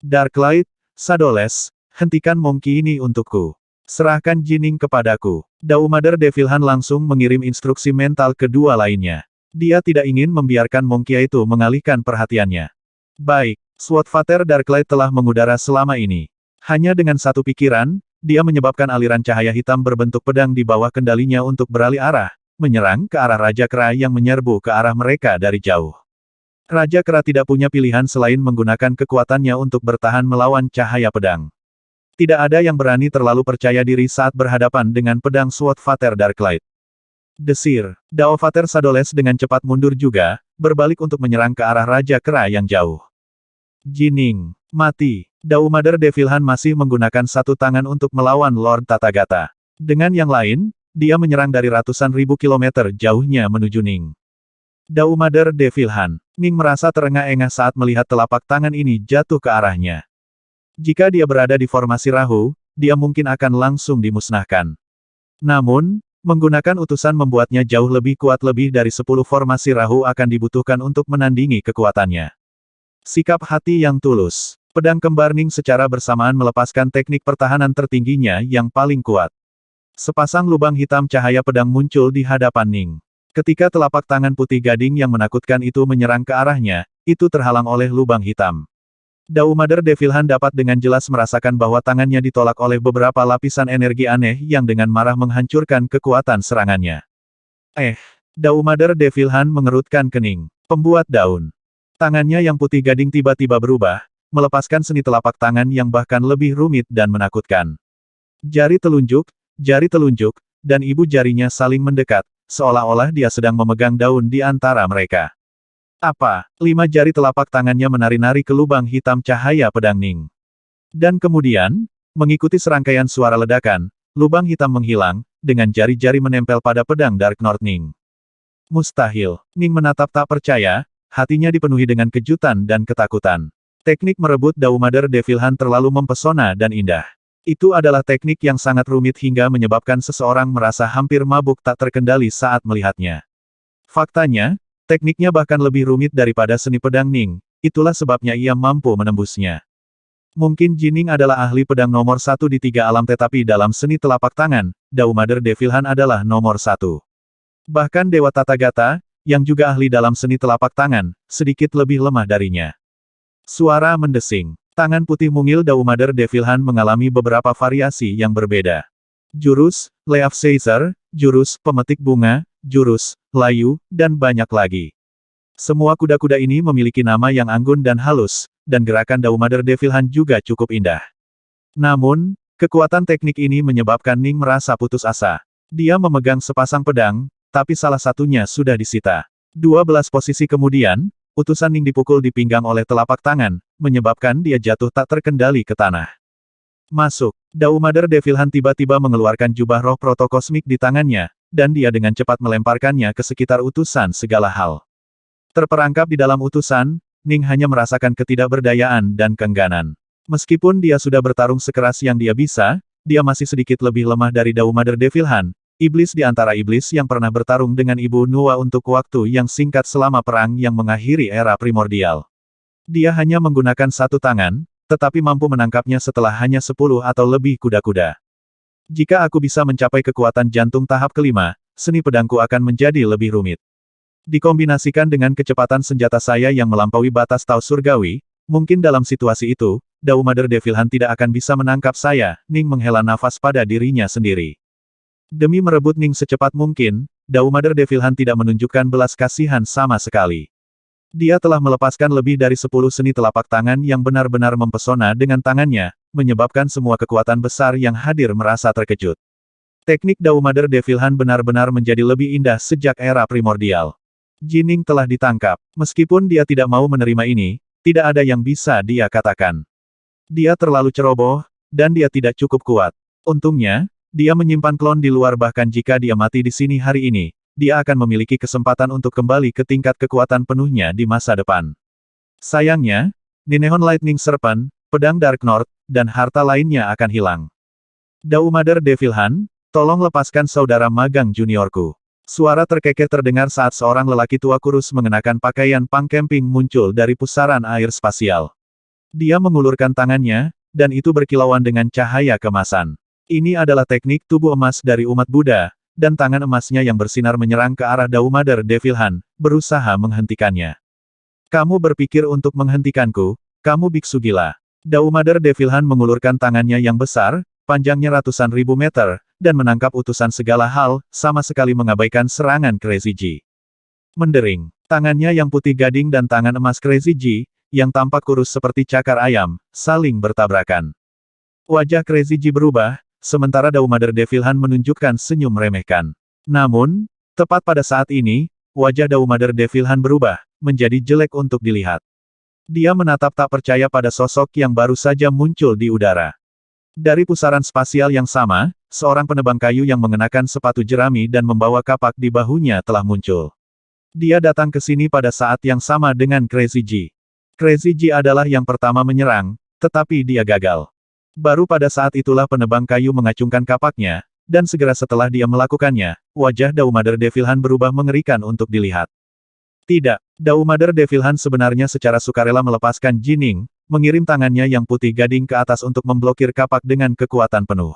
Darklight, Shadowless, hentikan Monkey ini untukku. Serahkan Jining kepadaku. Dao Mother Devil Han langsung mengirim instruksi mental kedua lainnya. Dia tidak ingin membiarkan Monkey itu mengalihkan perhatiannya. Baik, Sword Vater Darklight telah mengudara selama ini. Hanya dengan satu pikiran, dia menyebabkan aliran cahaya hitam berbentuk pedang di bawah kendalinya untuk beralih arah, menyerang ke arah Raja Kera yang menyerbu ke arah mereka dari jauh. Raja Kera tidak punya pilihan selain menggunakan kekuatannya untuk bertahan melawan cahaya pedang. Tidak ada yang berani terlalu percaya diri saat berhadapan dengan pedang Sword Vater Darklight. Desir, Dao Vater Shadowless dengan cepat mundur juga, berbalik untuk menyerang ke arah Raja Kera yang jauh. Jining, mati. Dao Mother Devil Han masih menggunakan satu tangan untuk melawan Lord Tathagata. Dengan yang lain, dia menyerang dari ratusan ribu kilometer jauhnya menuju Ning. Dao Mother Devil Han, Ning merasa terengah-engah saat melihat telapak tangan ini jatuh ke arahnya. Jika dia berada di formasi Rahu, dia mungkin akan langsung dimusnahkan. Namun, menggunakan utusan membuatnya jauh lebih kuat. Lebih dari 10 formasi Rahu akan dibutuhkan untuk menandingi kekuatannya. Sikap hati yang tulus. Pedang kembar Ning secara bersamaan melepaskan teknik pertahanan tertingginya yang paling kuat. Sepasang lubang hitam cahaya pedang muncul di hadapan Ning. Ketika telapak tangan putih gading yang menakutkan itu menyerang ke arahnya, itu terhalang oleh lubang hitam. Dao Mother Devil Han dapat dengan jelas merasakan bahwa tangannya ditolak oleh beberapa lapisan energi aneh yang dengan marah menghancurkan kekuatan serangannya. Dao Mother Devil Han mengerutkan kening. Pembuat daun. Tangannya yang putih gading tiba-tiba berubah, melepaskan seni telapak tangan yang bahkan lebih rumit dan menakutkan. Jari telunjuk, dan ibu jarinya saling mendekat, seolah-olah dia sedang memegang daun di antara mereka. 5 jari telapak tangannya menari-nari ke lubang hitam cahaya pedang Ning. Dan kemudian, mengikuti serangkaian suara ledakan, lubang hitam menghilang, dengan jari-jari menempel pada pedang Dark North Ning. Mustahil. Ning menatap tak percaya, hatinya dipenuhi dengan kejutan dan ketakutan. Teknik merebut Dao Mother Devil Han terlalu mempesona dan indah. Itu adalah teknik yang sangat rumit hingga menyebabkan seseorang merasa hampir mabuk tak terkendali saat melihatnya. Faktanya, tekniknya bahkan lebih rumit daripada seni pedang Ning, itulah sebabnya ia mampu menembusnya. Mungkin Jining adalah ahli pedang nomor 1 di 3 alam tetapi dalam seni telapak tangan, Dao Mother Devil Han adalah nomor 1. Bahkan Dewa Tathagata, yang juga ahli dalam seni telapak tangan, sedikit lebih lemah darinya. Suara mendesing. Tangan putih mungil Dao Mother Devil Han mengalami beberapa variasi yang berbeda. jurus Leaf Seizure, jurus pemetik bunga, jurus layu, dan banyak lagi. Semua kuda-kuda ini memiliki nama yang anggun dan halus, dan gerakan Dao Mother Devil Hunt juga cukup indah. Namun, kekuatan teknik ini menyebabkan Ning merasa putus asa. Dia memegang sepasang pedang, tapi salah satunya sudah disita. 12 posisi kemudian, utusan Ning dipukul di pinggang oleh telapak tangan, menyebabkan dia jatuh tak terkendali ke tanah. Masuk. Dao Mother Devil Hunt tiba-tiba mengeluarkan jubah roh protokosmik di tangannya, dan dia dengan cepat melemparkannya ke sekitar utusan segala hal. Terperangkap di dalam utusan, Ning hanya merasakan ketidakberdayaan dan keengganan. Meskipun dia sudah bertarung sekeras yang dia bisa, dia masih sedikit lebih lemah dari Dao Mother Devil Hunt, iblis di antara iblis yang pernah bertarung dengan Ibu Nuwa untuk waktu yang singkat selama perang yang mengakhiri era primordial. Dia hanya menggunakan satu tangan, tetapi mampu menangkapnya setelah hanya 10 atau lebih kuda-kuda. Jika aku bisa mencapai kekuatan jantung tahap kelima, seni pedangku akan menjadi lebih rumit. Dikombinasikan dengan kecepatan senjata saya yang melampaui batas Tao Surgawi, mungkin dalam situasi itu, Dao Mother Devil Hunt tidak akan bisa menangkap saya. Ning menghela nafas pada dirinya sendiri. Demi merebut Ning secepat mungkin, Dao Mother Devil Hunt tidak menunjukkan belas kasihan sama sekali. Dia telah melepaskan lebih dari 10 seni telapak tangan yang benar-benar mempesona dengan tangannya, menyebabkan semua kekuatan besar yang hadir merasa terkejut. Teknik Dao Mother Devil Hunt benar-benar menjadi lebih indah sejak era primordial. Jining telah ditangkap. Meskipun dia tidak mau menerima ini, tidak ada yang bisa dia katakan. Dia terlalu ceroboh, dan dia tidak cukup kuat. Untungnya, dia menyimpan klon di luar bahkan jika dia mati di sini hari ini, dia akan memiliki kesempatan untuk kembali ke tingkat kekuatan penuhnya di masa depan. Sayangnya, Ninehon Lightning Serpent, pedang Dark North, dan harta lainnya akan hilang. Dao Mother Devil Hunt, tolong lepaskan saudara magang juniorku. Suara terkekeh terdengar saat seorang lelaki tua kurus mengenakan pakaian punk camping muncul dari pusaran air spasial. Dia mengulurkan tangannya, dan itu berkilauan dengan cahaya kemasan. Ini adalah teknik tubuh emas dari umat Buddha, dan tangan emasnya yang bersinar menyerang ke arah Dao Mother Devil Hunt, berusaha menghentikannya. Kamu berpikir untuk menghentikanku, kamu biksu gila. Dao Mother Devil Hunt mengulurkan tangannya yang besar, panjangnya ratusan ribu meter, dan menangkap utusan segala hal, sama sekali mengabaikan serangan Crazy G. Mendering, tangannya yang putih gading dan tangan emas Crazy G, yang tampak kurus seperti cakar ayam, saling bertabrakan. Wajah Crazy G berubah, sementara Dao Mother Devil Hunt menunjukkan senyum meremehkan. Namun, tepat pada saat ini, wajah Dao Mother Devil Hunt berubah, menjadi jelek untuk dilihat. Dia menatap tak percaya pada sosok yang baru saja muncul di udara. Dari pusaran spasial yang sama, seorang penebang kayu yang mengenakan sepatu jerami dan membawa kapak di bahunya telah muncul. Dia datang ke sini pada saat yang sama dengan Crazy G. Crazy G adalah yang pertama menyerang, tetapi dia gagal. Baru pada saat itulah penebang kayu mengacungkan kapaknya, dan segera setelah dia melakukannya, wajah Dao Mother Devil Hunt berubah mengerikan untuk dilihat. Tidak, Dao Mother Devil Hunt sebenarnya secara sukarela melepaskan Jining, mengirim tangannya yang putih gading ke atas untuk memblokir kapak dengan kekuatan penuh.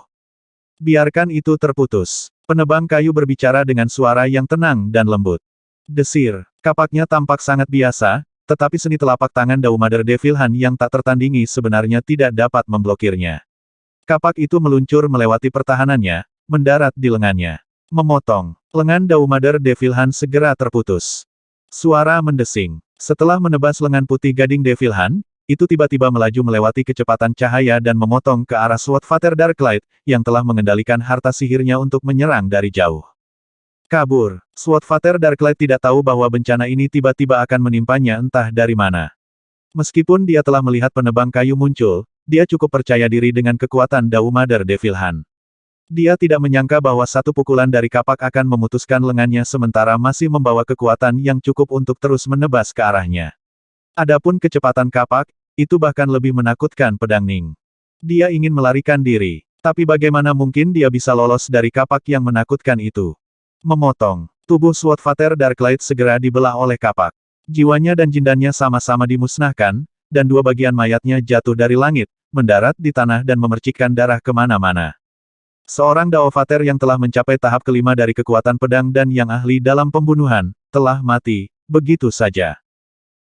Biarkan itu terputus. Penebang kayu berbicara dengan suara yang tenang dan lembut. Desir, kapaknya tampak sangat biasa, tetapi seni telapak tangan Dao Mother Devil Hunt yang tak tertandingi sebenarnya tidak dapat memblokirnya. Kapak itu meluncur melewati pertahanannya, mendarat di lengannya. Memotong. Lengan Dao Mother Devil Hunt segera terputus. Suara mendesing. Setelah menebas lengan putih gading Devil Hunt, itu tiba-tiba melaju melewati kecepatan cahaya dan memotong ke arah Sword Father Darklight, yang telah mengendalikan harta sihirnya untuk menyerang dari jauh. Kabur. Sword Father Darklight tidak tahu bahwa bencana ini tiba-tiba akan menimpanya entah dari mana. Meskipun dia telah melihat penebang kayu muncul, dia cukup percaya diri dengan kekuatan Dao Mother Devil Hunt. Dia tidak menyangka bahwa satu pukulan dari kapak akan memutuskan lengannya sementara masih membawa kekuatan yang cukup untuk terus menebas ke arahnya. Adapun kecepatan kapak, itu bahkan lebih menakutkan pedang Ning. Dia ingin melarikan diri, tapi bagaimana mungkin dia bisa lolos dari kapak yang menakutkan itu? Memotong. Tubuh Sword Father Darklight segera dibelah oleh kapak. Jiwanya dan jindannya sama-sama dimusnahkan, dan dua bagian mayatnya jatuh dari langit, mendarat di tanah dan memercikkan darah kemana-mana. Seorang Dao Father yang telah mencapai tahap kelima dari kekuatan pedang dan yang ahli dalam pembunuhan, telah mati, begitu saja.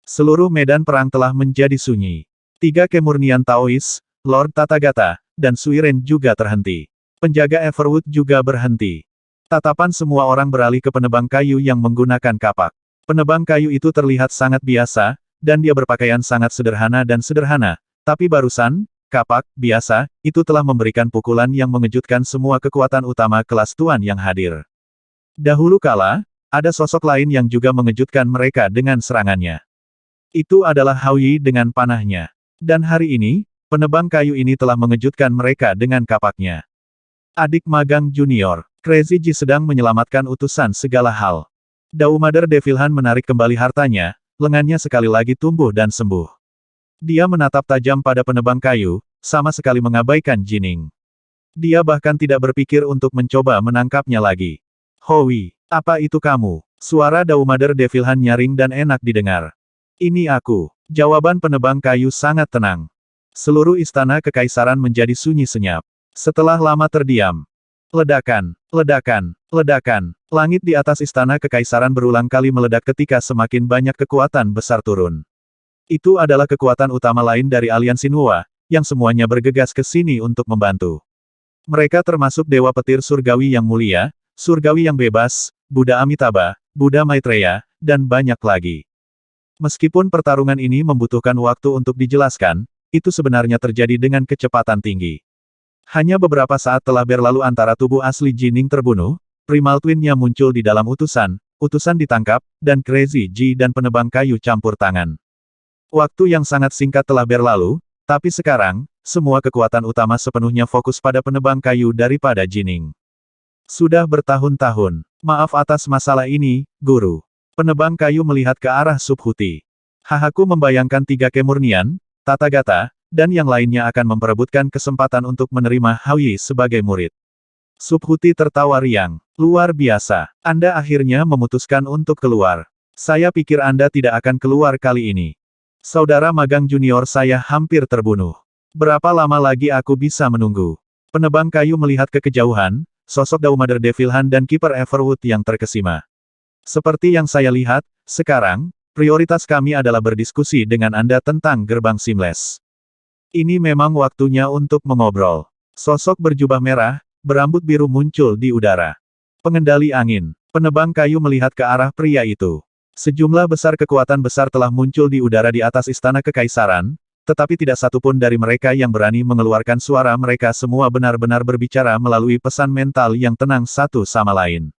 Seluruh medan perang telah menjadi sunyi. 3 kemurnian Taois, Lord Tathagata, dan Suiren juga terhenti. Penjaga Everwood juga berhenti. Tatapan semua orang beralih ke penebang kayu yang menggunakan kapak. Penebang kayu itu terlihat sangat biasa, dan dia berpakaian sangat sederhana dan sederhana. Tapi barusan, kapak, biasa, itu telah memberikan pukulan yang mengejutkan semua kekuatan utama kelas Tuan yang hadir. Dahulu kala, ada sosok lain yang juga mengejutkan mereka dengan serangannya. Itu adalah Hao Yi dengan panahnya. Dan hari ini, penebang kayu ini telah mengejutkan mereka dengan kapaknya. Adik magang junior, Crazy Ji sedang menyelamatkan utusan segala hal. Dao Mother Devilhan menarik kembali hartanya, lengannya sekali lagi tumbuh dan sembuh. Dia menatap tajam pada penebang kayu, sama sekali mengabaikan Jining. Dia bahkan tidak berpikir untuk mencoba menangkapnya lagi. Howie, apa itu kamu? Suara Dao Mother Devilhan nyaring dan enak didengar. Ini aku. Jawaban penebang kayu sangat tenang. Seluruh istana kekaisaran menjadi sunyi senyap. Setelah lama terdiam. Ledakan, ledakan, ledakan. Langit di atas istana kekaisaran berulang kali meledak ketika semakin banyak kekuatan besar turun. Itu adalah kekuatan utama lain dari aliansi Nuwa, yang semuanya bergegas ke sini untuk membantu. Mereka termasuk Dewa Petir Surgawi yang mulia, Surgawi yang bebas, Buddha Amitabha, Buddha Maitreya, dan banyak lagi. Meskipun pertarungan ini membutuhkan waktu untuk dijelaskan, itu sebenarnya terjadi dengan kecepatan tinggi. Hanya beberapa saat telah berlalu antara tubuh asli Jining terbunuh, Primal Twin-nya muncul di dalam utusan, utusan ditangkap, dan Crazy Ji dan penebang kayu campur tangan. Waktu yang sangat singkat telah berlalu, tapi sekarang, semua kekuatan utama sepenuhnya fokus pada penebang kayu daripada Jining. Sudah bertahun-tahun. Maaf atas masalah ini, Guru. Penebang kayu melihat ke arah Subhuti. Hahaku membayangkan 3 kemurnian, Tata Gata, dan yang lainnya akan memperebutkan kesempatan untuk menerima Hao Yi sebagai murid. Subhuti tertawa riang. Luar biasa. Anda akhirnya memutuskan untuk keluar. Saya pikir Anda tidak akan keluar kali ini. Saudara magang junior saya hampir terbunuh. Berapa lama lagi aku bisa menunggu? Penebang kayu melihat ke kejauhan, sosok Dao Mother Devilhan dan Kiper Everwood yang terkesima. Seperti yang saya lihat, sekarang, prioritas kami adalah berdiskusi dengan Anda tentang gerbang seamless. Ini memang waktunya untuk mengobrol. Sosok berjubah merah, berambut biru muncul di udara. Pengendali angin. Penebang kayu melihat ke arah pria itu. Sejumlah besar kekuatan besar telah muncul di udara di atas istana kekaisaran, tetapi tidak satupun dari mereka yang berani mengeluarkan suara. Mereka semua benar-benar berbicara melalui pesan mental yang tenang satu sama lain.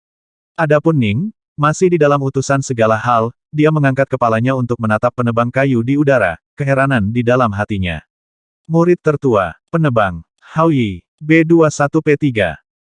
Adapun Ning, masih di dalam utusan segala hal, dia mengangkat kepalanya untuk menatap penebang kayu di udara, keheranan di dalam hatinya. Murid tertua, penebang, Hao Yi, B21P3.